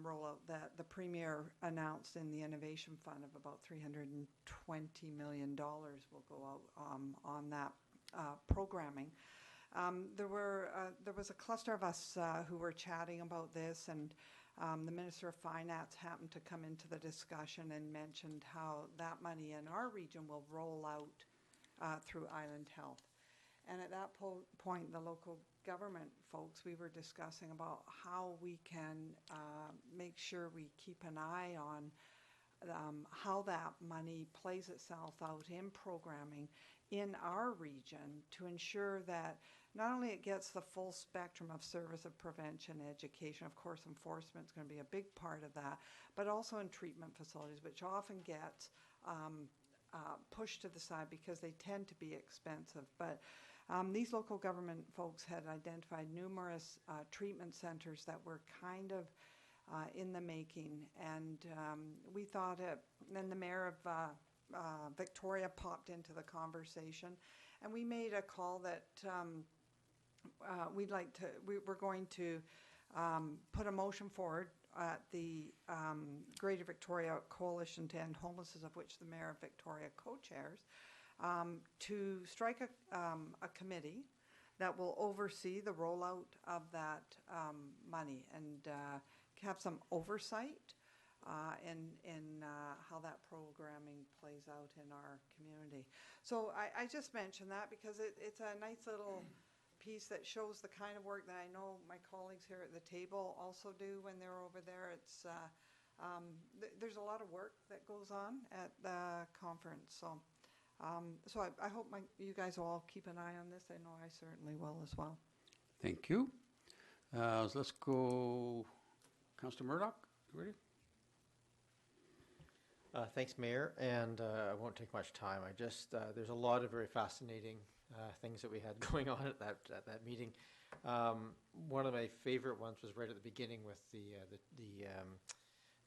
rollout that the Premier announced in the Innovation Fund of about $320 million will go out on that programming. There was a cluster of us who were chatting about this, and the Minister of Finance happened to come into the discussion and mentioned how that money in our region will roll out through Island Health. And at that point, the local government folks, we were discussing about how we can make sure we keep an eye on how that money plays itself out in programming in our region to ensure that not only it gets the full spectrum of service of prevention, education, of course enforcement is going to be a big part of that, but also in treatment facilities, which often gets pushed to the side because they tend to be expensive. But these local government folks had identified numerous treatment centers that were kind of in the making, and we thought then the mayor of Victoria popped into the conversation, and we made a call that we're going to put a motion forward at the Greater Victoria Coalition to End Homelessness, of which the Mayor of Victoria co-chairs, to strike a committee that will oversee the rollout of that money and have some oversight in how that programming plays out in our community. So I just mentioned that because it's a nice little piece that shows the kind of work that I know my colleagues here at the table also do when they're over there. It's there's a lot of work that goes on at the conference. So I hope you guys will all keep an eye on this. I know I certainly will as well.
Thank you. Let's go, Councillor Murdoch. You ready?
Thanks, Mayor, and I won't take much time. I just there's a lot of very fascinating things that we had going on at that meeting. One of my favorite ones was right at the beginning with the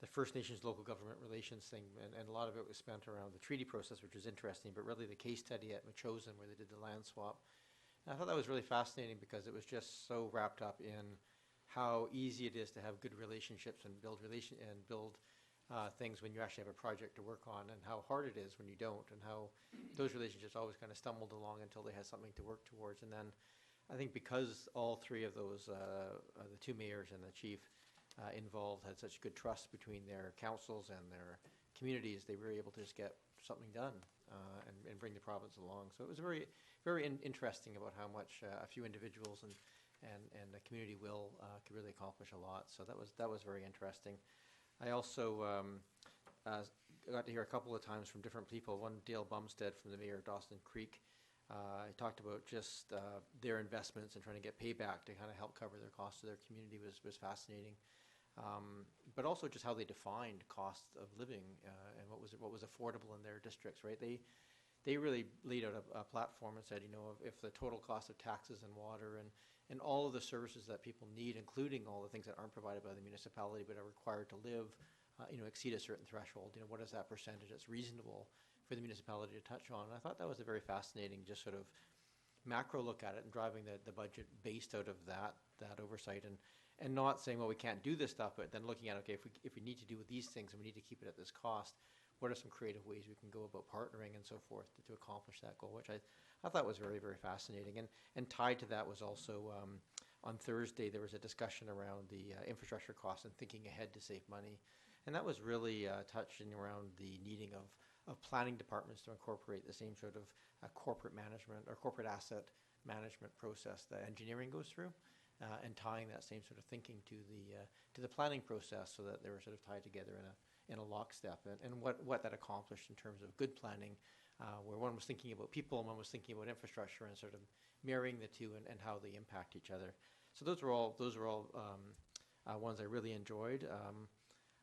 First Nations local government relations thing, and a lot of it was spent around the treaty process, which was interesting, but really the case study at Machosen where they did the land swap. And I thought that was really fascinating because it was just so wrapped up in how easy it is to have good relationships and build things when you actually have a project to work on, and how hard it is when you don't, and how those relationships always kind of stumbled along until they had something to work towards. And then I think because all three of those, the two mayors and the chief involved, had such good trust between their councils and their communities, they were able to just get something done and bring the province along. So it was very, very interesting about how much a few individuals and the community will could really accomplish a lot. So that was very interesting. I also got to hear a couple of times from different people. One, Dale Bumstead from the mayor of Dawson Creek, he talked about just their investments and trying to get payback to kind of help cover their costs to their community was fascinating. but also just how they defined cost of living and what was affordable in their districts, right? They really laid out a platform and said, you know, if the total cost of taxes and water and all of the services that people need, including all the things that aren't provided by the municipality but are required to live, you know, exceed a certain threshold, you know, what is that percentage that's reasonable for the municipality to touch on? And I thought that was a very fascinating, just sort of macro look at it and driving the budget based out of that oversight and not saying, well, we can't do this stuff, but then looking at, okay, if we need to do these things and we need to keep it at this cost, what are some creative ways we can go about partnering and so forth to accomplish that goal, which I thought was very, very fascinating. And tied to that was also on Thursday, there was a discussion around the infrastructure costs and thinking ahead to save money. And that was really touching around the needing of planning departments to incorporate the same sort of corporate management or corporate asset management process that engineering goes through, and tying that same sort of thinking to the planning process so that they were sort of tied together in a lockstep, and what that accomplished in terms of good planning, where one was thinking about people and one was thinking about infrastructure and sort of marrying the two and how they impact each other. So those were all ones I really enjoyed.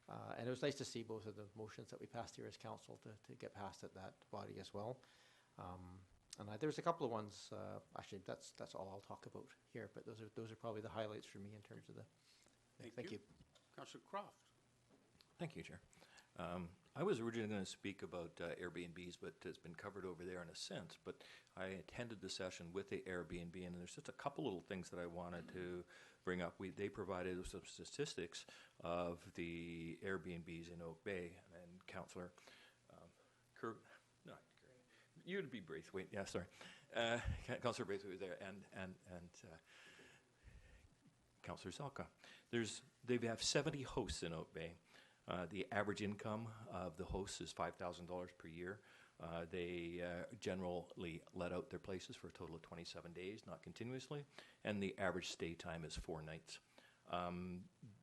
And it was nice to see both of the motions that we passed here as council to get passed at that body as well. And there's a couple of ones, actually that's all I'll talk about here, but those are probably the highlights for me in terms of the, thank you.
Councillor Croft.
Thank you, Chair. I was originally going to speak about Airbnbs, but it's been covered over there in a sense. But I attended the session with the Airbnb, and there's just a couple little things that I wanted to bring up. They provided some statistics of the Airbnbs in Oak Bay, and Councillor you'd be Braithwaite, yeah, sorry. Councillor Braithwaite was there, and Councillor Zelka. They have 70 hosts in Oak Bay. The average income of the hosts is $5,000 per year. They generally let out their places for a total of 27 days, not continuously, and the average stay time is 4 nights.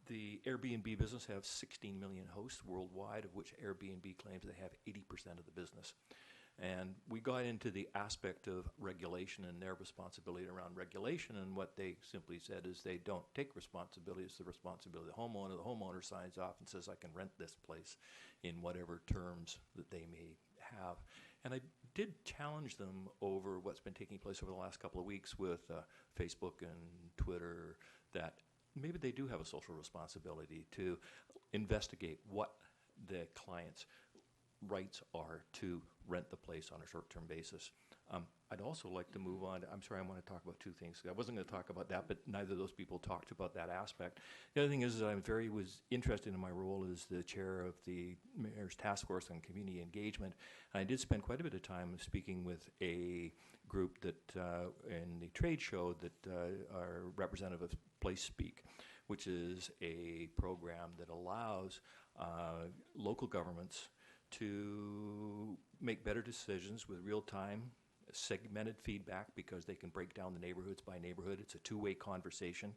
The Airbnb business have 16 million hosts worldwide, of which Airbnb claims they have 80% of the business. And we got into the aspect of regulation and their responsibility around regulation, and what they simply said is they don't take responsibility. It's the responsibility of the homeowner. The homeowner signs off and says, I can rent this place in whatever terms that they may have. And I did challenge them over what's been taking place over the last couple of weeks with Facebook and Twitter, that maybe they do have a social responsibility to investigate what the client's rights are to rent the place on a short-term basis. I'd also like to move on. I'm sorry, I want to talk about two things. I wasn't going to talk about that, but neither of those people talked about that aspect. The other thing is that I'm was interested in my role as the chair of the Mayor's Task Force on Community Engagement. And I did spend quite a bit of time speaking with a group that in the trade show that are representative of Place Speak, which is a program that allows local governments to make better decisions with real-time segmented feedback, because they can break down the neighborhoods by neighborhood. It's a two-way conversation.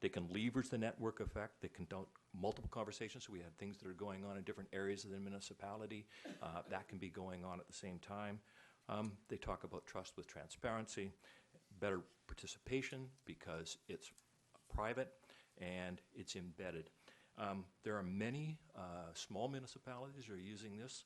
They can leverage the network effect. They can do multiple conversations. So we have things that are going on in different areas of the municipality. That can be going on at the same time. They talk about trust with transparency, better participation because it's private and it's embedded. There are many small municipalities that are using this.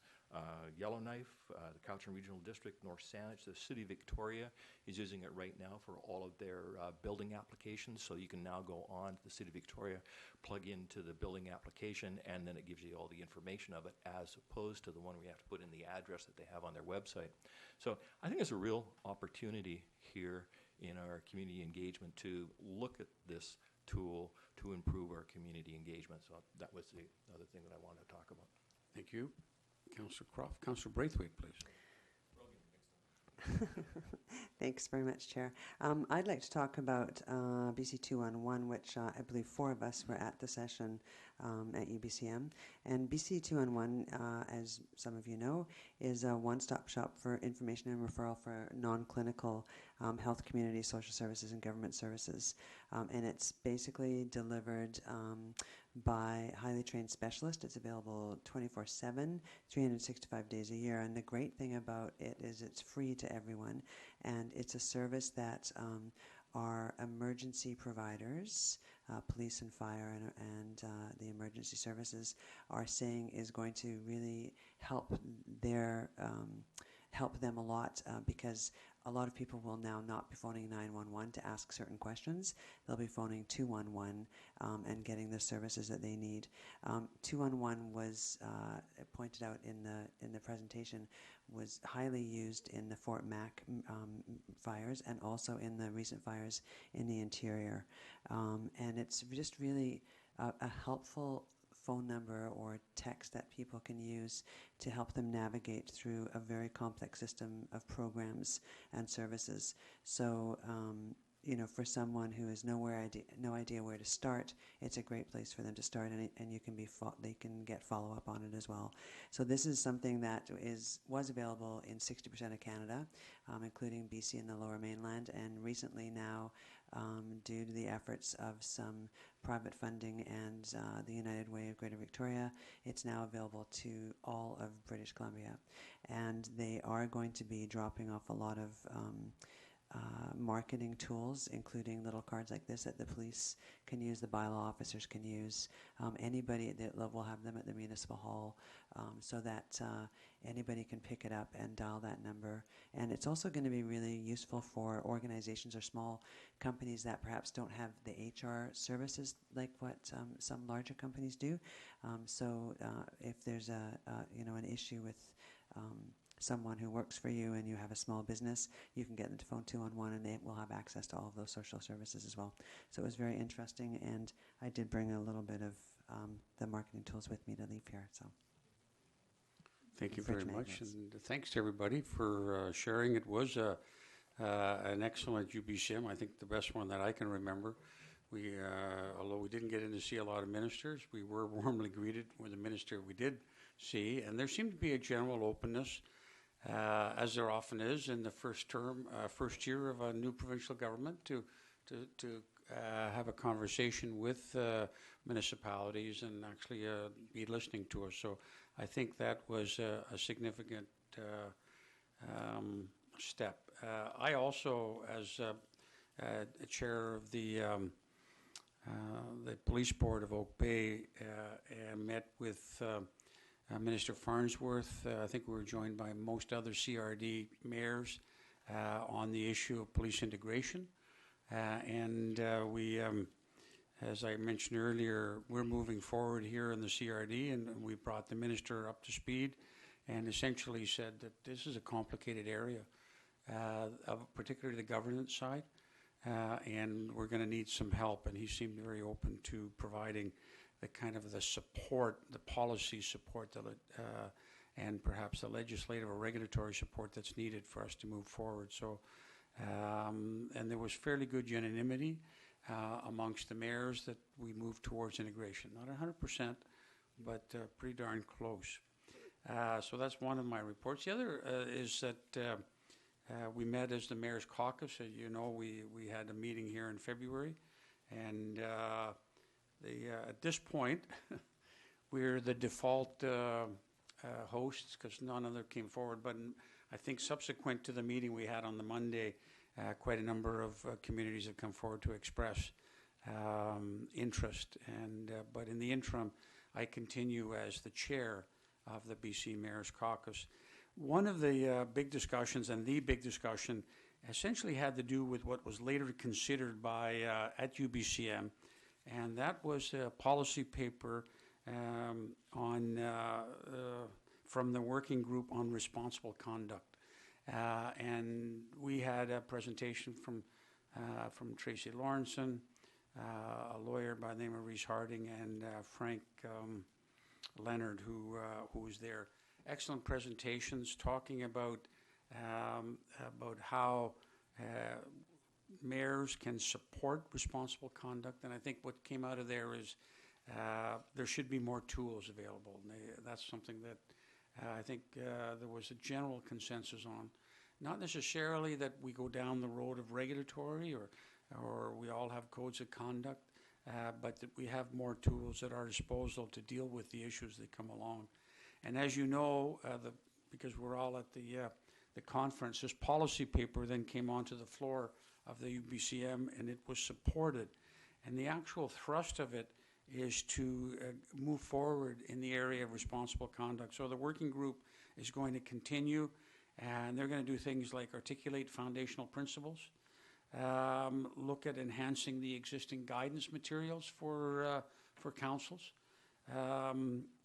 Yellowknife, the Cowichan Regional District, North Saanich, the City of Victoria is using it right now for all of their building applications. So you can now go on to the City of Victoria, plug into the building application, and then it gives you all the information of it, as opposed to the one we have to put in the address that they have on their website. So I think there's a real opportunity here in our community engagement to look at this tool to improve our community engagement. So that was the other thing that I wanted to talk about.
Thank you. Councillor Croft. Councillor Braithwaite, please.
Thanks very much, Chair. I'd like to talk about BC 211, which I believe 4 of us were at the session at UBCM. And BC 211, as some of you know, is a one-stop shop for information and referral for non-clinical health, community, social services, and government services. And it's basically delivered by highly trained specialists. It's available 24/7, 365 days a year. And the great thing about it is it's free to everyone. And it's a service that our emergency providers, police and fire and the emergency services, are saying is going to really help help them a lot, because a lot of people will now not be phoning 911 to ask certain questions. They'll be phoning 211 and getting the services that they need. 211 was pointed out in the presentation, was highly used in the Fort Mac fires and also in the recent fires in the interior. And it's just really a helpful phone number or text that people can use to help them navigate through a very complex system of programs and services. So, you know, for someone who has no idea where to start, it's a great place for them to start, and you can they can get follow-up on it as well. So this is something that was available in 60% of Canada, including BC and the Lower Mainland, and recently now, due to the efforts of some private funding and the United Way of Greater Victoria, it's now available to all of British Columbia. And they are going to be dropping off a lot of marketing tools, including little cards like this that the police can use, the bylaw officers can use. Anybody that will have them at the municipal hall, so that anybody can pick it up and dial that number. And it's also going to be really useful for organizations or small companies that perhaps don't have the HR services like what some larger companies do. So if there's an issue with someone who works for you and you have a small business, you can get them to phone 211 and they will have access to all of those social services as well. So it was very interesting, and I did bring a little bit of the marketing tools with me to leave here. So
thank you very much, and thanks to everybody for sharing. It was an excellent UBCM, I think the best one that I can remember. We, although we didn't get in to see a lot of ministers, we were warmly greeted with the minister we did see, and there seemed to be a general openness, as there often is in the first year of a new provincial government, to have a conversation with municipalities and actually be listening to us. So I think that was a significant step. I also, as a chair of the police board of Oak Bay, met with Minister Farnsworth. I think we were joined by most other CRD mayors on the issue of police integration. And we, as I mentioned earlier, we're moving forward here in the CRD, and we brought the minister up to speed and essentially said that this is a complicated area, particularly the governance side, and we're going to need some help. And he seemed very open to providing the kind of the support, the policy support, and perhaps the legislative or regulatory support that's needed for us to move forward. So, and there was fairly good unanimity amongst the mayors that we moved towards integration. Not 100%, but pretty darn close. So that's one of my reports. The other is that we met as the Mayor's Caucus. As you know, we had a meeting here in February, and at this point, we're the default hosts because none other came forward. But I think subsequent to the meeting we had on the Monday, quite a number of communities have come forward to express interest. And but in the interim, I continue as the chair of the BC Mayor's Caucus. One of the big discussions, and the big discussion, essentially had to do with what was later considered by at UBCM. And that was a policy paper from the working group on responsible conduct. And we had a presentation from Tracy Lawrenson, a lawyer by the name of Reese Harding, and Frank Leonard, who was there. Excellent presentations talking about how mayors can support responsible conduct, and I think what came out of there is there should be more tools available. And that's something that I think there was a general consensus on. Not necessarily that we go down the road of regulatory or we all have codes of conduct, but that we have more tools at our disposal to deal with the issues that come along. And as you know, because we're all at the conference, this policy paper then came onto the floor of the UBCM, and it was supported. And the actual thrust of it is to move forward in the area of responsible conduct. So the working group is going to continue, and they're going to do things like articulate foundational principles, look at enhancing the existing guidance materials for councils,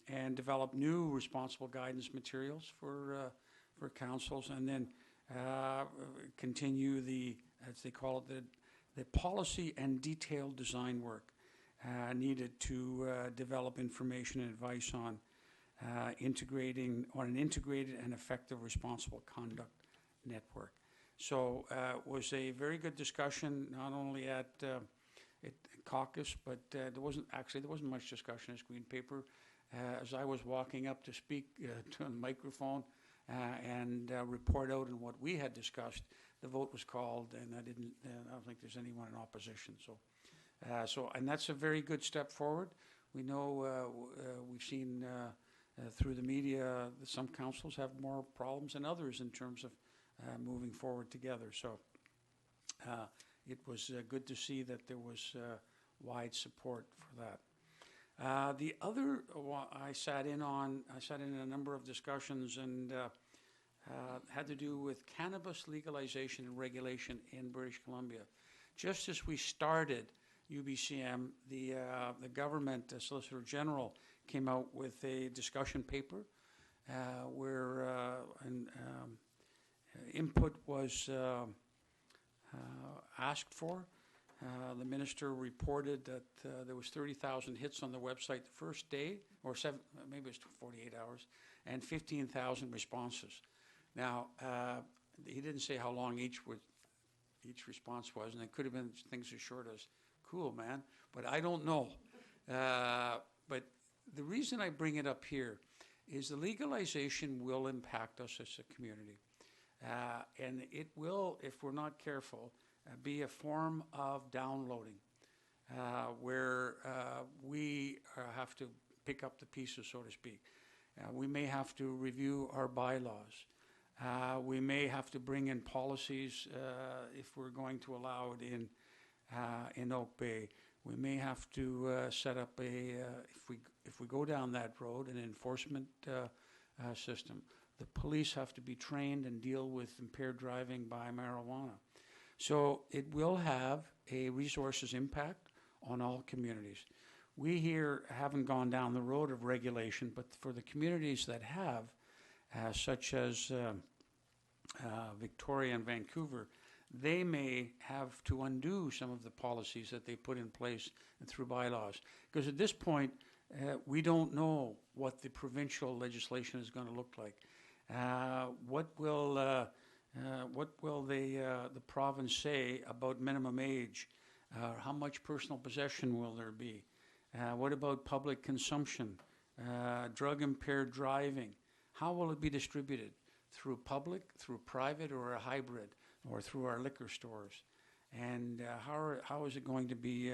and develop new responsible guidance materials for councils, and then continue the, as they call it, the policy and detailed design work needed to develop information and advice on an integrated and effective responsible conduct network. So it was a very good discussion, not only at caucus, but there wasn't much discussion as green paper. As I was walking up to speak to the microphone and report out on what we had discussed, the vote was called, and I don't think there's anyone in opposition. So, and that's a very good step forward. We know we've seen through the media that some councils have more problems than others in terms of moving forward together. So it was good to see that there was wide support for that. The other I sat in a number of discussions and had to do with cannabis legalization and regulation in British Columbia. Just as we started UBCM, the government Solicitor General came out with a discussion paper where input was asked for. The minister reported that there was 30,000 hits on the website the first day, or maybe it was 48 hours, and 15,000 responses. Now, he didn't say how long each response was, and it could have been things as short as, "Cool, man," but I don't know. But the reason I bring it up here is the legalization will impact us as a community. And it will, if we're not careful, be a form of downloading where we have to pick up the pieces, so to speak. We may have to review our bylaws. We may have to bring in policies if we're going to allow it in Oak Bay. We may have to set up if we go down that road, an enforcement system. The police have to be trained and deal with impaired driving by marijuana. So it will have a resources impact on all communities. We here haven't gone down the road of regulation, but for the communities that have, such as Victoria and Vancouver, they may have to undo some of the policies that they put in place through bylaws. Because at this point, we don't know what the provincial legislation is going to look like. What will the province say about minimum age? How much personal possession will there be? What about public consumption? Drug-impaired driving? How will it be distributed? Through public, through private, or a hybrid, or through our liquor stores? And how is it going to be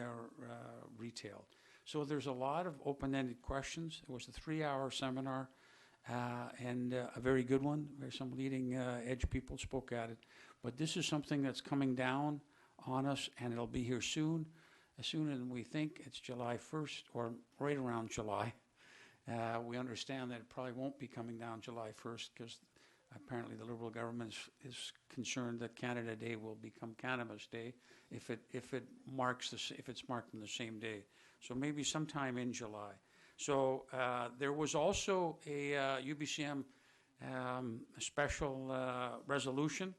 retailed? So there's a lot of open-ended questions. It was a 3-hour seminar. And a very good one, where some leading edge people spoke at it. But this is something that's coming down on us, and it'll be here soon, sooner than we think. It's July 1st, or right around July. We understand that it probably won't be coming down July 1st, because apparently the Liberal government is concerned that Canada Day will become Cannabis Day if it's marked on the same day. So maybe sometime in July. So there was also a UBCM special resolution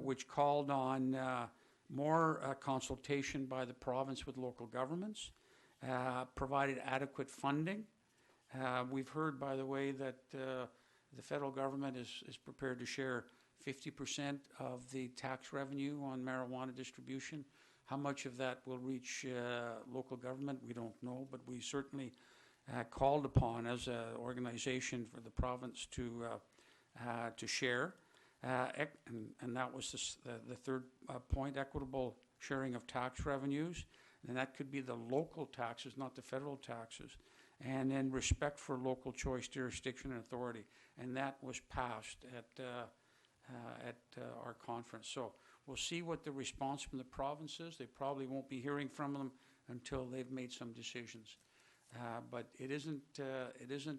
which called on more consultation by the province with local governments, provided adequate funding. We've heard, by the way, that the federal government is prepared to share 50% of the tax revenue on marijuana distribution. How much of that will reach local government, we don't know, but we certainly called upon as an organization for the province to share. And that was the third point, equitable sharing of tax revenues. And that could be the local taxes, not the federal taxes. And then respect for local choice, jurisdiction, and authority. And that was passed at at our conference. So we'll see what the response from the province is. They probably won't be hearing from them until they've made some decisions. But it isn't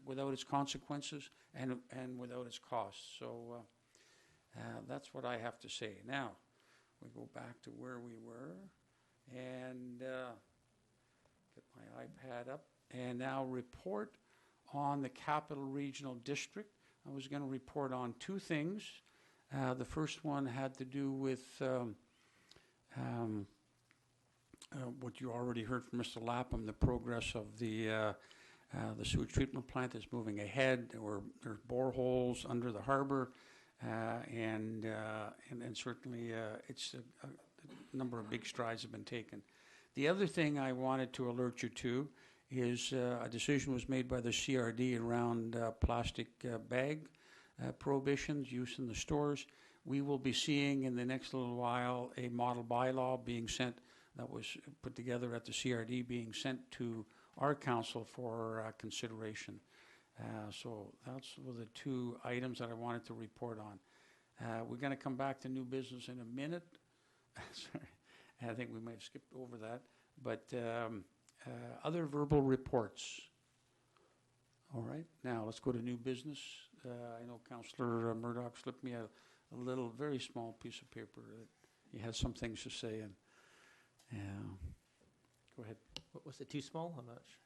without its consequences and without its costs. So that's what I have to say. Now, we go back to where we were and get my iPad up. And now report on the Capital Regional District. I was going to report on two things. The first one had to do with what you already heard from Mr. Lapham, the progress of the sewage treatment plant is moving ahead. There are boreholes under the harbor, and certainly it's a number of big strides have been taken. The other thing I wanted to alert you to is a decision was made by the CRD around plastic bag prohibitions, use in the stores. We will be seeing in the next little while a model bylaw being sent that was put together at the CRD being sent to our council for consideration. So those were the two items that I wanted to report on. We're going to come back to new business in a minute. Sorry, I think we might have skipped over that. But other verbal reports. All right, now let's go to new business. I know Councillor Murdoch slipped me a little, very small piece of paper that he has some things to say. And go ahead.
Was it too small? I'm not sure.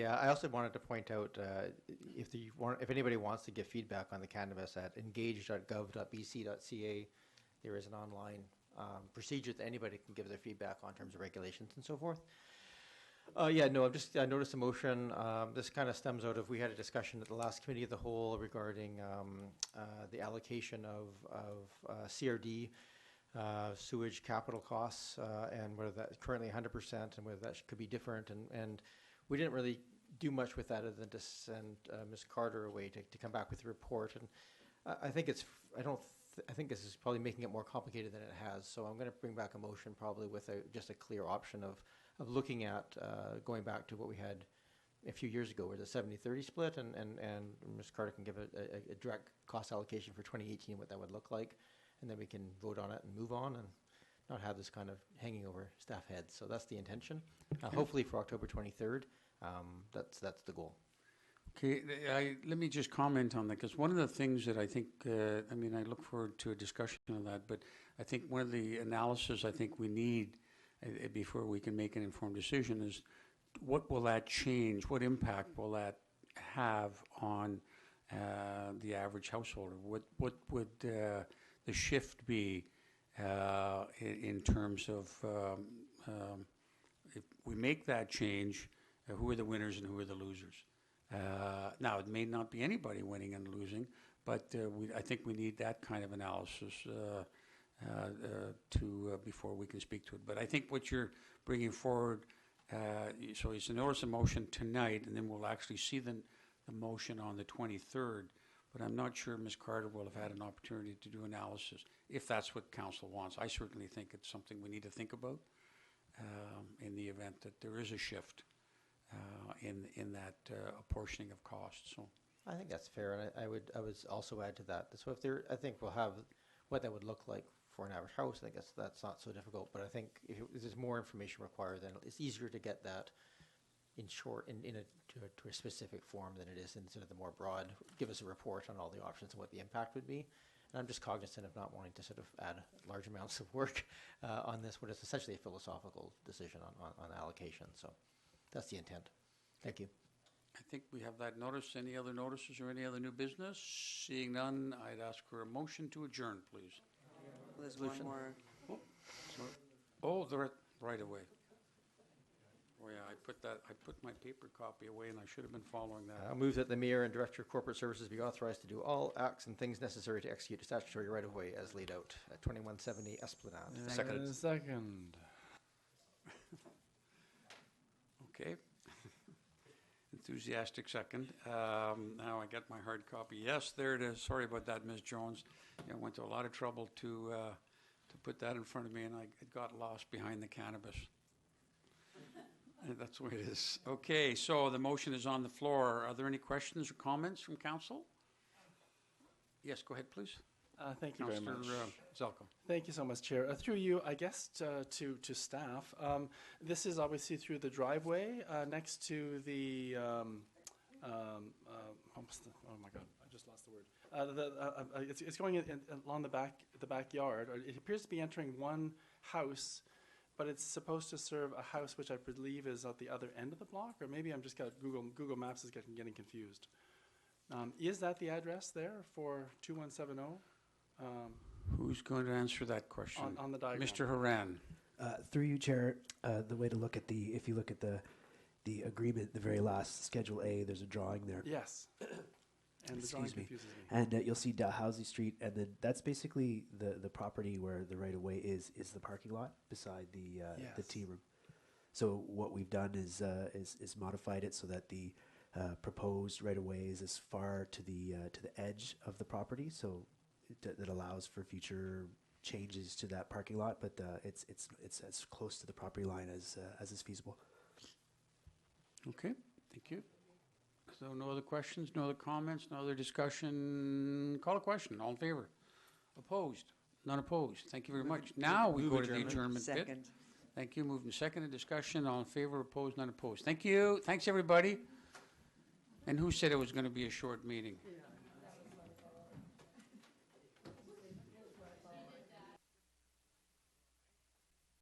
I also wanted to point out if anybody wants to give feedback on the cannabis at engage.gov.bc.ca, there is an online procedure that anybody can give their feedback on in terms of regulations and so forth. I noticed a motion. This kind of stems out of, we had a discussion at the last committee of the whole regarding the allocation of CRD sewage capital costs and whether that's currently 100% and whether that could be different. And we didn't really do much with that other than to send Ms. Carter away to come back with a report. And I think I think this is probably making it more complicated than it has. So I'm going to bring back a motion probably with just a clear option of looking at going back to what we had a few years ago, where the 70-30 split, and Ms. Carter can give a direct cost allocation for 2018, what that would look like, and then we can vote on it and move on and not have this kind of hanging over staff heads. So that's the intention. Hopefully for October 23rd, that's the goal.
Okay, let me just comment on that, because one of the things that I think, I look forward to a discussion on that, but I think one of the analysis I think we need before we can make an informed decision is what will that change? What impact will that have on the average householder? What would the shift be in terms of if we make that change, who are the winners and who are the losers? Now, it may not be anybody winning and losing, but I think we need that kind of analysis before we can speak to it. But I think what you're bringing forward, so it's a notice of motion tonight, and then we'll actually see the motion on the 23rd. But I'm not sure Ms. Carter will have had an opportunity to do analysis, if that's what council wants. I certainly think it's something we need to think about in the event that there is a shift in that apportioning of costs. So
I think that's fair, and I would also add to that. So I think we'll have what that would look like for an average house. I guess that's not so difficult, but I think if there's more information required, then it's easier to get that in short to a specific form than it is instead of the more broad. Give us a report on all the options and what the impact would be. And I'm just cognizant of not wanting to sort of add large amounts of work on this, what is essentially a philosophical decision on allocation. So that's the intent. Thank you.
I think we have that notice. Any other notices or any other new business? Seeing none, I'd ask for a motion to adjourn, please.
There's one more.
Oh, they're right away. Oh yeah, I put my paper copy away, and I should have been following that.
I'll move that the Mayor and Director of Corporate Services be authorized to do all acts and things necessary to execute a statutory right-of-way as laid out at 2170 Esplanade.
Second.
Okay. Enthusiastic second. Now I got my hard copy. Yes, there it is. Sorry about that, Ms. Jones. I went to a lot of trouble to put that in front of me, and it got lost behind the cannabis. That's the way it is. Okay, so the motion is on the floor. Are there any questions or comments from council? Yes, go ahead, please.
Thank you very much.
Councillor Zelko.
Thank you so much, Chair. Through you, I guess, to staff, this is obviously through the driveway next to the, oh my God, I just lost the word. It's going along the backyard. It appears to be entering one house, but it's supposed to serve a house which I believe is at the other end of the block, or maybe I'm just got Google Maps is getting confused. Is that the address there for 2170?
Who's going to answer that question?
On the diagram.
Mr. Haran.
Through you, Chair, the way to look at if you look at the agreement, the very last Schedule A, there's a drawing there.
Yes. And the drawing
Excuse me.
confuses me.
And you'll see Dalhousie Street, and then that's basically the property where the right-of-way is the parking lot beside the
Yes.
tea room. So what we've done is modified it so that the proposed right-of-way is as far to the edge of the property, so that allows for future changes to that parking lot, but it's as close to the property line as is feasible.
Okay, thank you. So no other questions, no other comments, no other discussion? Call a question. All in favor? Opposed? None opposed. Thank you very much. Now we go to the adjournment bit.
Second.
Thank you. Moved and seconded. Discussion. All in favor? Opposed? None opposed. Thank you. Thanks, everybody. And who said it was going to be a short meeting?